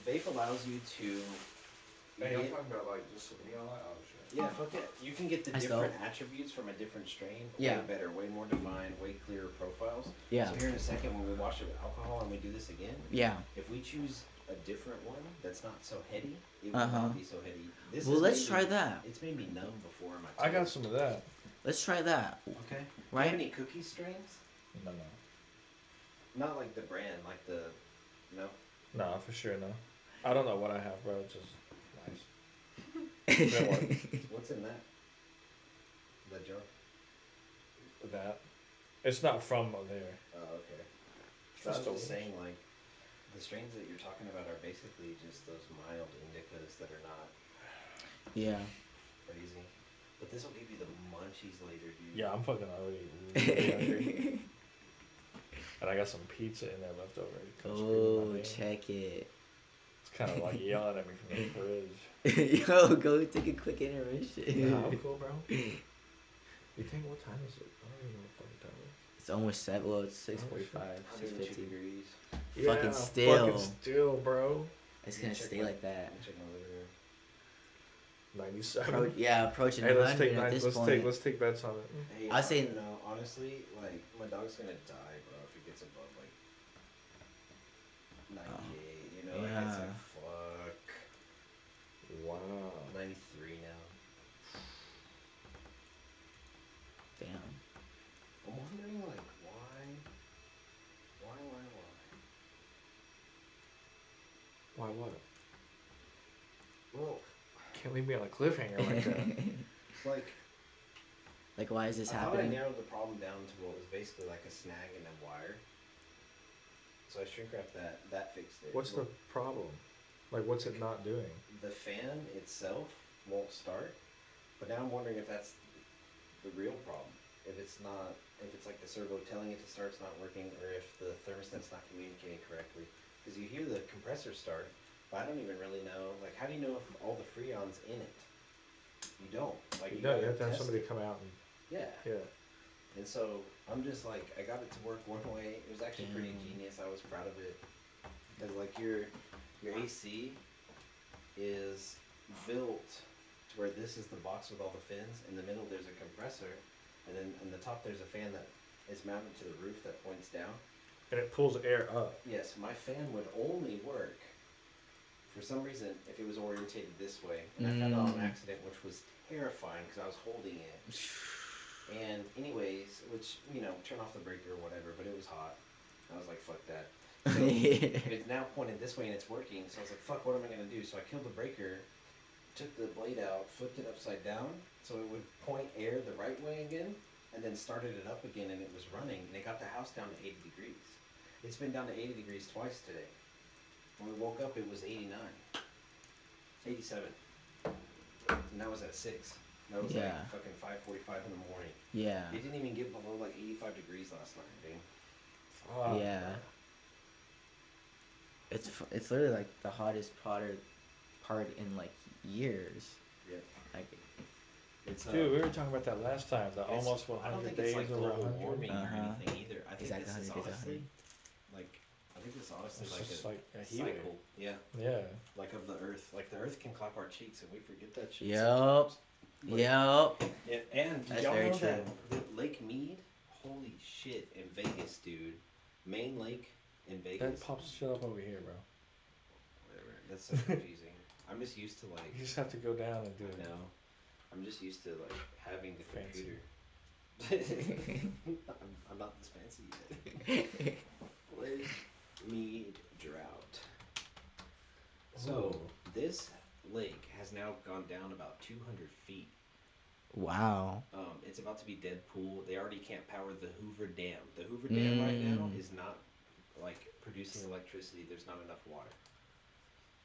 Vape allows you to. Hey, I'm get- talking about like just some neon light. Oh shit. Yeah, fuck it. You can get the I still- different attributes from a different strain. Yeah. Way better, way more defined, way clearer profiles. Yeah. So here in a second, when we wash it with alcohol and we do this again, Yeah. if we choose a different one that's not so heady, it will Uh-huh. not be so heady. This Well, has let's made try me- that. It's made me numb before in my. I got toes. some of that. Let's try that. Okay. Do you Right? have any cookie strains? No. Not like the brand, like the. No. No, for sure, no. I don't know what I have, bro. It's just nice. Then what? What's in that? That jar? That. It's not from there. Oh, okay. It's So I was just just a- saying, like, the strains that you're talking about are basically just those mild indicas that are not Yeah. crazy. But this will give you the munchies later, dude. Yeah, I'm fucking already really hungry. And I got some pizza in there left over. Kinda screaming my Oh, name. check it. It's kind of like yelling at me from the fridge. Yo, go take a quick intermission. Yeah, I'm cool, bro. You think what time is it? I don't even know what fucking time it is. It's almost 7. Well, it's 6:45, 102 6:50. degrees. Fucking still. Fucking still, bro. It's gonna Check stay my- like that. Check my living room. 97. Yeah, approaching Hey, 100 at this point. let's take bets on it. Hey, I say- no, honestly, like, my dog's gonna die, bro, if it gets above, like, 98, you know? Like, it's Yeah. like, fuck. Wow. 93 now. Damn. I'm wondering, like, why? Why what? Well, Can't leave me on a cliffhanger like that. like, Like, why is this I thought I happening? narrowed the problem down to what was basically like a snag in a wire. So I shrink wrapped that. That fixed it. What's the problem? Like, what's it not doing? The fan itself won't start, but now I'm wondering if that's the real problem. If it's not, if it's like the servo telling it to start's not working, or if the thermostat's not communicating correctly. Because you hear the compressor start, but I don't even really know. Like, how do you know if all the freon's in it? You don't. Like, No, you gotta have to have test somebody it. come out and Yeah. yeah. And so I'm just like, I got it to work one way. It was actually pretty Damn. genius. I was proud of it. Because like your AC is built to where this is the box with all the fins. In the middle there's a compressor, and then in the top there's a fan that is mounted to the roof that points down. And it pulls air up. Yes, my fan would only work for some reason if it was orientated this way. And I found out on accident, which was terrifying because I was holding it. And anyways, which, you know, turn off the breaker or whatever, but it was hot. I was like, fuck that. So it's now pointed this way and it's working. So I was like, fuck, what am I going to do? So I killed the breaker, took the blade out, flipped it upside down so it would point air the right way again, and then started it up again and it was running. And it got the house down to 80 degrees. It's been down to 80 degrees twice today. When we woke up, it was 89. 87. And that was at 6. That was Yeah. like fucking 5:45 in the morning. Yeah. It didn't even get below like 85 degrees last night, dude. Fuck, Yeah. bro. It's literally like the hottest part in like years. Yeah. Like, It's Dude, we were talking about that last time. The it's- almost I don't 100 think it's days like over global 100. warming or Uh-huh. anything either. I think Exactly, this is 100 days, honestly like I think it's honestly It's like just a like a heat wave. cycle. Yeah. Yeah. Like of the earth. Like the earth can clap our cheeks and we forget that shit. Yup. sometimes. But- Yup. And That's y'all very know true. that Lake Mead, holy shit, in Vegas, dude. Main lake in That Vegas. pops shit up over here, bro. Whatever. That's so confusing. I'm just used to like You just have to go down and do it. no. I'm just used to like having the Fancy. computer. I'm not this fancy yet. Lake Mead drought. So this lake has now gone down about 200 feet. Wow. It's about to be dead pool. They already can't power the Hoover Dam. The Hoover Dam right now is not like producing electricity. There's not enough water.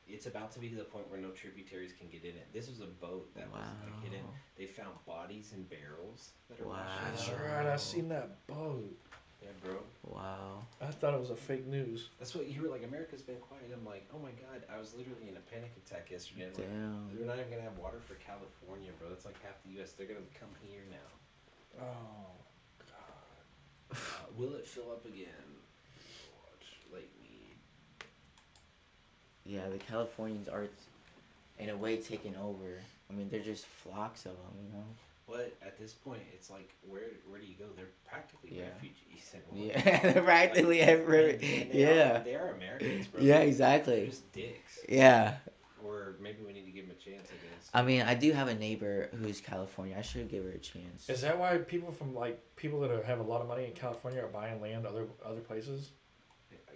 It's about to be to the point where no tributaries can get in it. This was a boat that was like hidden. Wow. They found bodies in barrels that are Wow. washing That's up. right. I seen that boat. Yeah, bro. Wow. I thought it was a fake news. That's what you were like. America's been quiet. I'm like, oh my god. I was literally in a panic attack yesterday. I'm like, Damn. we're not even gonna have water for California, bro. That's like half the U.S. They're gonna come here now. Oh. Will it fill up again? Watch Lake Mead. Yeah, the Californians are, in a way, taking over. I mean, they're just flocks of them, you know? But at this point, it's like, where do you go? They're practically Yeah. refugees. And Yeah, they're practically every. and they Yeah. they are Americans, bro. Yeah, They're exactly. just dicks. Yeah. Or maybe we need to give them a chance, I guess. I mean, I do have a neighbor who's California. I should give her a chance. Is that why people from like people that have a lot of money in California are buying land other places?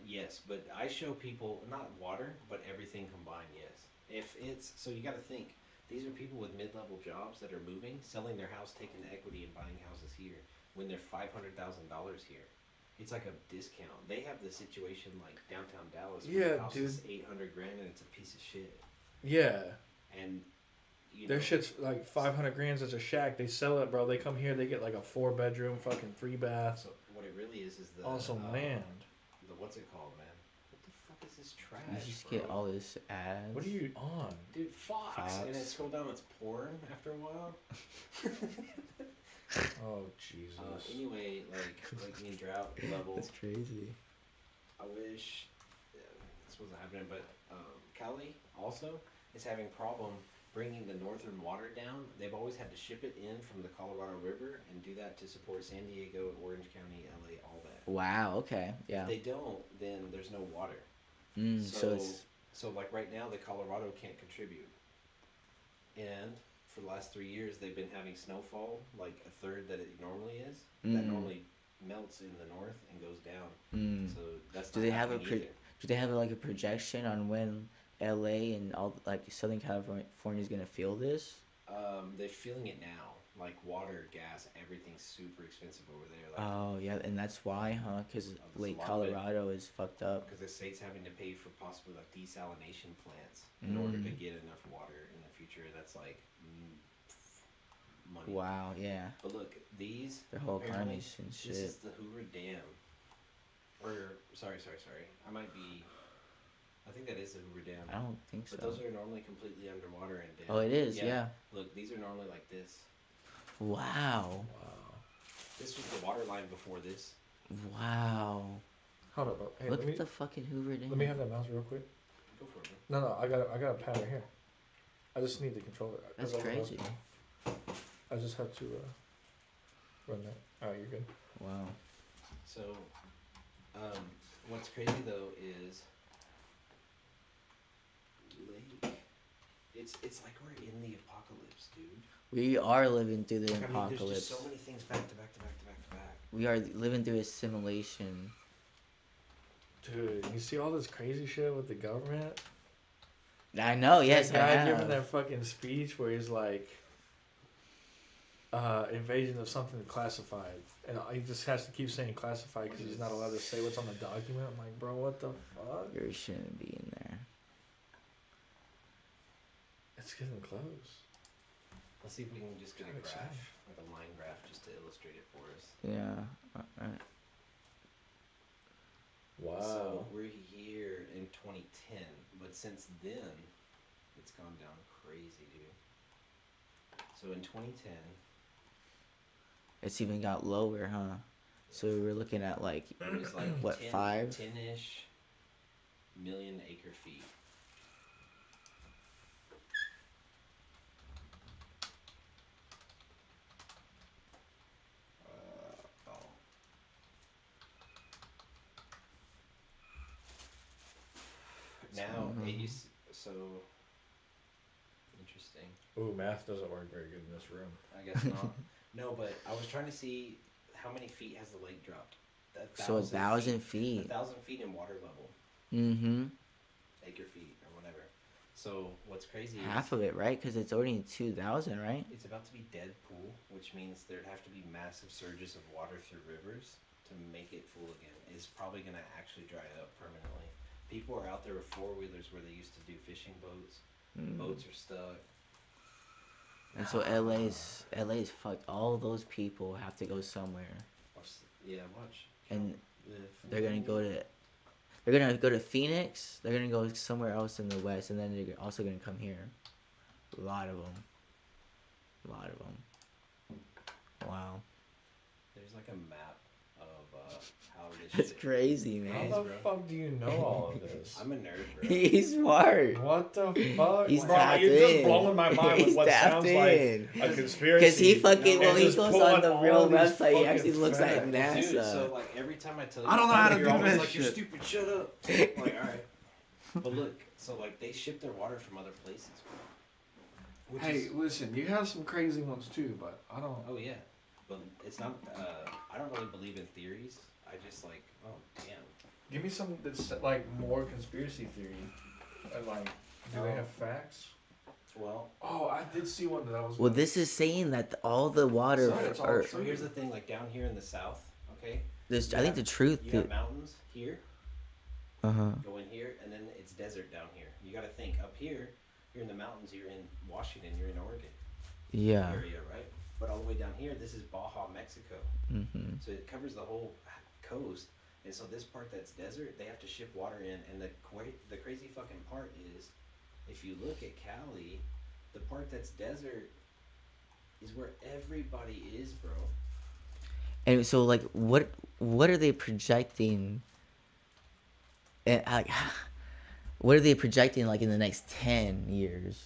Yes, but I show people not water, but everything combined. Yes, if it's so, you got to think These are people with mid-level jobs that are moving, selling their house, taking the equity, and buying houses here when they're $500,000 here. It's like a discount. They have the situation like downtown Dallas, where Yeah, the house dude. is 800 grand and it's a piece of shit. Yeah. And Their shit's like 500 grand as a shack. They sell it, bro. They come here, they get like a 4-bedroom, fucking 3 baths. So what it really is the Also land. The what's it called, man? What the fuck is this trash? You just bro? get all this ads. What are you on? Dude, Fox. Fox. And then scroll down, it's porn after a while. Oh Jesus. Anyway, like in drought level. That's crazy. I wish this wasn't happening, but Cali also is having problem bringing the northern water down. They've always had to ship it in from the Colorado River and do that to support San Diego, Orange County, LA, all that. Wow. Okay. Yeah. If they don't, then there's no water. So like right now, the Colorado can't contribute. And for the last 3 years, they've been having snowfall like a third that it normally is. That normally melts in the north and goes down. So that's Do not they have a happening either. do they have like a projection on when LA and all like Southern California is gonna feel this? They're feeling it now. Like water, gas, everything's super expensive over there. Like, Oh yeah, and that's why, huh? Because There's Lake a lot of it. Colorado is fucked up. because the state's having to pay for possibly like desalination plants in order to get enough water in the future. That's like money. Wow. Yeah. But look, these Their whole apparently, economy's in this shit. is the Hoover Dam. Or sorry. I might be. I think that is the Hoover Dam. I don't think so. But those are normally completely underwater and down. Oh, it is. Yeah. Look, these are normally like this. Wow. This was the water line before this. Wow. Hold up, bro. Hey, Look let me at the fucking Hoover Dam. let me have that mouse real quick. Go for it, bro. No, I got a pad right here. I just need the controller. That's That's all. crazy. I just have to run that. Alright, you're good. Wow. So, what's crazy though is, like, it's like we're in the apocalypse, dude. We are living through the I mean, apocalypse. there's just so many things back to back to back to back to back. We are living through a simulation. Dude, you see all this crazy shit with the government? I know. Yes, that I guy giving have. that fucking speech where he's like, invasion of something classified, and he just has to keep saying classified because he's not allowed to say what's on the document. I'm like, bro, what the fuck? You shouldn't be in there. It's getting close. Let's see if we can just get a Kinda graph, exciting. like a line graph, just to illustrate it for us. Yeah. Alright. Wow. So we're here in 2010, but since then, it's gone down crazy, dude. So in 2010, It's even got lower, huh? So we're looking at like it was like what, 5? 10-ish million acre feet. Now it used so interesting. Ooh, math doesn't work very good in this room. I guess not. No, but I was trying to see how many feet has the lake dropped. So 1,000 feet. 1,000 feet in water level, Mm-hmm. acre feet or whatever. So what's crazy Half is of it, right? Because it's already 2,000, right? it's about to be dead pool, which means there'd have to be massive surges of water through rivers to make it full again. It's probably gonna actually dry up permanently. People are out there with 4-wheelers where they used to do fishing boats. Boats are stuck. And so LA's fucked. All those people have to go somewhere, Watch. and The they're gonna go to Phoenix. They're gonna go somewhere else in the West, and then they're also gonna come here. A lot of them. Wow. There's like a map of how this That's shit. crazy, man. How the fuck do you know all of this? I'm a nerd, bro. He's smart. What the fuck? He's Bro, tapped you're in. just blowing my mind with He's what tapped sounds in. like a conspiracy. Because he fucking, And when he just goes pulling on the all real these website, he fucking actually looks like facts. NASA. Dude, so like every time I tell you, I don't know how to you're do always this like, you're shit. stupid, shut up. Like, all right. But look, so like they ship their water from other places. Which Hey, is, listen, you have some crazy ones too, but I don't. oh yeah, but it's not. I don't really believe in theories. I just like, oh damn. Give me some that's like more conspiracy theory. And like, do they have facts? Well, Oh, I did see one that I was. Well, gonna- this is saying that all the water Son, it's all are. so here's the thing. Like down here in the south, okay, This, you I think have, the truth. you have mountains here, Uh huh. go in here, and then it's desert down here. You got to think up here. You're in the mountains. You're in Washington. You're in Oregon Yeah. area, right? But all the way down here, this is Baja, Mexico. Mm-hmm. So it covers the whole coast. And so this part that's desert, they have to ship water in. And the crazy fucking part is, if you look at Cali, the part that's desert is where everybody is, bro. And so, like, what are they projecting? And like, what are they projecting like in the next 10 years?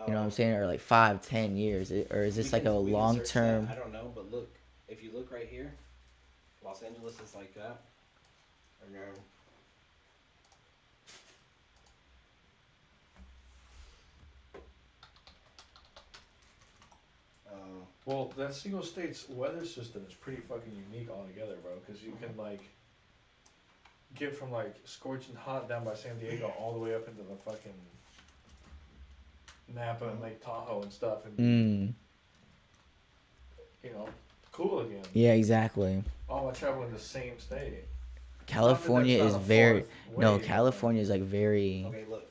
You know what I'm saying, or like 5, 10 years, or is this like a long term? I don't know, but look, if you look right here, Los Angeles is like that. And then Well, that single state's weather system is pretty fucking unique altogether, bro. Because you can like get from like scorching hot down by San Diego all the way up into the fucking Napa and Lake Tahoe and stuff, and Mm. you know, cool again. Yeah, exactly. All while traveling the same state. California Not is that that's not a very fourth no. way, but, California is like very okay, look,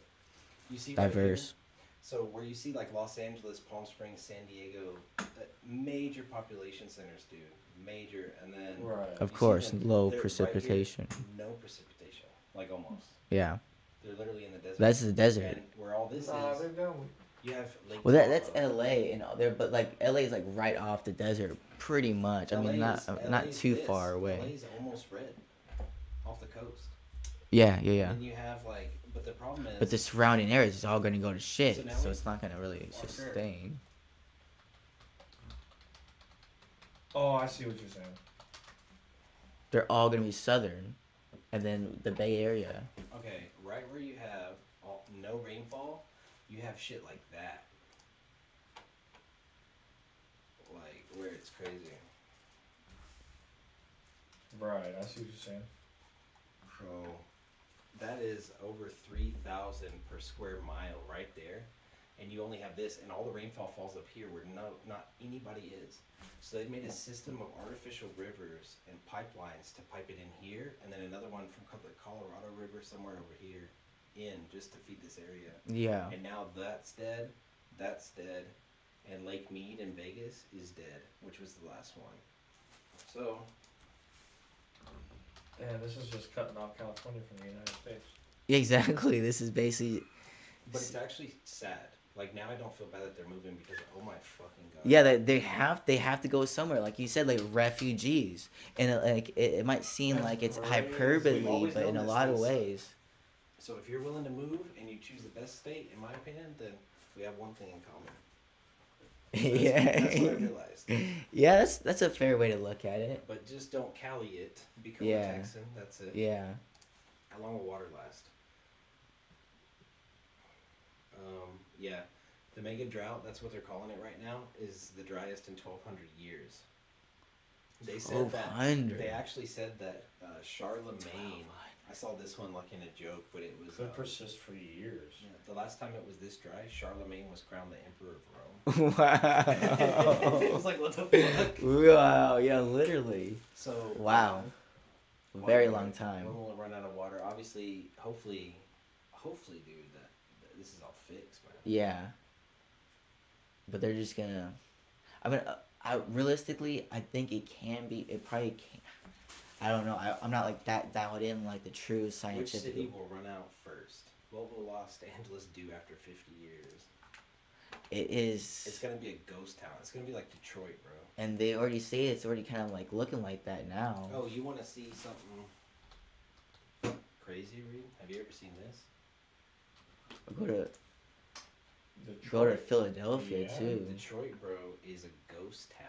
you see right here? diverse. So where you see like Los Angeles, Palm Springs, San Diego, major population centers, dude, major, and then Right. Of you see course, them- low they're right here, precipitation. no precipitation, like almost. Yeah, They're literally in the desert. that's the desert. And where all this Nah, is, they're down. you have Lake Well, that's Tahoe. LA and all there, but like LA is like right off the desert, pretty much. I mean, not LA's too this. far away. LA's almost red, off the coast. Yeah, yeah, yeah. And you have like, but the problem is. But the surrounding areas is all gonna go to shit, So now so we- it's not gonna really Walker. sustain. Oh, I see what you're saying. They're all gonna be southern, and then the Bay Area. Okay, right where you have no rainfall, you have shit like that. Like where it's crazy. Right, I see what you're saying. So that is over 3,000 per square mile right there. And you only have this, and all the rainfall falls up here where not anybody is. So they made a system of artificial rivers and pipelines to pipe it in here, and then another one from the Colorado River somewhere over here in just to feed this area. Yeah. And now that's dead, and Lake Mead in Vegas is dead, which was the last one. So, Damn, this is just cutting off California from the United States. Exactly. This is basically. but it's actually sad. Like now I don't feel bad that they're moving because oh my fucking god. Yeah, they have to go somewhere, like you said, like refugees, and it might seem That's like it's crazy. hyperbole, We've always but in known a this lot of is- ways. So if you're willing to move and you choose the best state, in my opinion, then we have one thing in common. That's what I Yeah. realized. Yeah, that's a fair way to look at it. But just don't Cali it. Become Yeah. a Texan. That's it. Yeah. How long will water last? Yeah. The mega drought, that's what they're calling it right now, is the driest in 1,200 years. They said that. 1,200. They actually said that Charlemagne. I saw this one like in a joke, but it was. Could persist for years. Yeah, the last time it was this dry, Charlemagne was crowned the emperor of Rome. Wow. It was like, what the fuck? Wow. Yeah, literally. So. Wow. Very long time. When will it run out of water? Obviously, hopefully, dude, that this is all fixed, man. Yeah. But they're just gonna. I mean, realistically, I think it can be. It probably can. I don't know. I'm not like that dialed in like the true Which scientific. city will run out first? What will Los Angeles do after 50 years? It is. It's gonna be a ghost town. It's gonna be like Detroit, bro. And they already say it's already kind of like looking like that now. Oh, you want to see something crazy, Reed? Have you ever seen this? Go to Detroit. Philadelphia Yeah. too. Detroit, bro, is a ghost town.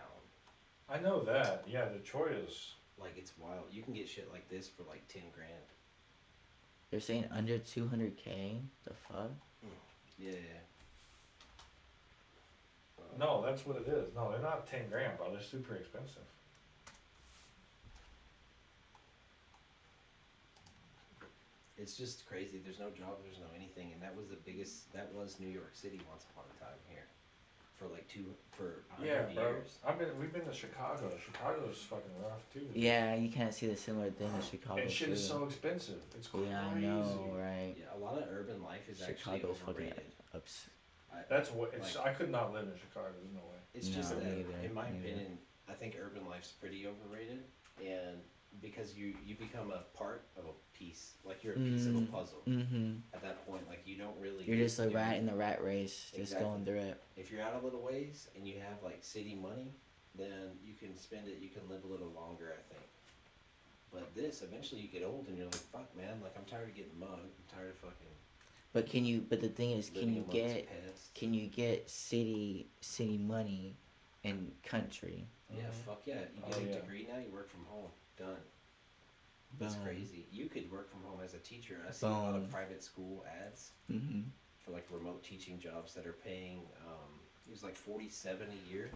I know that. Yeah, Detroit is. Like it's wild. You can get shit like this for like 10 grand. They're saying under 200K. The fuck? Yeah. No, that's what it is. No, they're not 10 grand, bro. They're super expensive. it's just crazy. There's no jobs, there's no anything, and that was the biggest. That was New York City once upon a time here, for like for Yeah, 100 bro. years. We've been to Chicago. Chicago's fucking rough too. Yeah, you kind of see the similar thing in Chicago And shit too. is so expensive. It's crazy. Yeah, I know, right? Yeah, a lot of urban life is actually Chicago's fucking overrated. ups. That's what it's. Like- I could not live in Chicago. There's no way. It's No, just that, me either, in my me either. opinion, I think urban life's pretty overrated, and because you become a part of a piece, like you're a piece of a puzzle. Mm-hmm. At that point, like you don't really. You're just like you know, rat in the rat race, just Exactly. going through it. If you're out a little ways and you have like city money, then you can spend it. You can live a little longer, I think. But this, eventually, you get old and you're like, "Fuck, man! Like I'm tired of getting mugged. I'm tired of fucking." But can you? But the thing is, living amongst pests. can you get city money in country? Yeah, Mhm. fuck yeah! You get Oh, a yeah. degree now. You work from home. Done. That's Boom. crazy. You could work from home as a teacher. I see a lot Boom. of private school ads Mm-hmm. for like remote teaching jobs that are paying. It was like 47 a year,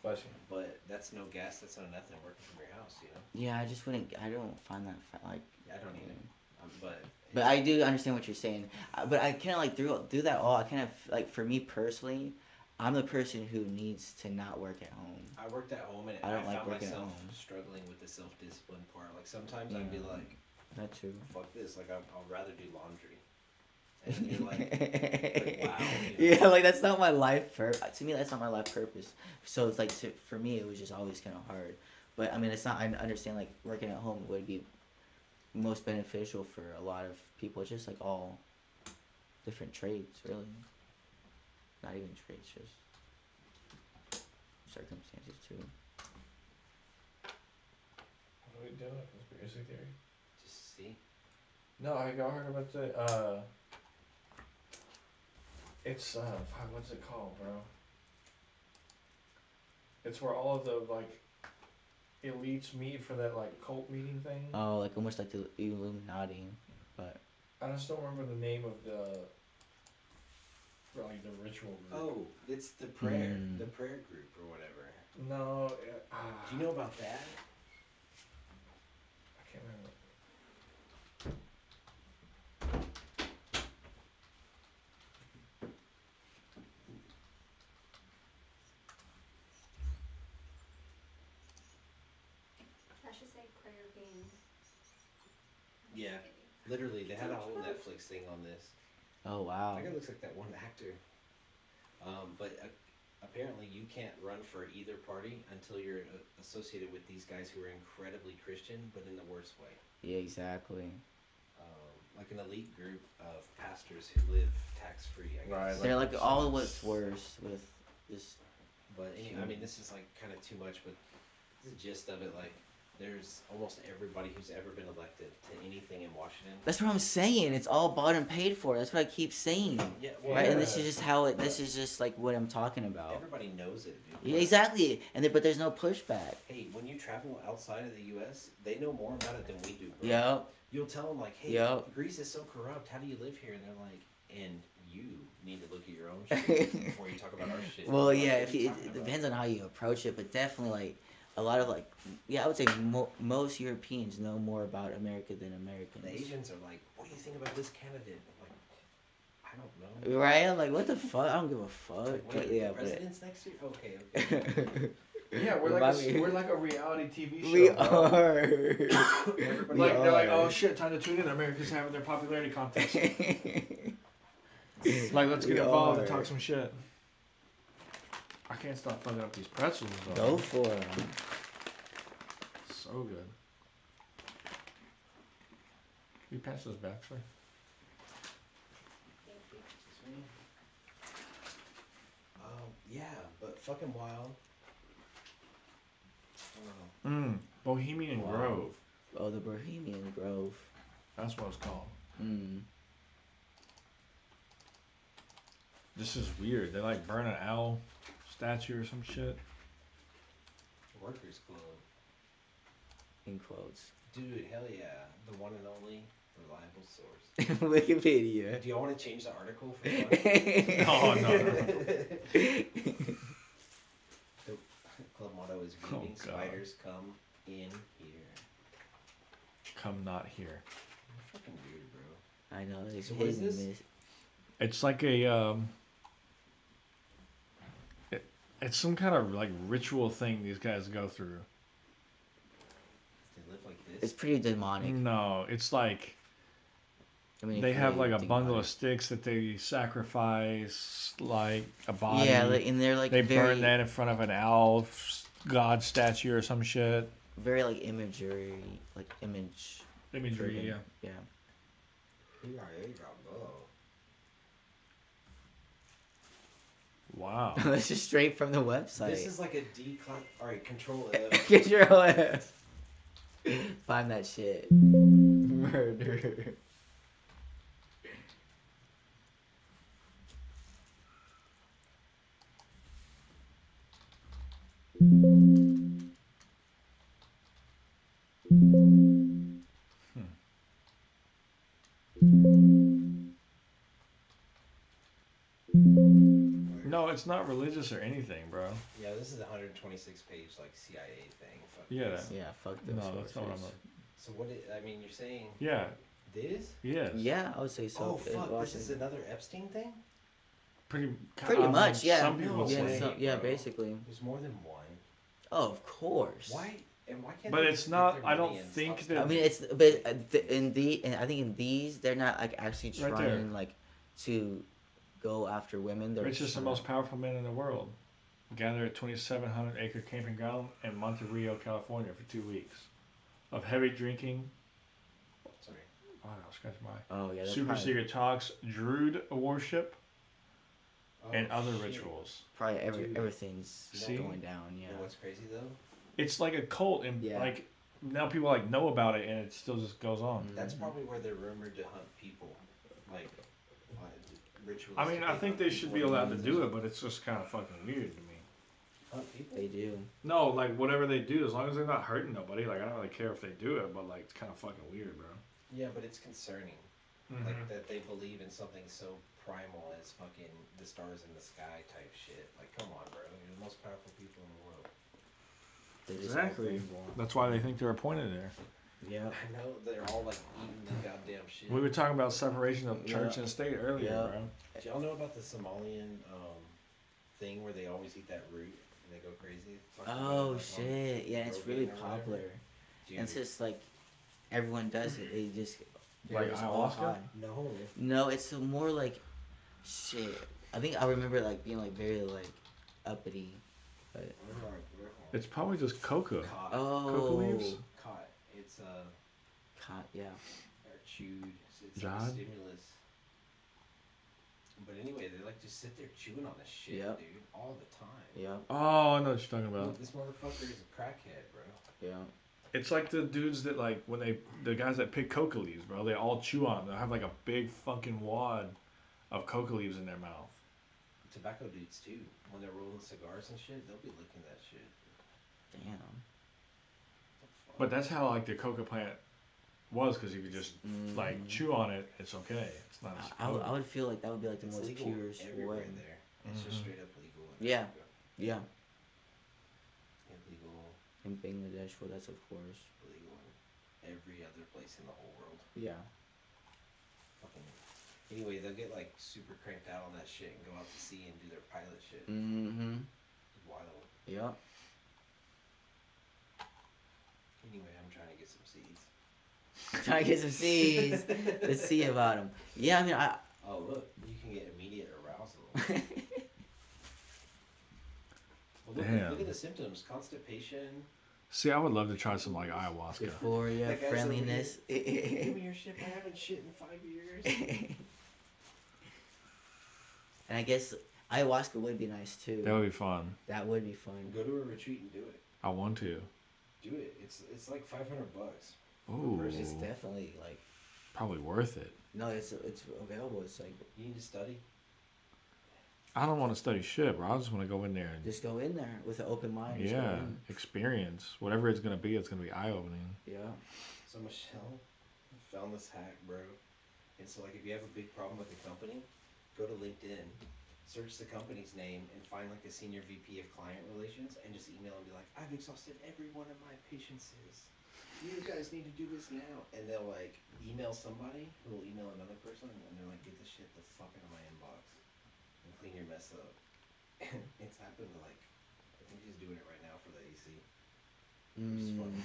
Bless you. but that's no gas. That's no nothing. Working from your house, you know. Yeah, I just wouldn't. I don't find that like. I don't either. But But I do understand what you're saying. But I kind of like through that all. I kind of like for me personally, I'm the person who needs to not work at home. I worked at home and I don't like found working at myself home. struggling with the self-discipline part. Like sometimes I'd be Yeah. like, That's true. "Fuck this!" Like I'll rather do laundry. And you're like wow. You know? Yeah, like that's not my life to me, that's not my life purpose. So it's like for me, it was just always kind of hard. But I mean, it's not. I understand like working at home would be most beneficial for a lot of people. It's just like all different trades, really. Not even trades, just circumstances too. What are we doing? Conspiracy theory? Just see. No, I got heard about the it's fuck, what's it called, bro? It's where all of the like elites meet for that like cult meeting thing. Oh, like almost like the Illuminati, but I just don't remember the name of the like the ritual group. Oh, it's the prayer group or whatever. No, Do you know about that? I can't remember. That should say prayer gang. Yeah. Literally, they had a whole Netflix thing on this. oh wow. That guy looks like that one actor. But apparently, you can't run for either party until you're associated with these guys who are incredibly Christian, but in the worst way. Yeah, exactly. Like an elite group of pastors who live tax free. I guess. Right, They're like like all of what's worse with this. But anyway, I mean, this is like kind of too much. But the gist of it, like, there's almost everybody who's ever been elected to anything in Washington. That's what I'm saying. It's all bought and paid for. That's what I keep saying. Yeah, well, Right, and this is just how it. This is just like what I'm talking about. everybody knows it, dude. Yeah, exactly. But there's no pushback. Hey, when you travel outside of the U.S., they know more about it than we do, bro. Yep. You'll tell them, like, hey, Yep. Greece is so corrupt. How do you live here? And they're like, and you need to look at your own shit before you talk about our shit. Well, Like, yeah. what are you talking It about? depends on how you approach it, but definitely like a lot of like, yeah, I would say most Europeans know more about America than Americans. The Asians are like, what do you think about this candidate? I'm like, I don't know. Right? I'm like, what the fuck? I don't give a fuck. Like, But wait, yeah, the but. president's next year? Okay. Yeah, we're like a reality TV show. We bro. are. Everybody Like they're like, are. oh shit, time to tune in. America's having their popularity contest. Like, let's get We involved are. and talk some shit. I can't stop fucking up these pretzels though. Go for it. So good. You pass those back, sir? Yeah, but fucking wild. I don't know. Bohemian Wow. Grove. Oh, the Bohemian Grove. That's what it's called. Mm. This is weird. They like burn an owl statue or some shit. Workers Club. In quotes. Dude, hell yeah. The one and only reliable source. Wikipedia. Do y'all want to change the article for fun? Oh, no. The club motto is Oh, greeting God. spiders come in here. Come not here. Fucking weird, bro. I know. It's So hit what is and this? miss. It's like a it's some kind of like ritual thing these guys go through. They live like It's this. pretty demonic. No, it's like I mean, they if you have really like a think bundle about of it. sticks that they sacrifice, like a body. Yeah, like, and they're like They very, burn that in front of an owl god statue or some shit. very like imagery, like image. Imagery, driven. yeah. Yeah. Wow. This is straight from the website. This is like a Alright, control F. Get your OS. Find that shit. Murder. No, it's not religious or anything, bro. Yeah, this is a 126 page like CIA thing. Fuck Yeah. this. Yeah, fuck those. No, that's not what I'm. So what? I mean, you're saying Yeah. this? Yes. Yeah, I would say so. Oh fuck! This is another Epstein thing. Pretty much, yeah. Some people No say. way. Yeah, bro. basically. There's more than one. Oh, of course. Why? And why can't? But they it's just not- get their I don't money and think stop that- I mean, it's but and I think in these they're not like actually Right trying there. like to go after women. They're Richest and trying- most powerful men in the world gather at 2,700-acre camping ground in Monte Rio, California for 2 weeks of heavy drinking. Sorry. Oh, no, scratch my. Oh yeah, they're Super probably, secret talks, Druid worship, and Oh, other shit. rituals. probably Dude. everything's See? going down. Yeah. You know what's crazy though? It's like a cult, and Yeah. like now people like know about it, and it still just goes on. That's probably where they're rumored to hunt people, like rituals. I mean, I think they should be allowed to do it, but it's just kind of fucking weird to me. Hunt people. They do. No, like whatever they do, as long as they're not hurting nobody, like I don't really care if they do it, but like it's kind of fucking weird, bro. Yeah, but it's concerning. Mm-hmm. Like that they believe in something so primal as fucking the stars in the sky type shit. Like, come on, bro. You're the most powerful people in the world. They're just Exactly. unbelievable. That's why they think they're appointed there. Yeah. I know they're all like eating the goddamn shit. We were talking about separation of church Yeah. and state earlier, Yeah. bro. Did y'all know about the Somalian thing where they always eat that root and they go crazy? Fucking Oh like, shit! Yeah, it's Rogaine really or whatever. popular. Dude, And it's just like everyone does it. They just Like they're just all ayahuasca? high. no. No, it's more like shit. I think I remember like being like very like uppity. But It's probably just coca. Caught. Coca oh, leaves? Caught. It's yeah. or chewed. It's like a Jod? stimulus. But anyway, they like just sit there chewing on this shit, Yep. dude, all the time. Yeah, Oh, I know what you're talking about. This motherfucker is a crackhead, bro. yeah. It's like the dudes that like when the guys that pick coca leaves, bro. They all chew on. They have like a big fucking wad of coca leaves in their mouth. Tobacco dudes too. When they're rolling cigars and shit, they'll be licking that shit. Damn. But that's how like the coca plant was, because if you just like chew on it, it's okay. It's not. As I would feel like that would be like the It's most legal purest everywhere way. in there. It's just straight up legal. In Yeah. Africa. Yeah. Illegal, In Bangladesh, well, that's of course. illegal in every other place in the whole world. Yeah. Fucking. Anyway, they'll get like super cranked out on that shit and go out to sea and do their pilot shit. Mm-hmm. Wild. Yep. Anyway, I'm trying to get some seeds. Trying to get some seeds. Let's see about them. Yeah, I mean, Oh look, you can get immediate arousal. Well, Damn. look at the symptoms: constipation. See, I would love to try some like ayahuasca. Euphoria, That guy's over friendliness. Give me your shit. I haven't shit in 5 years. And I guess ayahuasca would be nice too. That would be fun. That would be fun. Go to a retreat and do it. I want to. Do it. It's like $500. Ooh, It's definitely like probably worth it. no, it's available. It's like You need to study. I don't want to study shit, bro. I just want to go in there and just go in there with an open mind. Just go yeah, in. experience whatever it's gonna be. It's gonna be eye opening. Yeah. So Michelle found this hack, bro. And so like if you have a big problem with the company, go to LinkedIn, search the company's name and find like the senior VP of client relations and just email and be like, I've exhausted every one of my patiences. You guys need to do this now. And they'll like email somebody who will email another person and they're like, get this shit the fuck out of my inbox and clean your mess up. And it's happened to like, I think she's doing it right now for the AC. Which is funny.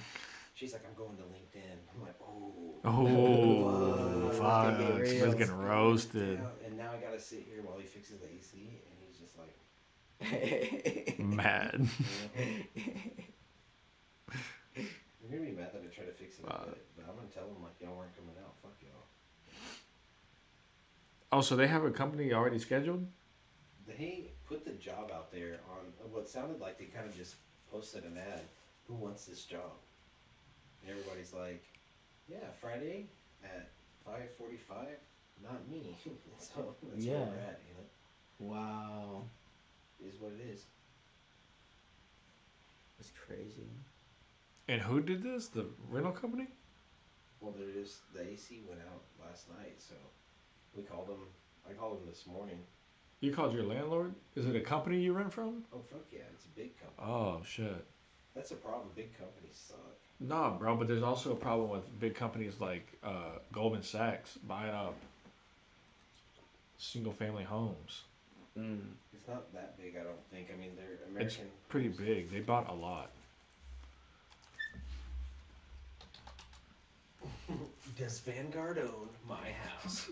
She's like, I'm going to LinkedIn. I'm like, Oh, fuck. It's It's getting roasted. And now I gotta sit here while he fixes the AC, and he's just like, mad. You're gonna be mad that I try to fix it a bit, but I'm gonna tell him like y'all weren't coming out. Fuck y'all. Oh, so they have a company already scheduled? They put the job out there on what sounded like they kind of just posted an ad. Who wants this job? And everybody's like, yeah, Friday at 5:45. Not me. So that's where we're at, you know. Wow. It is what it is. It's crazy. And who did this? The rental company? Well, the AC went out last night, so we called them. I called them this morning. You called your landlord? Is it a company you rent from? Oh, fuck yeah, it's a big company. Oh, shit. That's a problem. Big companies suck. Nah, bro, but there's also a problem with big companies like Goldman Sachs buying up single-family homes. It's not that big, I don't think. I mean, they're American. It's pretty big. They bought a lot. Does Vanguard own my house?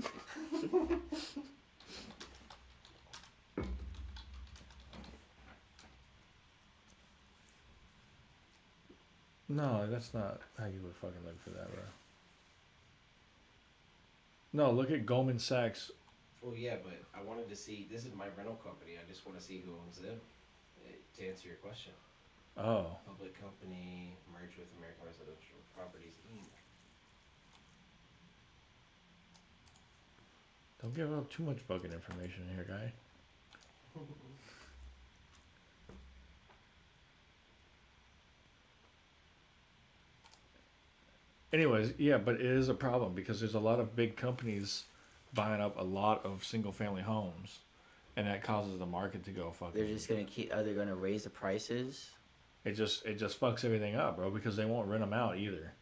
No, that's not how you would fucking look for that, bro. No, look at Goldman Sachs. Well, yeah, but I wanted to see. This is my rental company. I just want to see who owns them. To answer your question. Oh. Public company merged with American Residential Properties Inc. Don't give up too much fucking information here, guy. Anyways, yeah, but it is a problem because there's a lot of big companies buying up a lot of single-family homes, and that causes the market to go fucking. They're just gonna keep. Are they gonna raise the prices? It just fucks everything up, bro, because they won't rent them out either.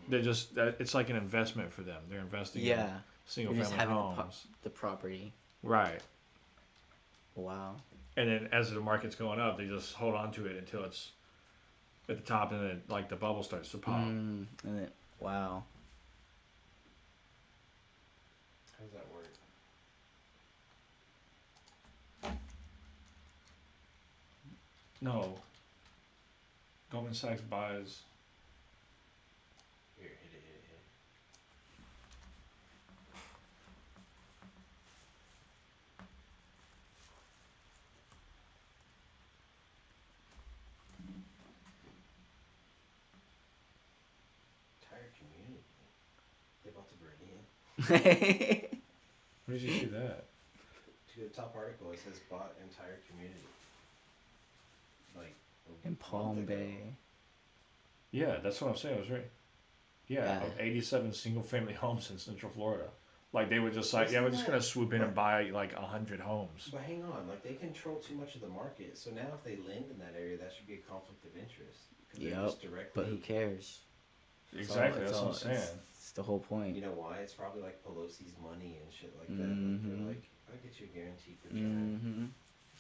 They're just it's like an investment for them. They're investing in single-family homes. The property. Right. Wow. And then as the market's going up, they just hold on to it until it's at the top, and then like the bubble starts to pop. And then, wow. How does that work? No. Goldman Sachs buys. Here, hit it. Entire community. They bought the Viridian. Where did you see that? To the top article, it says bought entire community. Like in Palm Bay. Yeah, that's what I'm saying. I was right. Yeah, 87 single-family homes in Central Florida. Like they were just like, we're just gonna swoop in and buy like 100 homes. But hang on, like they control too much of the market. So now if they lend in that area, that should be a conflict of interest. Yep. But who cares? Exactly, that's what I'm saying. It's the whole point. You know why? It's probably like Pelosi's money and shit like that. Like they're like, I'll get you a guaranteed return.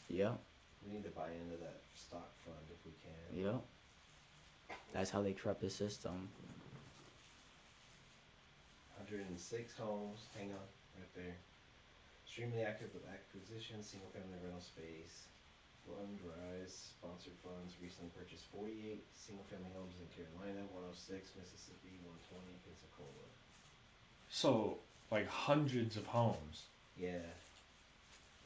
Yep. We need to buy into that stock fund if we can. Yep. That's how they corrupt the system. 106 homes. Hang on, right there. Extremely active with acquisitions, single-family rental space. Fund Rise, sponsored funds, recently purchased 48 single-family homes in Carolina, 106 Mississippi, 120 Pensacola. So, like hundreds of homes. Yeah.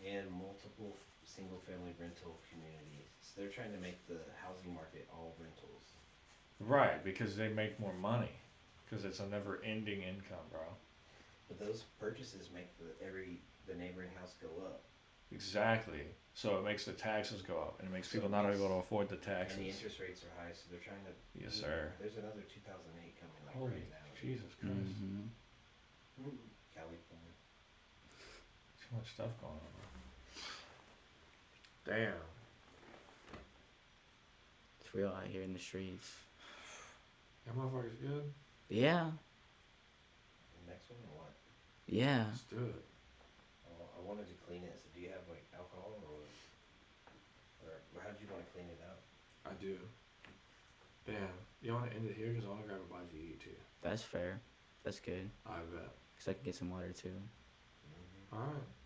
And multiple single-family rental communities. So they're trying to make the housing market all rentals. Right, because they make more money. Because it's a never-ending income, bro. But those purchases make the neighboring house go up. Exactly. So it makes the taxes go up, and it makes people not able to afford the taxes. And the interest rates are high, so they're trying to. Yes, sir. There's another 2008 coming Holy right now. Jesus Christ. California. Too much stuff going on. Damn. It's real out here in the streets. That motherfucker's good. Yeah. The next one or what? Yeah. Let's do it. Oh, I wanted to clean it. So do you have like alcohol or what? Or how do you want to clean it out? I do. Damn. You want to end it here? Because I want to grab a bite to eat too. That's fair. That's good. I bet. Because I can get some water too. Alright.